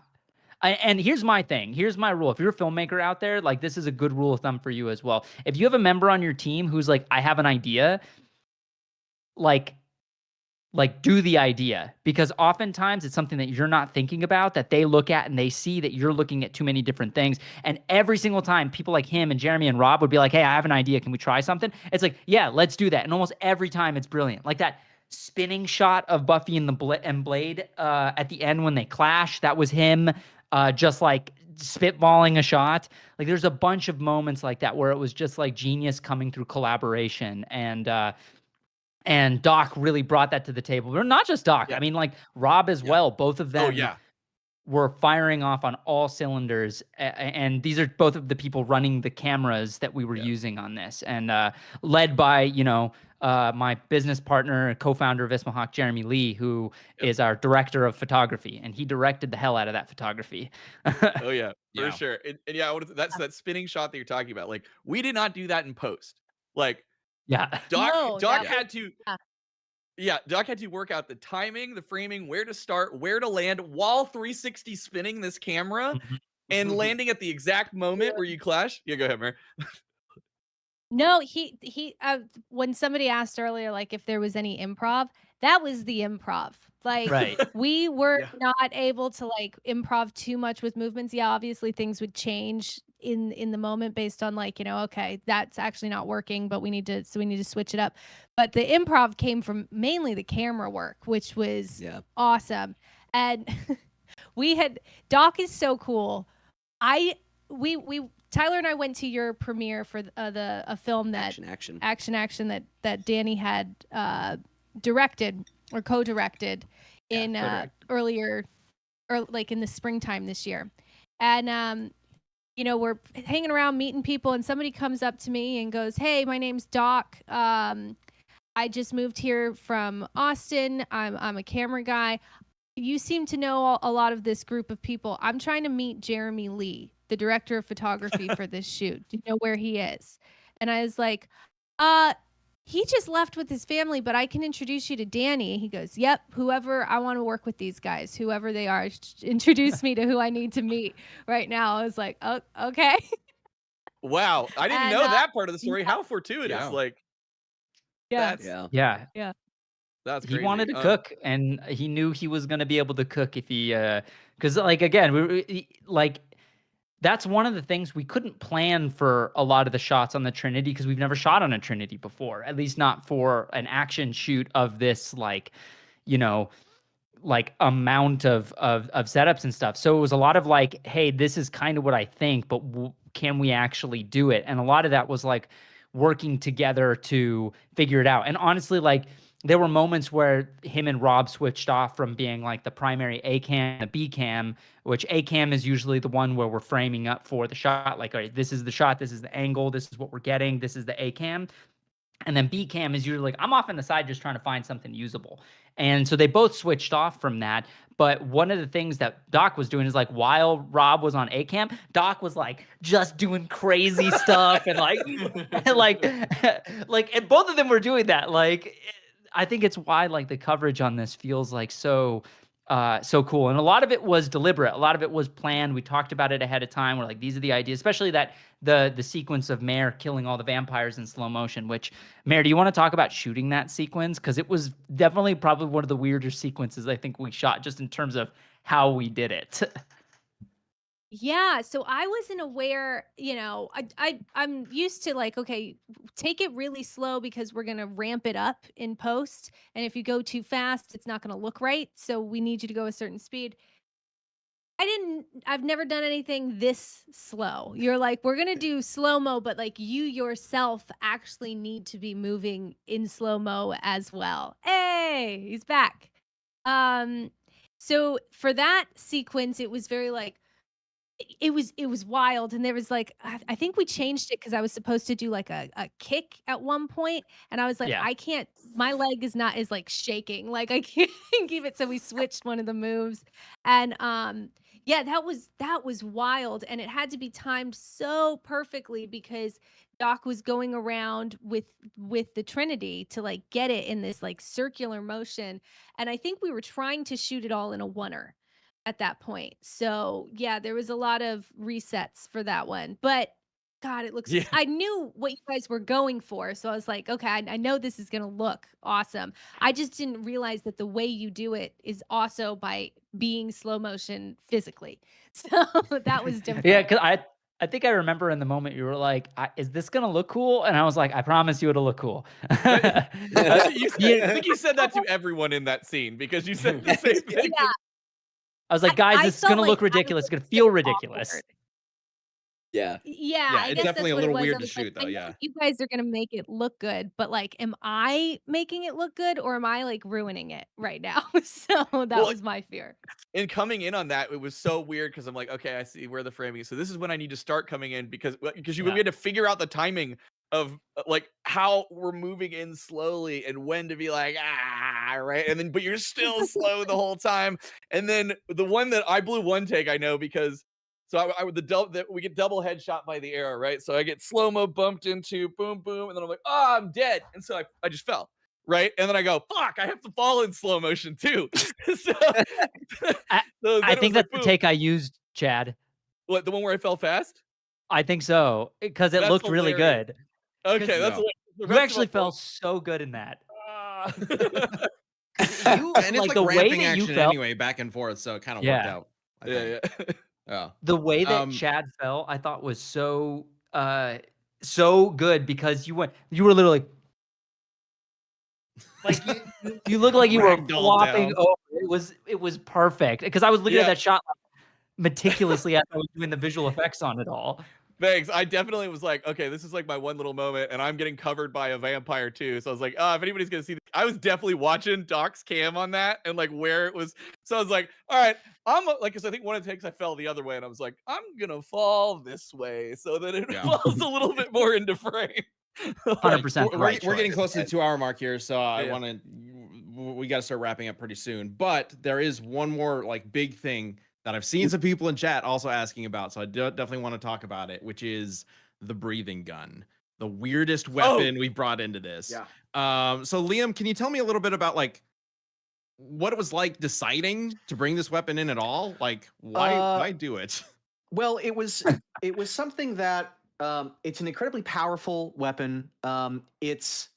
Speaker 9: And here's my thing. Here's my rule. If you're a filmmaker out there, like this is a good rule of thumb for you as well. If you have a member on your team who's like, I have an idea, like do the idea, because oftentimes it's something that you're not thinking about that they look at and they see that you're looking at too many different things. And every single time people like him and Jeremy and Rob would be like, hey, I have an idea. Can we try something? It's like, yeah, let's do that. And almost every time it's brilliant. Like that spinning shot of Buffy and Blade at the end when they clash, that was him just like spitballing a shot. Like there's a bunch of moments like that where it was just like genius coming through collaboration. And Doc really brought that to the table. But not just Doc. I mean, like Rob as well. Both of them were firing off on all cylinders. And these are both of the people running the cameras that we were using on this. And led by, you know, my business partner, co-founder of Ismahawk, Jeremy Lee, who is our director of photography. And he directed the hell out of that photography.
Speaker 2: Oh, yeah, for sure. And yeah, that's that spinning shot that you're talking about. Like, we did not do that in post. Like, Doc had to Doc had to work out the timing, the framing, where to start, where to land while 360 spinning this camera and landing at the exact moment where you clash. Yeah, go ahead, Mair.
Speaker 5: No, he when somebody asked earlier, like if there was any improv, that was the improv. Like we were not able to like improv too much with movements. Yeah, obviously things would change in the moment based on like, you know, okay, that's actually not working, but we need to switch it up. But the improv came from mainly the camera work, which was awesome. And Doc is so cool. Tyler and I went to your premiere for a film that Action that Danny had directed or co-directed in earlier or like in the springtime this year. And you know, we're hanging around meeting people and somebody comes up to me and goes, "Hey, my name's Doc. I just moved here from Austin. I'm a camera guy. You seem to know a lot of this group of people. I'm trying to meet Jeremy Lee. the director of photography for this shoot. Do you know where he is?" And I was like, he just left with his family, but I can introduce you to Danny." He goes, "Yep, whoever, I want to work with these guys, whoever they are, introduce me to who I need to meet right now." I was like, "Oh, okay."
Speaker 2: Wow, I didn't
Speaker 5: And,
Speaker 2: know that part of the story.
Speaker 5: yeah.
Speaker 2: How fortuitous!
Speaker 1: Yeah.
Speaker 2: Like
Speaker 5: Yeah.
Speaker 2: that's
Speaker 9: Yeah.
Speaker 2: that's
Speaker 9: He
Speaker 2: crazy.
Speaker 9: wanted to cook, and he knew he was going to be able to cook if he, because like again, like that's one of the things we couldn't plan for a lot of the shots on the Trinity because we've never shot on a Trinity before, at least not for an action shoot of this like, you know, like amount of setups and stuff. So it was a lot of like, hey, this is kind of what I think, but can we actually do it? And a lot of that was like working together to figure it out. And honestly, like there were moments where him and Rob switched off from being like the primary A cam, the B cam, which A cam is usually the one where we're framing up for the shot. Like, all right, this is the shot, this is the angle, this is what we're getting, this is the A cam. And then B cam is usually like, I'm off on the side just trying to find something usable. And so they both switched off from that. But one of the things that Doc was doing is like, while Rob was on A cam, Doc was like just doing crazy stuff and like, and both of them were doing that. Like, I think it's why like the coverage on this feels like so cool. And a lot of it was deliberate. A lot of it was planned. We talked about it ahead of time. We're like, these are the ideas, especially that the sequence of Mair killing all the vampires in slow motion, which Mair, do you want to talk about shooting that sequence? Because it was definitely probably one of the weirder sequences I think we shot just in terms of how we did it.
Speaker 5: Yeah, so I wasn't aware, I'm used to like, okay, take it really slow because we're going to ramp it up in post. And if you go too fast, it's not going to look right. So we need you to go a certain speed. I've never done anything this slow. You're like, we're going to do slow-mo, but like you yourself actually need to be moving in slow-mo as well. Hey, he's back. So for that sequence, it was very like, it was wild. And there was like, I think we changed it because I was supposed to do like a kick at one point, and I was like,
Speaker 9: Yeah.
Speaker 5: I can't, my leg is like shaking, like I can't keep it. So we switched one of the moves. And yeah, that was wild, and it had to be timed so perfectly because Doc was going around with the Trinity to like get it in this like circular motion, and I think we were trying to shoot it all in a oneer at that point. So yeah, there was a lot of resets for that one. But God, it looks,
Speaker 2: Yeah.
Speaker 5: I knew what you guys were going for. So I was like, okay, I know this is going to look awesome. I just didn't realize that the way you do it is also by being slow motion physically. So that was different.
Speaker 9: Yeah, because I think I remember in the moment you were like, is this going to look cool? And I was like, I promise you it'll look cool.
Speaker 2: I think you said that to everyone in that scene because you said the same thing.
Speaker 5: Yeah.
Speaker 9: I was like, guys,
Speaker 5: I
Speaker 9: this is
Speaker 5: felt
Speaker 9: going to look
Speaker 5: like I
Speaker 9: ridiculous. It's
Speaker 5: was
Speaker 9: going to feel
Speaker 5: so
Speaker 9: ridiculous.
Speaker 5: awkward.
Speaker 6: Yeah.
Speaker 5: Yeah,
Speaker 1: Yeah,
Speaker 5: I
Speaker 1: it's
Speaker 5: guess
Speaker 1: definitely
Speaker 5: that's
Speaker 1: a
Speaker 5: what it
Speaker 1: little
Speaker 5: was.
Speaker 1: weird
Speaker 5: I
Speaker 1: to
Speaker 5: was like,
Speaker 1: shoot, though,
Speaker 5: I know
Speaker 1: yeah.
Speaker 5: you guys are gonna make it look good, but like, am I making it look good, or am I like ruining it right now? So that was my fear.
Speaker 2: And coming in on that, it was so weird because I'm like, okay, I see where the framing is. So this is when I need to start coming in because we had to figure out the timing of like how we're moving in slowly and when to be like, right. And then, but you're still slow the whole time. And then the one that I blew one take, I know because I would we get double headshot by the arrow, right? So I get slow-mo bumped into boom, boom. And then I'm like, oh, I'm dead. And so I just fell. Right. And then I go, fuck, I have to fall in slow motion too.
Speaker 9: I think that's the take I used, Chad.
Speaker 2: What, the one where I fell fast?
Speaker 9: I think so, because it looked really good.
Speaker 2: Okay, that's
Speaker 9: you actually felt so good in that.
Speaker 1: And it's like
Speaker 9: the way
Speaker 1: ramping
Speaker 9: that you
Speaker 1: action
Speaker 9: felt,
Speaker 1: anyway, back and forth, so it kind of worked out. I think. Yeah.
Speaker 9: The way that Chad fell, I thought was so good because you were literally like you look like you were flopping over. It was perfect because I was looking at that shot meticulously as I was doing the visual effects on it all.
Speaker 2: Thanks. I definitely was like, okay, this is like my one little moment, and I'm getting covered by a vampire too. So I was like, if anybody's gonna see this, I was definitely watching Doc's cam on that and like where it was. So I was like, all right, I'm like, because I think one of the takes I fell the other way, and I was like, I'm gonna fall this way so that it falls a little bit more into frame.
Speaker 9: 100%.
Speaker 1: We're getting close to the 2-hour mark here, so we got to start wrapping up pretty soon. But there is one more like big thing that I've seen some people in chat also asking about, so I definitely want to talk about it, which is the breathing gun, the weirdest weapon we brought into this.
Speaker 3: Yeah.
Speaker 1: So Liam, can you tell me a little bit about like what it was like deciding to bring this weapon in at all? Like, why do it?
Speaker 3: Well, it was something that it's an incredibly powerful weapon. It's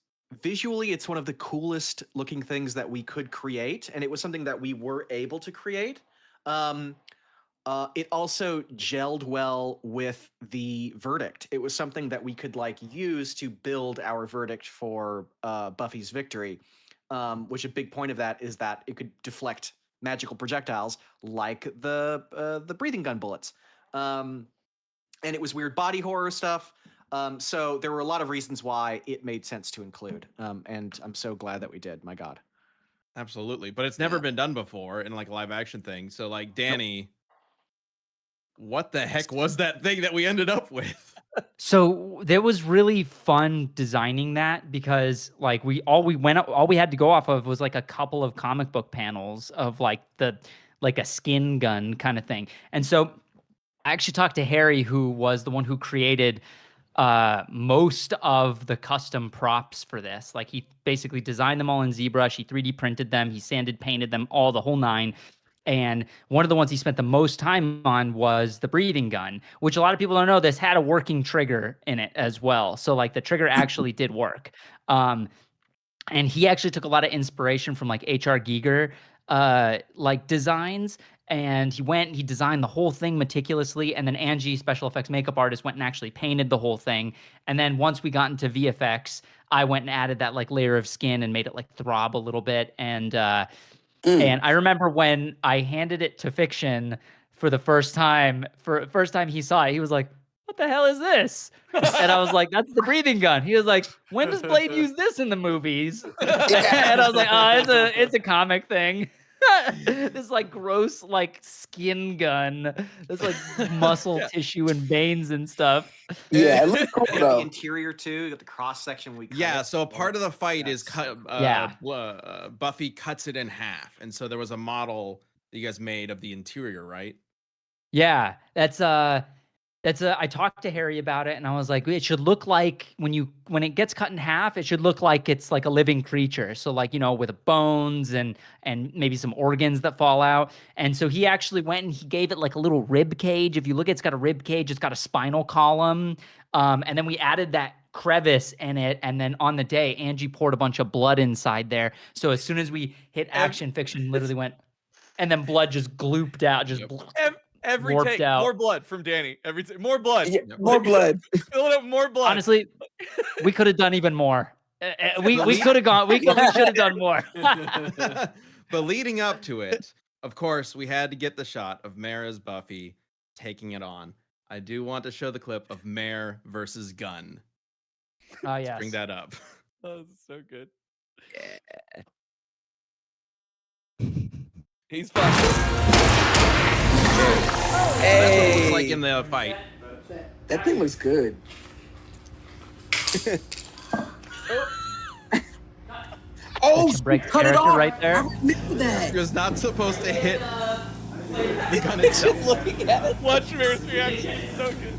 Speaker 3: visually, it's one of the coolest looking things that we could create, and it was something that we were able to create. It also gelled well with the verdict. It was something that we could like use to build our verdict for Buffy's victory, which a big point of that is that it could deflect magical projectiles like the breathing gun bullets. And it was weird body horror stuff. So there were a lot of reasons why it made sense to include. And I'm so glad that we did. My God.
Speaker 1: Absolutely. But it's never been done before in like a live action thing. So like Danny, what the heck was that thing that we ended up with?
Speaker 9: So there was really fun designing that because like all we had to go off of was like a couple of comic book panels of like a skin gun kind of thing. And so I actually talked to Harry, who was the one who created most of the custom props for this. Like he basically designed them all in ZBrush, he 3D printed them, he sanded, painted them, all the whole nine. And one of the ones he spent the most time on was the breathing gun, which a lot of people don't know this had a working trigger in it as well. So like the trigger actually did work. And he actually took a lot of inspiration from like H.R. Giger like designs. And he designed the whole thing meticulously. And then Angie, special effects makeup artist, went and actually painted the whole thing. And then once we got into VFX, I went and added that like layer of skin and made it like throb a little bit. And I remember when I handed it to Fikshun for the first time he saw it, he was like, "What the hell is this?" And I was like, "That's the breathing gun." He was like, "When does Blade use this in the movies?" And I was like, "Oh, it's a comic thing." This like gross like skin gun. This like muscle tissue and veins and stuff.
Speaker 7: Yeah, it looks cool
Speaker 3: You got the
Speaker 7: though.
Speaker 3: interior too. You got the cross section.
Speaker 1: So a part of the fight is
Speaker 9: Yeah.
Speaker 1: Buffy cuts it in half, and so there was a model that you guys made of the interior, right?
Speaker 9: Yeah, I talked to Harry about it, and I was like, it should look like when it gets cut in half, it should look like it's like a living creature. So like, with bones and maybe some organs that fall out. And so he actually went and he gave it like a little rib cage. If you look, it's got a rib cage, it's got a spinal column. And then we added that crevice in it, and then on the day, Angie poured a bunch of blood inside there. So as soon as we hit action, Fikshun literally went, and then blood just glooped out, just
Speaker 2: Every
Speaker 9: warped
Speaker 2: take,
Speaker 9: out.
Speaker 2: more blood from Danny. More blood.
Speaker 7: Yeah, more blood.
Speaker 2: Fill it up, more blood.
Speaker 9: Honestly, we could have done even more. We could have gone. We should have done more.
Speaker 1: But leading up to it, of course, we had to get the shot of Mair as Buffy taking it on. I do want to show the clip of Mair versus Gun.
Speaker 9: Oh yes.
Speaker 1: Bring that up.
Speaker 2: Oh, this is so good.
Speaker 6: Yeah.
Speaker 2: He's fine.
Speaker 1: That's what it
Speaker 6: Hey,
Speaker 1: looks like in the fight.
Speaker 7: That thing looks good. Oh,
Speaker 9: Break
Speaker 7: cut it
Speaker 9: character
Speaker 7: off
Speaker 9: right there.
Speaker 7: I knew that.
Speaker 1: It was not supposed to hit the gun itself.
Speaker 6: looking at it.
Speaker 2: Watch Mair's reaction. It's so good.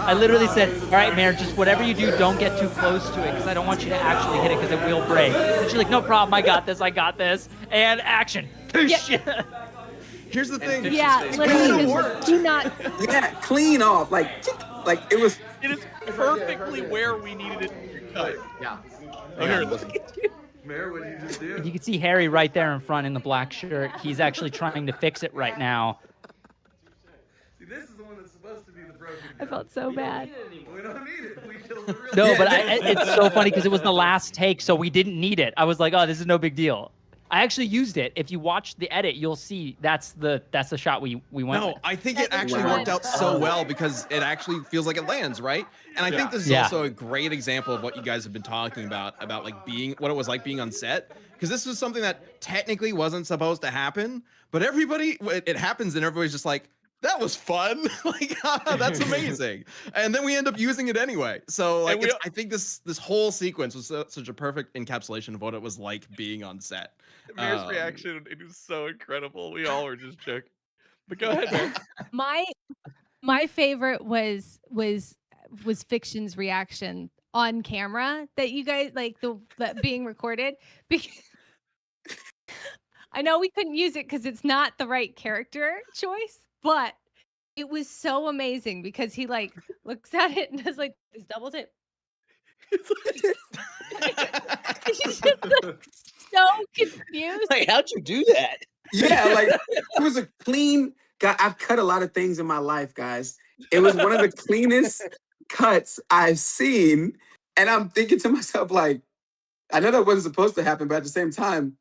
Speaker 9: I literally said, "All right, Mair, just whatever you do, don't get too close to it because I don't want you to actually hit it because it will break." And she's like, "No problem, I got this. And action.
Speaker 1: Here's the thing.
Speaker 5: Yeah, literally. Just do not.
Speaker 7: Yeah, clean off. Like it was.
Speaker 2: It is perfectly where we needed it to be cut.
Speaker 3: Yeah.
Speaker 2: Oh, here, listen.
Speaker 12: Mair, what did you just do?
Speaker 9: You can see Harry right there in front in the black shirt. He's actually trying to fix it right now.
Speaker 12: See, this is the one that's supposed to be the broken
Speaker 5: I
Speaker 12: gun.
Speaker 5: felt so bad.
Speaker 12: We don't need it. We killed the real
Speaker 9: No,
Speaker 12: guy.
Speaker 9: but it's so funny because it was the last take, so we didn't need it. I was like, "Oh, this is no big deal." I actually used it. If you watch the edit, you'll see that's the shot we went
Speaker 1: No,
Speaker 9: with.
Speaker 1: I think it actually
Speaker 5: Wow.
Speaker 1: worked out so well because it actually feels like it lands, right? And I think this is
Speaker 9: Yeah.
Speaker 1: also a great example of what you guys have been talking about like what it was like being on set. Because this was something that technically wasn't supposed to happen, but it happens and everybody's just like, that was fun. Like, that's amazing. And then we end up using it anyway. So like, I think this whole sequence was such a perfect encapsulation of what it was like being on set.
Speaker 2: Mair's reaction, it was so incredible. We all were just joking. But go ahead, Mair.
Speaker 5: My favorite was Fikshun's reaction on camera that you guys like that being recorded, because I know we couldn't use it because it's not the right character choice, but it was so amazing because he like looks at it and does like this double tip. He's just like so confused.
Speaker 6: Like, how'd you do that?
Speaker 7: Yeah, like it was a clean. I've cut a lot of things in my life, guys. It was one of the cleanest cuts I've seen, and I'm thinking to myself, like, I know that wasn't supposed to happen, but at the same time,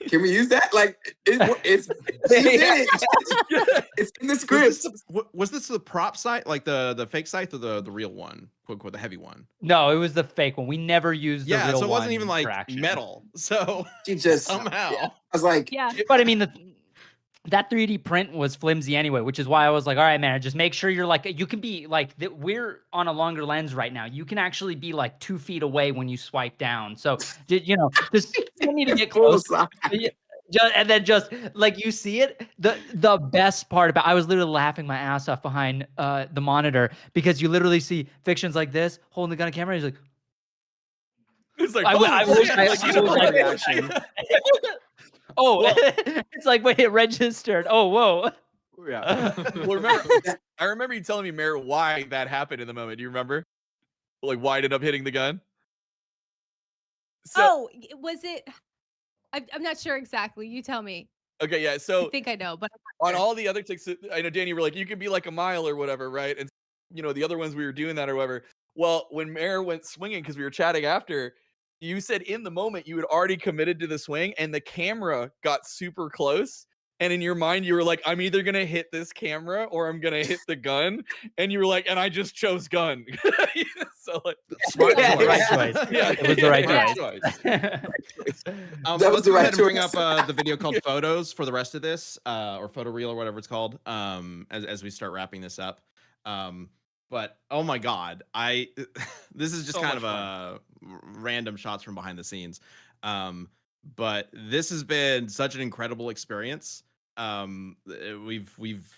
Speaker 7: can we use that? Like, it's he did it. It's in the script.
Speaker 1: Was this the prop site, like the fake site, or the real one, quote unquote, the heavy one?
Speaker 9: No, it was the fake one. We never used the real one.
Speaker 1: So it wasn't even like
Speaker 9: interaction.
Speaker 1: metal. So
Speaker 7: She just
Speaker 1: somehow.
Speaker 7: I was like,
Speaker 5: Yeah.
Speaker 9: But I mean, that 3D print was flimsy anyway, which is why I was like, all right, man, just make sure you're like, you can be like, we're on a longer lens right now. You can actually be like 2 feet away when you swipe down. So, you know, just you need to get close. And then just like you see it, the best part about, I was literally laughing my ass off behind the monitor, because you literally see Fikshun's like this, holding the gun on camera. He's like,
Speaker 2: It's like,
Speaker 9: I wish I
Speaker 2: like,
Speaker 9: was
Speaker 2: you know,
Speaker 9: like-
Speaker 8: reaction.
Speaker 9: oh, it's like, wait, it registered. Oh, whoa.
Speaker 8: Yeah.
Speaker 2: Well, remember, I remember you telling me, Mair, why that happened in the moment. Do you remember? Like, why it ended up hitting the gun? So,
Speaker 5: Was it? I'm not sure exactly. You tell me.
Speaker 2: okay, yeah.
Speaker 5: I
Speaker 2: So
Speaker 5: think I know, but
Speaker 2: on all the other takes, I know, Danny, you were like, you could be like a mile or whatever, right? And, you know, the other ones we were doing that or whatever. Well, when Mair went swinging, because we were chatting after, you said in the moment you had already committed to the swing and the camera got super close. And in your mind, you were like, I'm either going to hit this camera or I'm going to hit the gun. And you were like, and I just chose gun. So, like,
Speaker 1: Smart
Speaker 9: Yeah,
Speaker 1: choice.
Speaker 9: right choice.
Speaker 2: Yeah.
Speaker 9: It was the right
Speaker 1: Smart
Speaker 9: choice.
Speaker 1: choice.
Speaker 7: That
Speaker 1: So
Speaker 7: was
Speaker 1: let's
Speaker 7: the
Speaker 1: go
Speaker 7: right
Speaker 1: ahead and bring
Speaker 7: choice.
Speaker 1: up the video called Photos for the rest of this, or Photo Reel or whatever it's called, as we start wrapping this up. But oh my God, this is just
Speaker 8: So
Speaker 1: kind of
Speaker 8: much
Speaker 1: random shots from behind the scenes. But this has been such an incredible experience. We've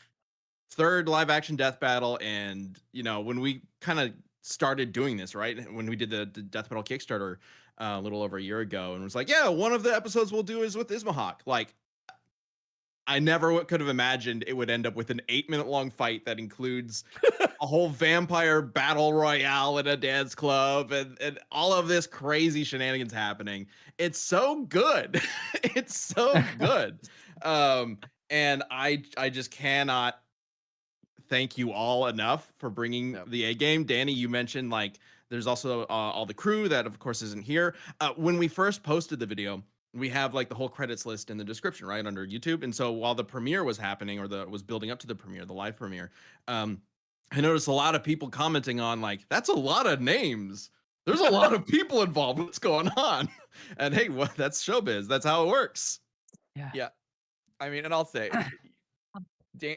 Speaker 1: third live action death battle, and you know, when we kind of started doing this, right, when we did the death battle Kickstarter a little over a year ago, and it was like, yeah, one of the episodes we'll do is with Ismahawk. Like, I never could have imagined it would end up with an 8-minute long fight that includes a whole vampire battle royale at a dance club and all of this crazy shenanigans happening. It's so good. It's so good. And I just cannot thank you all enough for bringing the A game. Danny, you mentioned like there's also all the crew that of course isn't here. When we first posted the video, we have like the whole credits list in the description, right, under YouTube. And so while the premiere was happening, or was building up to the premiere, the live premiere, I noticed a lot of people commenting on like, that's a lot of names. There's a lot of people involved. What's going on? And hey, that's showbiz. That's how it works.
Speaker 2: Yeah. I mean, and I'll say,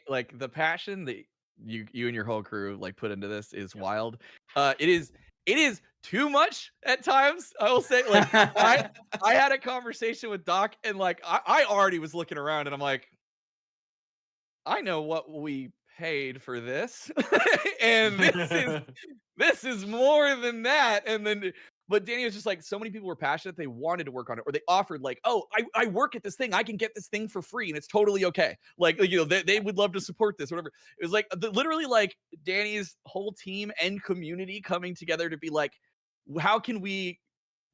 Speaker 2: like the passion that you and your whole crew like put into this is wild. It is too much at times. I will say, like, I had a conversation with Doc, and like I already was looking around, and I'm like, I know what we paid for this, and this is more than that. And then, but Danny was just like, so many people were passionate, they wanted to work on it, or they offered like, oh, I work at this thing, I can get this thing for free, and it's totally okay. Like, you know, they would love to support this, whatever. It was like literally like Danny's whole team and community coming together to be like, how can we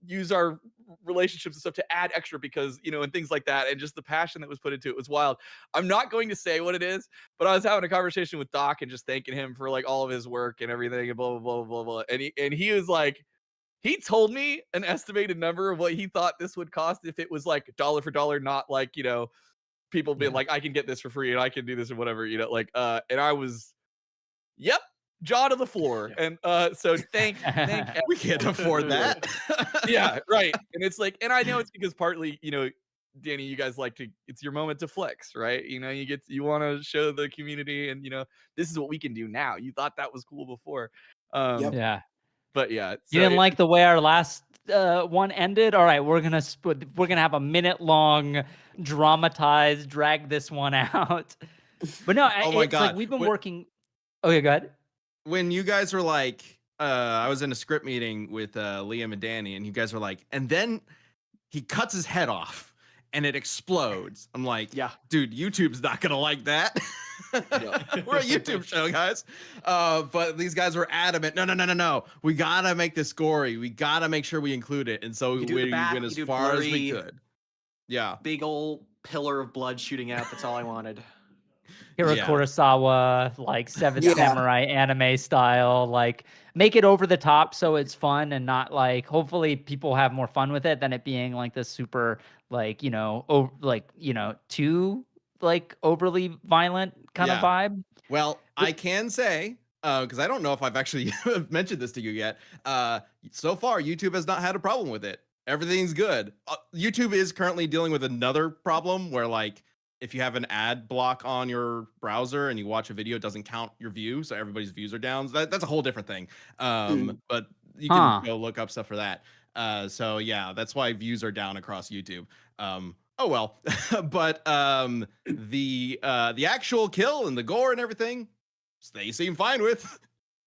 Speaker 2: use our relationships and stuff to add extra, because, you know, and things like that, and just the passion that was put into it was wild. I'm not going to say what it is, but I was having a conversation with Doc and just thanking him for like all of his work and everything and blah blah blah blah blah. And he was like, he told me an estimated number of what he thought this would cost if it was like dollar for dollar, not like, you know, people being like, I can get this for free and I can do this or whatever, you know, like and I was, yep, jaw to the floor. And so thank
Speaker 1: we can't afford that.
Speaker 2: Yeah, right. And it's like, and I know it's because partly, you know, Danny, you guys like to, it's your moment to flex, right? You know, you want to show the community, and this is what we can do now. You thought that was cool before.
Speaker 7: Yep.
Speaker 9: Yeah.
Speaker 2: But yeah,
Speaker 9: You didn't like the way our last one ended? All right, we're gonna have a minute long dramatized, drag this one out. But no,
Speaker 1: Oh my
Speaker 9: it's like
Speaker 1: God.
Speaker 9: we've been working. Okay, go ahead.
Speaker 1: When you guys were like, I was in a script meeting with Liam and Danny, and you guys were like, and then he cuts his head off and it explodes. I'm like,
Speaker 3: Yeah.
Speaker 1: dude, YouTube's not gonna like that. We're a YouTube show, guys. But these guys were adamant. No. We gotta make this gory. We gotta make sure we include it. And so
Speaker 3: You do
Speaker 1: we
Speaker 3: the bat,
Speaker 1: went
Speaker 3: you
Speaker 1: as
Speaker 3: do
Speaker 1: far as we
Speaker 3: blurry,
Speaker 1: could. Yeah.
Speaker 3: Big old pillar of blood shooting out. That's all I wanted.
Speaker 9: Hiro
Speaker 1: Yeah.
Speaker 9: Kurosawa, like Seven
Speaker 7: Yeah.
Speaker 9: Samurai anime style, like make it over the top so it's fun and not like, hopefully people have more fun with it than it being like this super like, too like overly violent kind of
Speaker 1: Yeah.
Speaker 9: vibe.
Speaker 1: Well, I can say, because I don't know if I've actually mentioned this to you yet. So far, YouTube has not had a problem with it. Everything's good. YouTube is currently dealing with another problem where, like, if you have an ad block on your browser and you watch a video, it doesn't count your view, so everybody's views are down. That's a whole different thing. But you can go look up stuff for that. So yeah, that's why views are down across YouTube. Oh well. But the actual kill and the gore and everything, they seem fine with.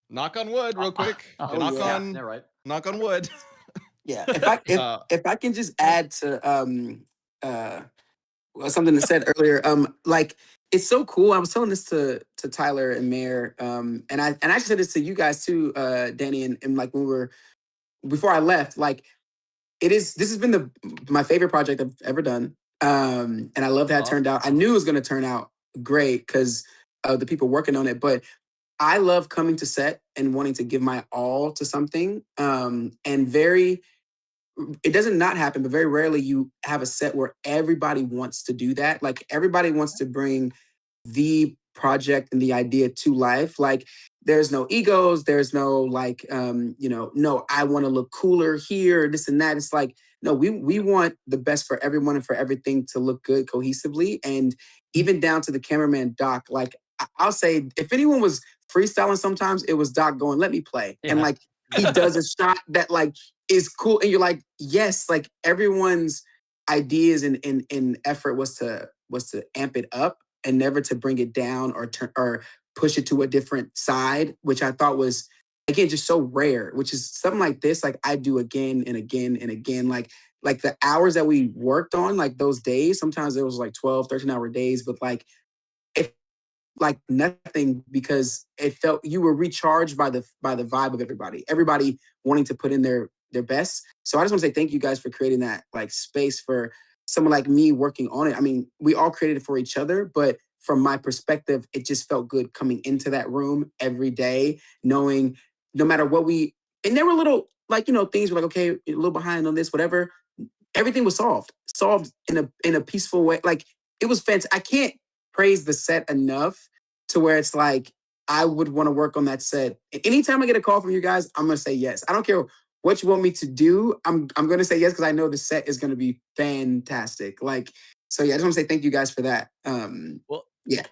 Speaker 1: Knock on wood, real quick.
Speaker 7: Oh,
Speaker 1: knock
Speaker 7: yeah.
Speaker 1: on
Speaker 3: Yeah, right.
Speaker 1: knock on wood.
Speaker 7: Yeah. If I can just add to something that said earlier, like it's so cool. I was telling this to Tyler and Mair, and I actually said this to you guys too, Danny, and like when we were before I left, like this has been my favorite project I've ever done. And I love how it turned out. I knew it was gonna turn out great because of the people working on it, but I love coming to set and wanting to give my all to something. And it doesn't not happen, but very rarely you have a set where everybody wants to do that. Like everybody wants to bring the project and the idea to life. Like there's no egos, there's no like no, I want to look cooler here, this and that. It's like, no, we want the best for everyone and for everything to look good cohesively. And even down to the cameraman Doc, like I'll say if anyone was freestyling sometimes, it was Doc going, let me play. And like he does a shot that like is cool. And you're like, yes, like everyone's ideas and effort was to amp it up and never to bring it down or push it to a different side, which I thought was again just so rare, which is something like this, like I do again and again and again. Like the hours that we worked on, like those days, sometimes it was like 12, 13-hour days, but like it like nothing because it felt you were recharged by the vibe of everybody wanting to put in their best. So I just want to say thank you guys for creating that like space for someone like me working on it. I mean, we all created it for each other, but from my perspective, it just felt good coming into that room every day, knowing no matter what and there were little like, things were like, okay, a little behind on this, whatever. Everything was solved in a peaceful way. Like it was fantastic. I can't praise the set enough to where it's like, I would want to work on that set. Anytime I get a call from you guys, I'm going to say yes. I don't care what you want me to do. I'm going to say yes because I know the set is going to be fantastic. Like, so yeah, I just want to say thank you guys for that.
Speaker 2: Well,
Speaker 7: yeah,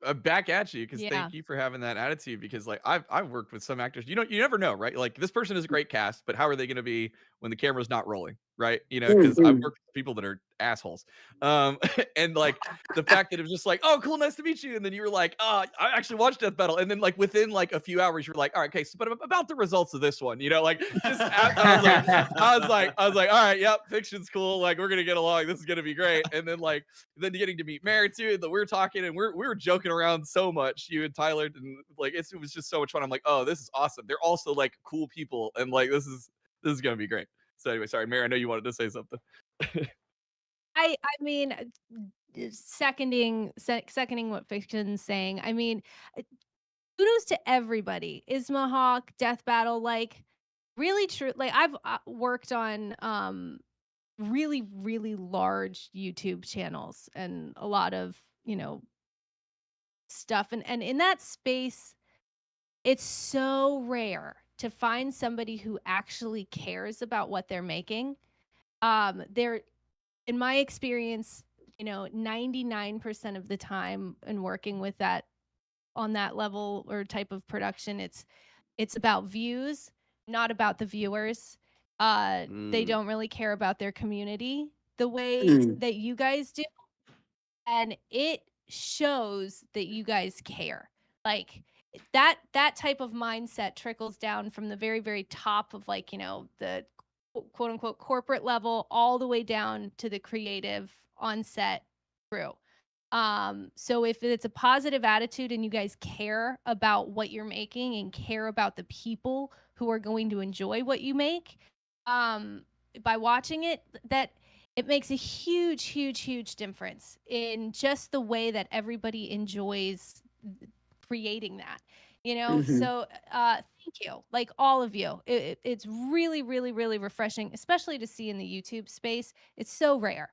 Speaker 2: I'm back at you because
Speaker 5: Yeah.
Speaker 2: thank you for having that attitude. Because like I've worked with some actors, you never know, right? Like this person is a great cast, but how are they going to be when the camera's not rolling, right? Because I've worked with people that are assholes, and like the fact that it was just like, oh, cool, nice to meet you, and then you were like, oh, I actually watched Death Battle, and then like within like a few hours, you're like, all right, okay, so but about the results of this one, like just I was like, all right, yep, Fikshun's cool, like we're gonna get along, this is gonna be great, and then like getting to meet Mair too, and we're talking and we were joking around so much, you and Tyler, and like it was just so much fun. I'm like, oh, this is awesome. They're also like cool people, and like this is gonna be great. So anyway, sorry, Mair, I know you wanted to say something.
Speaker 5: I mean, seconding what Fikshun's saying. I mean, kudos to everybody. Ismahawk, Death Battle, like really true. Like I've worked on really really large YouTube channels and a lot of stuff, and in that space, it's so rare to find somebody who actually cares about what they're making. There in my experience, 99% of the time in working with that on that level or type of production, it's about views, not about the viewers. They don't really care about their community the way that you guys do, and it shows that you guys care. Like that type of mindset trickles down from the very, very top of the quote unquote corporate level all the way down to the creative on set crew. So if it's a positive attitude and you guys care about what you're making and care about the people who are going to enjoy what you make, by watching it, that it makes a huge, huge, huge difference in just the way that everybody enjoys creating that. So thank you, like all of you. It's really, really, really refreshing, especially to see in the YouTube space. It's so rare.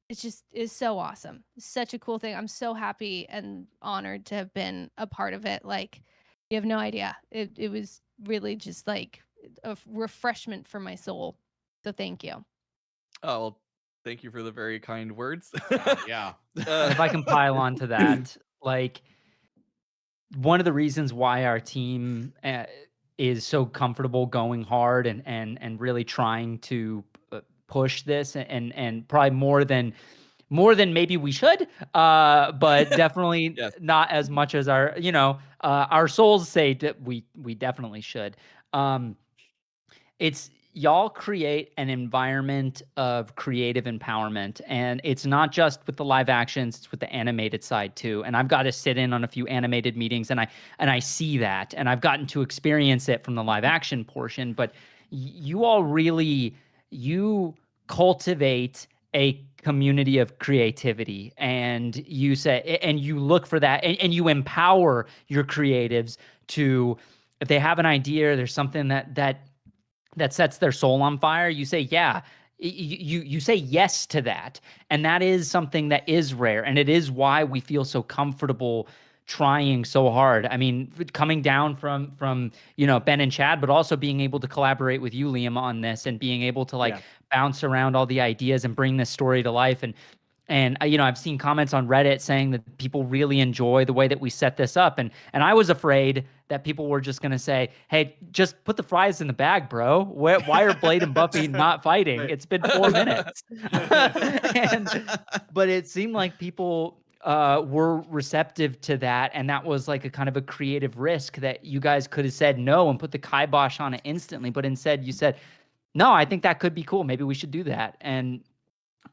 Speaker 5: It's just is so awesome. Such a cool thing. I'm so happy and honored to have been a part of it. Like, you have no idea. It was really just like a refreshment for my soul. So thank you.
Speaker 2: Oh, well, thank you for the very kind words.
Speaker 1: Yeah.
Speaker 9: If I can pile on to that, like one of the reasons why our team is so comfortable going hard and really trying to push this and probably more than maybe we should, but definitely not as much as our souls say that we definitely should. It's y'all create an environment of creative empowerment, and it's not just with the live actions, it's with the animated side too. And I've got to sit in on a few animated meetings, and I see that, and I've gotten to experience it from the live action portion. But you all really cultivate a community of creativity, and you say, and you look for that, and you empower your creatives to, if they have an idea, there's something that sets their soul on fire, you say, yeah, you say yes to that. And that is something that is rare. And it is why we feel so comfortable trying so hard. I mean, coming down from Ben and Chad, but also being able to collaborate with you, Liam, on this, and being able to bounce around all the ideas and bring this story to life. And I've seen comments on Reddit saying that people really enjoy the way that we set this up. And I was afraid that people were just going to say, hey, just put the fries in the bag, bro. Why are Blade and Buffy not fighting? It's been 4 minutes. But it seemed like people were receptive to that. And that was like a kind of a creative risk that you guys could have said no and put the kibosh on it instantly. But instead you said, no, I think that could be cool. Maybe we should do that. And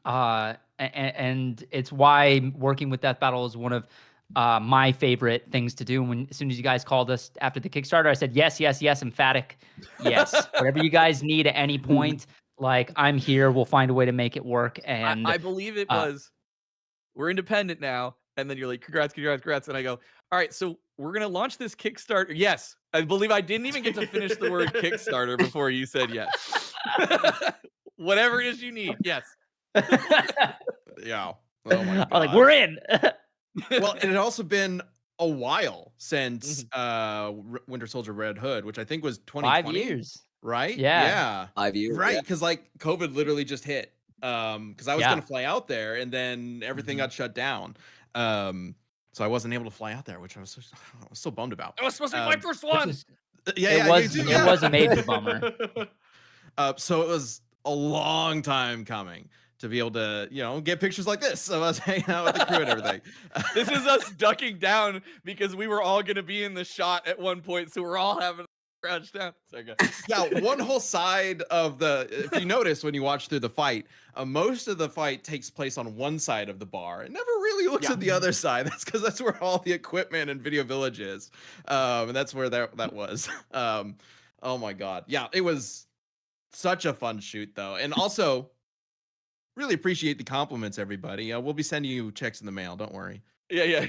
Speaker 9: it's why working with Death Battle is one of my favorite things to do. As soon as you guys called us after the Kickstarter, I said, yes, emphatic. Yes. Whatever you guys need at any point, like, I'm here. We'll find a way to make it work. And
Speaker 2: I believe it was, we're independent now. And then you're like, congrats. And I go, all right, so we're going to launch this Kickstarter. Yes. I believe I didn't even get to finish the word Kickstarter before you said yes. Whatever it is you need. Yes.
Speaker 1: Yeah. Oh my God.
Speaker 9: I'm like, we're in.
Speaker 1: Well, it had also been a while since Winter Soldier Red Hood, which I think was 2020.
Speaker 9: 5 years.
Speaker 1: Right?
Speaker 9: Yeah.
Speaker 6: 5 years.
Speaker 1: Right.
Speaker 6: Yeah.
Speaker 1: Because like COVID literally just hit. Because I was going to fly out there and then everything got shut down. So I wasn't able to fly out there, which I was so bummed about.
Speaker 2: It was supposed to be my first one.
Speaker 9: It was a major bummer.
Speaker 1: So it was a long time coming to be able to, get pictures like this of us hanging out with the crew and everything.
Speaker 2: This is us ducking down because we were all going to be in the shot at one point. So we're all having to crouch down. Sorry, go.
Speaker 1: Yeah, one whole side of if you notice when you watch through the fight, most of the fight takes place on one side of the bar. It never really looks at the other side. That's because that's where all the equipment and Video Village is. And that's where that was. Oh my God. Yeah, it was such a fun shoot though. And also, really appreciate the compliments, everybody. We'll be sending you checks in the mail. Don't worry.
Speaker 2: Yeah.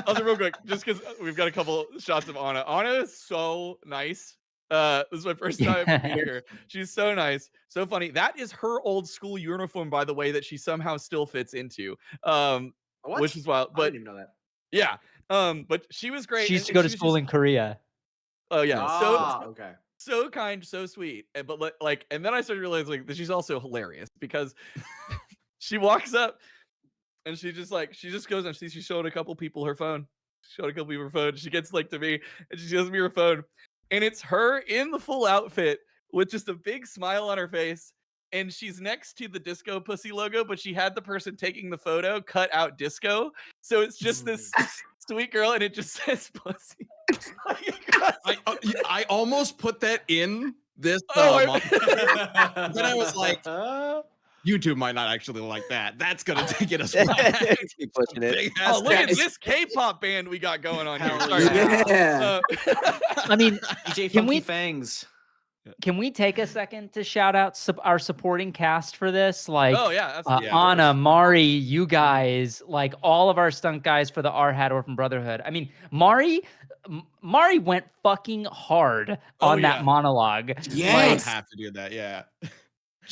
Speaker 2: also, real quick, just because we've got a couple shots of Anna. Anna is so nice. This is my first time meeting her. She's so nice, so funny. That is her old school uniform, by the way, that she somehow still fits into. Which is wild. But
Speaker 8: I didn't even know that.
Speaker 2: Yeah. But she was great.
Speaker 9: She used to go to school in Korea.
Speaker 2: Oh yeah.
Speaker 8: Okay.
Speaker 2: so kind, so sweet. But like, and then I started realizing that she's also hilarious because she walks up and she just goes and she showed a couple people her phone. She showed a couple people her phone. She gets like to me and she shows me her phone, and it's her in the full outfit with just a big smile on her face. And she's next to the disco pussy logo, but she had the person taking the photo cut out disco. So it's just this sweet girl, and it just says pussy.
Speaker 1: I almost put that in this. Then I was like, YouTube might not actually like that. That's gonna get us.
Speaker 6: Keep pushing it.
Speaker 2: Oh, look at this K-pop band we got going on here. Sorry.
Speaker 7: Yeah.
Speaker 9: I mean,
Speaker 3: DJ
Speaker 9: can
Speaker 3: Funky
Speaker 9: we
Speaker 3: Fangs.
Speaker 9: can we take a second to shout out our supporting cast for this? Like,
Speaker 2: Oh yeah, that's, yeah,
Speaker 9: Anna, Mari, you guys, like all of our stunt guys for the R Hat Orphan Brotherhood. I mean, Mari went fucking hard on that monologue.
Speaker 7: Yes.
Speaker 1: I have to do that. Yeah.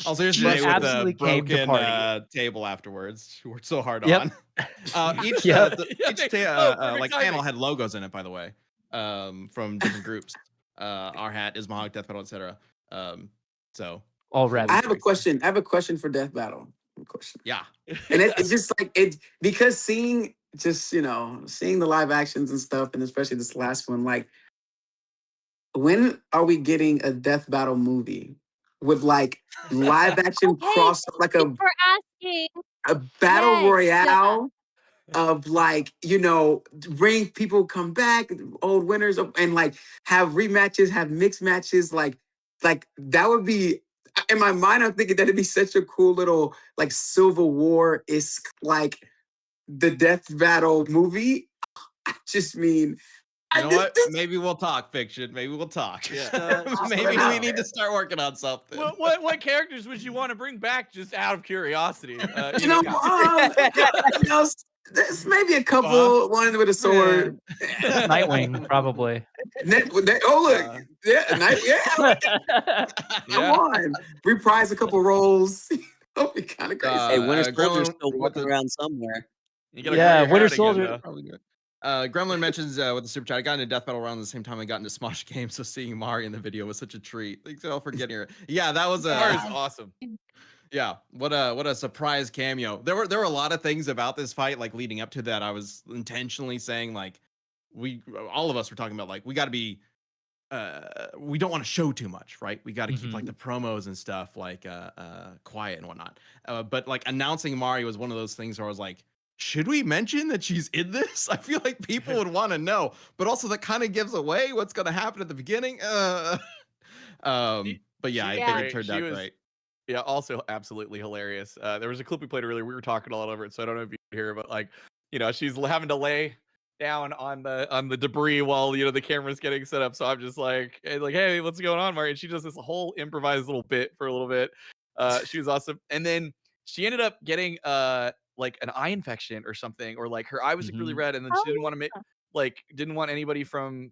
Speaker 1: Also, here's
Speaker 9: She
Speaker 1: Jay with the
Speaker 9: absolutely came to
Speaker 1: broken
Speaker 9: party.
Speaker 1: table afterwards. She worked so hard
Speaker 9: Yep.
Speaker 1: on. Each
Speaker 2: perfect
Speaker 1: panel
Speaker 2: timing.
Speaker 1: had logos in it, by the way, from different groups. Our Hat, Ismahawk, Death Battle, etc. So
Speaker 9: All right.
Speaker 7: I have a question. I have a question for Death Battle.
Speaker 1: yeah,
Speaker 7: And it's just like it because seeing the live actions and stuff, and especially this last one, like when are we getting a Death Battle movie with like live action cross, like
Speaker 5: Thanks for asking.
Speaker 7: a battle
Speaker 5: Yes.
Speaker 7: royale of like, bring people come back, old winners, and like have rematches, have mixed matches, like that would be, in my mind, I'm thinking that'd be such a cool little like Civil War-esque, like the Death Battle movie. I just mean,
Speaker 1: you know what? Maybe we'll talk Fikshun. Maybe we'll talk.
Speaker 2: Yeah.
Speaker 1: Maybe we need to start working on something.
Speaker 2: What characters would you want to bring back, just out of curiosity?
Speaker 7: There's maybe a couple, one with a sword.
Speaker 9: Nightwing, probably.
Speaker 7: Look, come on, reprise a couple roles. That'd be kind of crazy.
Speaker 6: Hey, Winter Soldier's
Speaker 1: Gremlin
Speaker 6: still
Speaker 1: with
Speaker 6: walking
Speaker 1: the-
Speaker 6: around somewhere.
Speaker 2: You gotta
Speaker 9: Yeah,
Speaker 2: grow your
Speaker 9: Winter
Speaker 2: hat again,
Speaker 9: Soldier.
Speaker 2: though.
Speaker 1: Probably good. Gremlin mentions with the super chat, I got into Death Battle around the same time I got into Smosh Games, so seeing Mari in the video was such a treat. Thanks all for getting her. Yeah, that was
Speaker 2: Mari is awesome.
Speaker 1: Yeah, what a surprise cameo. There were a lot of things about this fight, like leading up to that. I was intentionally saying, like, all of us were talking about, like, we got to be, we don't want to show too much, right? We got to keep like the promos and stuff like quiet and whatnot. But like announcing Mari was one of those things where I was like, should we mention that she's in this? I feel like people would want to know, but also that kind of gives away what's going to happen at the beginning. But yeah, I think it turned out great.
Speaker 2: Yeah, also absolutely hilarious. There was a clip we played earlier. We were talking all over it, so I don't know if you could hear, but like, she's having to lay down on the debris while the camera's getting set up. So I'm just like, hey, what's going on, Mari? And she does this whole improvised little bit for a little bit. She was awesome, and then she ended up getting like an eye infection or something, or like her eye was like really red, and then she didn't want to didn't want anybody from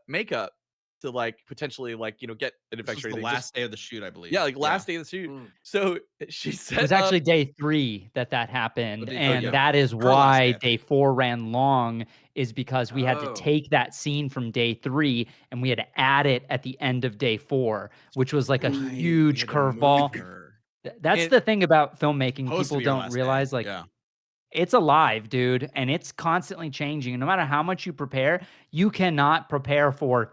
Speaker 2: makeup to like potentially like get an
Speaker 1: This
Speaker 2: infection.
Speaker 1: was the last day of the shoot, I believe.
Speaker 2: Yeah, like last day of the shoot. So she said
Speaker 9: It was actually day 3 that happened,
Speaker 1: day
Speaker 9: and
Speaker 1: 3,
Speaker 9: that is
Speaker 1: Her last
Speaker 9: why
Speaker 1: day.
Speaker 9: day 4 ran long, is because we had to take that scene from day 3 and we had to add it at the end of day 4, which was like a huge curveball. That's the thing about filmmaking. People don't realize, like, it's alive, dude, and it's constantly changing. And no matter how much you prepare, you cannot prepare for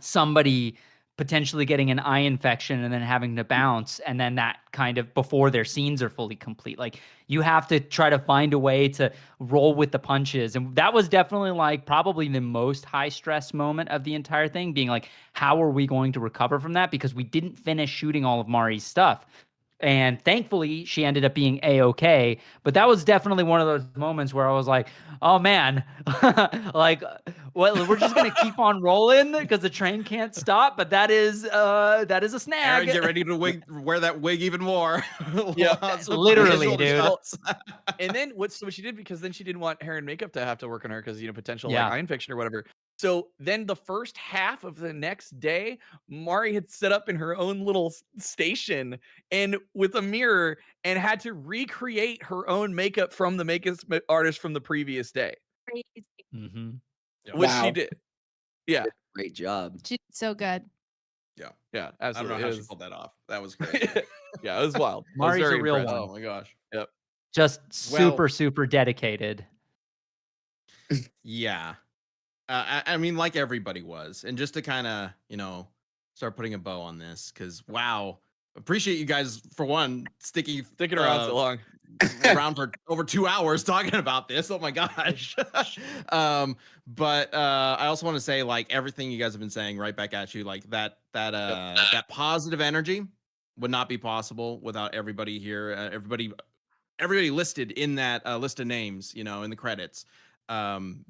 Speaker 9: somebody potentially getting an eye infection and then having to bounce, and then that kind of before their scenes are fully complete. Like, you have to try to find a way to roll with the punches. And that was definitely like probably the most high stress moment of the entire thing, being like, how are we going to recover from that? Because we didn't finish shooting all of Mari's stuff. And thankfully, she ended up being A-okay. But that was definitely one of those moments where I was like, oh, man, like, well, we're just going to keep on rolling because the train can't stop. But that is a snag.
Speaker 1: Aaron, get ready to wear that wig even more.
Speaker 2: Yeah,
Speaker 9: literally, dude.
Speaker 2: And then what she did, because then she didn't want hair and makeup to have to work on her because, potential like eye infection or whatever. So then the first half of the next day, Mari had set up in her own little station and with a mirror and had to recreate her own makeup from the makeup artist from the previous day.
Speaker 5: Crazy.
Speaker 2: Which she did. Yeah.
Speaker 6: Great job.
Speaker 5: She's so good.
Speaker 2: Yeah,
Speaker 1: I don't know
Speaker 2: absolutely.
Speaker 1: how
Speaker 2: It
Speaker 1: she
Speaker 2: was,
Speaker 1: pulled that off. That was great.
Speaker 2: yeah, it was wild. I was
Speaker 9: Mari's a
Speaker 2: very
Speaker 9: real
Speaker 2: impressed.
Speaker 9: one.
Speaker 1: Oh my gosh.
Speaker 2: Yep.
Speaker 9: Just
Speaker 1: Well-
Speaker 9: super dedicated.
Speaker 1: Yeah. I mean, like everybody was. And just to kind of, start putting a bow on this, because wow, appreciate you guys, for one, sticking
Speaker 2: around so long.
Speaker 1: around for over 2 hours talking about this. Oh my gosh. But I also want to say, like, everything you guys have been saying right back at you, like that positive energy would not be possible without everybody here, everybody listed in that list of names, in the credits,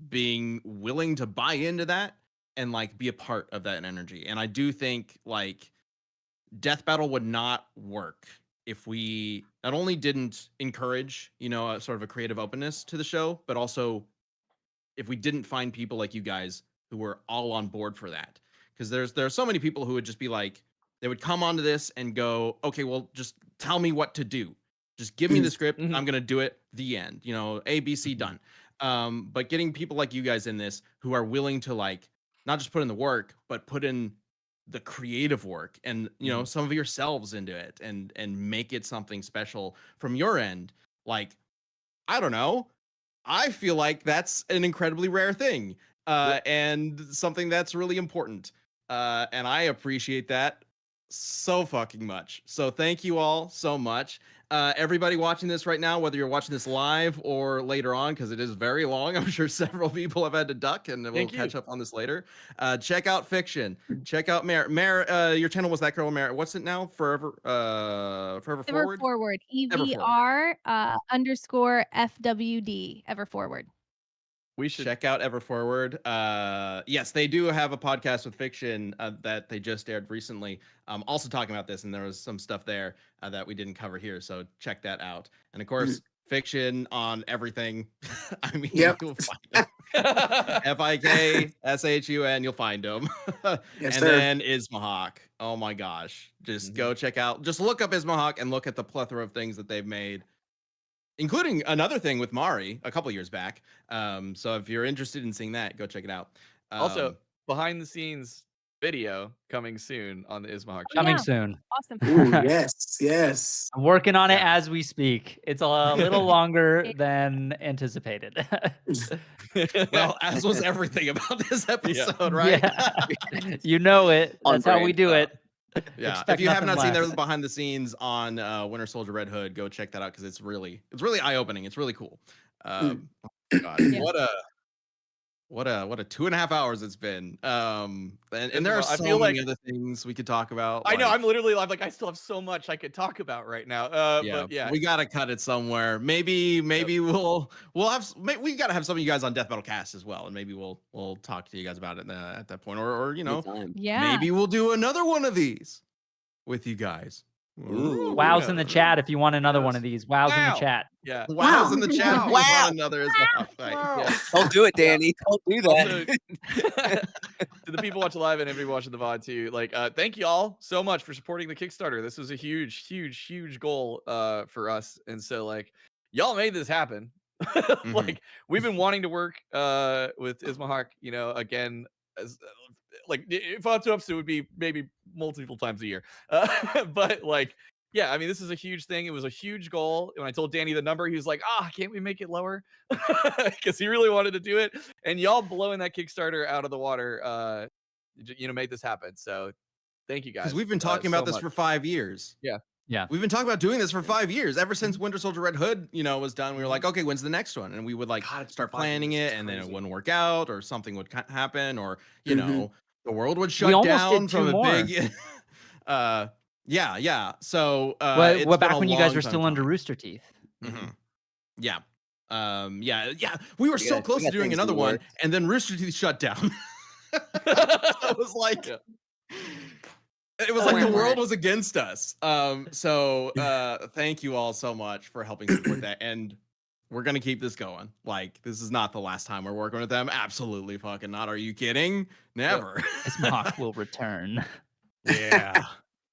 Speaker 1: being willing to buy into that and like be a part of that energy. And I do think like Death Battle would not work if we not only didn't encourage, a sort of a creative openness to the show, but also if we didn't find people like you guys who were all on board for that. Because there are so many people who would just be like, they would come onto this and go, okay, well, just tell me what to do. Just give me the script. I'm gonna do it. The end. A, B, C, done. But getting people like you guys in this who are willing to like not just put in the work, but put in the creative work and some of yourselves into it and make it something special from your end. Like, I don't know. I feel like that's an incredibly rare thing, and something that's really important. And I appreciate that so fucking much. So thank you all so much. Everybody watching this right now, whether you're watching this live or later on, because it is very long. I'm sure several people have had to duck, and we'll catch up on this later. Check out Fikshun. Check out Mair. Mair, your channel was That Girl Mair. What's it now? Forever Forward?
Speaker 5: Forward.
Speaker 1: Ever
Speaker 5: EVR _ FWD. Ever Forward.
Speaker 2: We should
Speaker 1: check out Ever Forward. Yes, they do have a podcast with Fikshun that they just aired recently. Also talking about this, and there was some stuff there that we didn't cover here, so check that out. And of course, Fikshun on everything. I mean, you'll find them. FIKSHUN, you'll find them.
Speaker 7: Yes,
Speaker 1: and
Speaker 7: sir.
Speaker 1: then Ismahawk. Oh my gosh, just go check out. Just look up Ismahawk and look at the plethora of things that they've made, including another thing with Mari a couple years back. So if you're interested in seeing that, go check it out.
Speaker 2: Also, behind the scenes video coming soon on the Ismahawk channel.
Speaker 9: Coming soon.
Speaker 5: Awesome.
Speaker 7: Ooh, yes.
Speaker 9: I'm working on it as we speak. It's a little longer than anticipated.
Speaker 1: Well, as was everything about this episode, right?
Speaker 9: Yeah. You know it.
Speaker 6: On
Speaker 9: That's how we
Speaker 6: brand.
Speaker 9: do it.
Speaker 1: Yeah.
Speaker 9: Expect
Speaker 1: If you have
Speaker 9: nothing
Speaker 1: not seen
Speaker 9: less.
Speaker 1: their behind the scenes on Winter Soldier Red Hood, go check that out, because it's really eye opening. It's really cool. Oh my God, what a 2.5 hours it's been. And there are
Speaker 2: I
Speaker 1: so
Speaker 2: feel
Speaker 1: many
Speaker 2: like-
Speaker 1: other things we could talk about.
Speaker 2: I know.
Speaker 1: like-
Speaker 2: I'm like, I still have so much I could talk about right now. But yeah,
Speaker 1: we gotta cut it somewhere. Maybe we'll have we gotta have some of you guys on Death Battle Cast as well, and maybe we'll talk to you guys about it at that point, or
Speaker 6: Anytime.
Speaker 5: Yeah.
Speaker 1: maybe we'll do another one of these with you guys.
Speaker 6: Ooh.
Speaker 9: Wow's in the chat if you want another one of these. Wow's in the chat.
Speaker 2: yeah.
Speaker 1: Wow's in the chat.
Speaker 6: Wow.
Speaker 1: Wow. Another is
Speaker 2: Yeah.
Speaker 6: Don't do it, Danny. Don't do that.
Speaker 2: Also, to the people watching live and everybody watching the VOD too, like, thank you all so much for supporting the Kickstarter. This was a huge goal for us, and so like, y'all made this happen. Like, we've been wanting to work with Ismahawk, again, as like, if up to us, it would be maybe multiple times a year. But like, yeah, I mean, this is a huge thing. It was a huge goal. When I told Danny the number, he was like, can't we make it lower? Because he really wanted to do it. And y'all blowing that Kickstarter out of the water, made this happen. So thank you guys.
Speaker 1: Because we've been talking about this for 5 years.
Speaker 9: Yeah.
Speaker 1: We've been talking about doing this for 5 years. Ever since Winter Soldier Red Hood, was done, we were like, okay, when's the next one? And we would like
Speaker 3: God, it's been
Speaker 1: start
Speaker 3: 5
Speaker 1: planning
Speaker 3: years.
Speaker 1: it,
Speaker 3: It's
Speaker 1: and then it
Speaker 3: crazy.
Speaker 1: wouldn't work out, or something would happen, or the world would
Speaker 9: We
Speaker 1: shut
Speaker 9: almost
Speaker 1: down
Speaker 9: did
Speaker 1: from
Speaker 9: 2
Speaker 1: a
Speaker 9: more.
Speaker 1: big. Yeah. So
Speaker 9: What
Speaker 1: it's
Speaker 9: back
Speaker 1: been a
Speaker 9: when you guys
Speaker 1: long
Speaker 9: were
Speaker 1: time
Speaker 9: still under
Speaker 1: coming.
Speaker 9: Rooster Teeth?
Speaker 1: Yeah. Yeah. We were so
Speaker 6: got-
Speaker 1: close
Speaker 6: we
Speaker 1: to
Speaker 6: got
Speaker 1: doing
Speaker 6: things in
Speaker 1: another
Speaker 6: the
Speaker 1: one,
Speaker 6: works.
Speaker 1: and then Rooster Teeth shut down. It was like.
Speaker 2: Yeah.
Speaker 1: It was like the world was against us. So thank you all so much for helping support that. And we're going to keep this going. Like, this is not the last time we're working with them. Absolutely fucking not. Are you kidding? Never.
Speaker 9: Ismahawk will return.
Speaker 1: Yeah.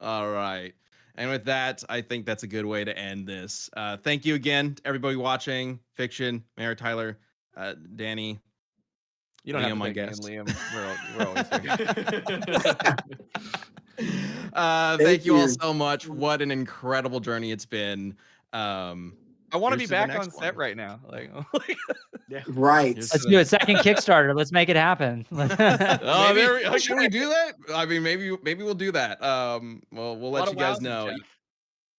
Speaker 1: All right. And with that, I think that's a good way to end this. Thank you again to everybody watching. Fikshun, Mair, Tyler, Danny.
Speaker 2: You don't have
Speaker 1: Liam,
Speaker 2: to
Speaker 1: my
Speaker 2: thank me and
Speaker 1: guest.
Speaker 2: Liam. We're always here.
Speaker 1: Thank you all
Speaker 7: you.
Speaker 1: so much. What an incredible journey it's been.
Speaker 2: I want to be
Speaker 1: Here's to the
Speaker 2: back
Speaker 1: next
Speaker 2: on set
Speaker 1: one.
Speaker 2: right now. Like,
Speaker 7: Right.
Speaker 1: Here's
Speaker 9: Let's
Speaker 1: to
Speaker 9: do
Speaker 1: the-
Speaker 9: a second Kickstarter. Let's make it happen.
Speaker 2: Oh,
Speaker 1: Maybe,
Speaker 2: there we-
Speaker 1: should we do that? I mean, maybe we'll do that. Well, we'll let
Speaker 2: lot
Speaker 1: you
Speaker 2: of
Speaker 1: guys
Speaker 2: wows in
Speaker 1: know.
Speaker 2: chat.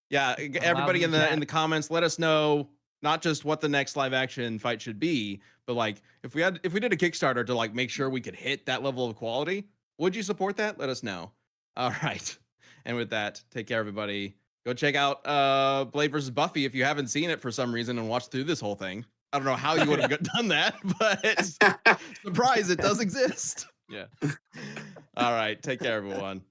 Speaker 1: Yeah, everybody in
Speaker 4: chat.
Speaker 1: the comments, let us know not just what the next live action fight should be, but like if we did a Kickstarter to like make sure we could hit that level of quality, would you support that? Let us know. All right. And with that, take care, everybody. Go check out Blade vs. Buffy if you haven't seen it for some reason and watched through this whole thing. I don't know how you would have done that, but surprise, it does exist.
Speaker 2: Yeah.
Speaker 1: All right. Take care, everyone.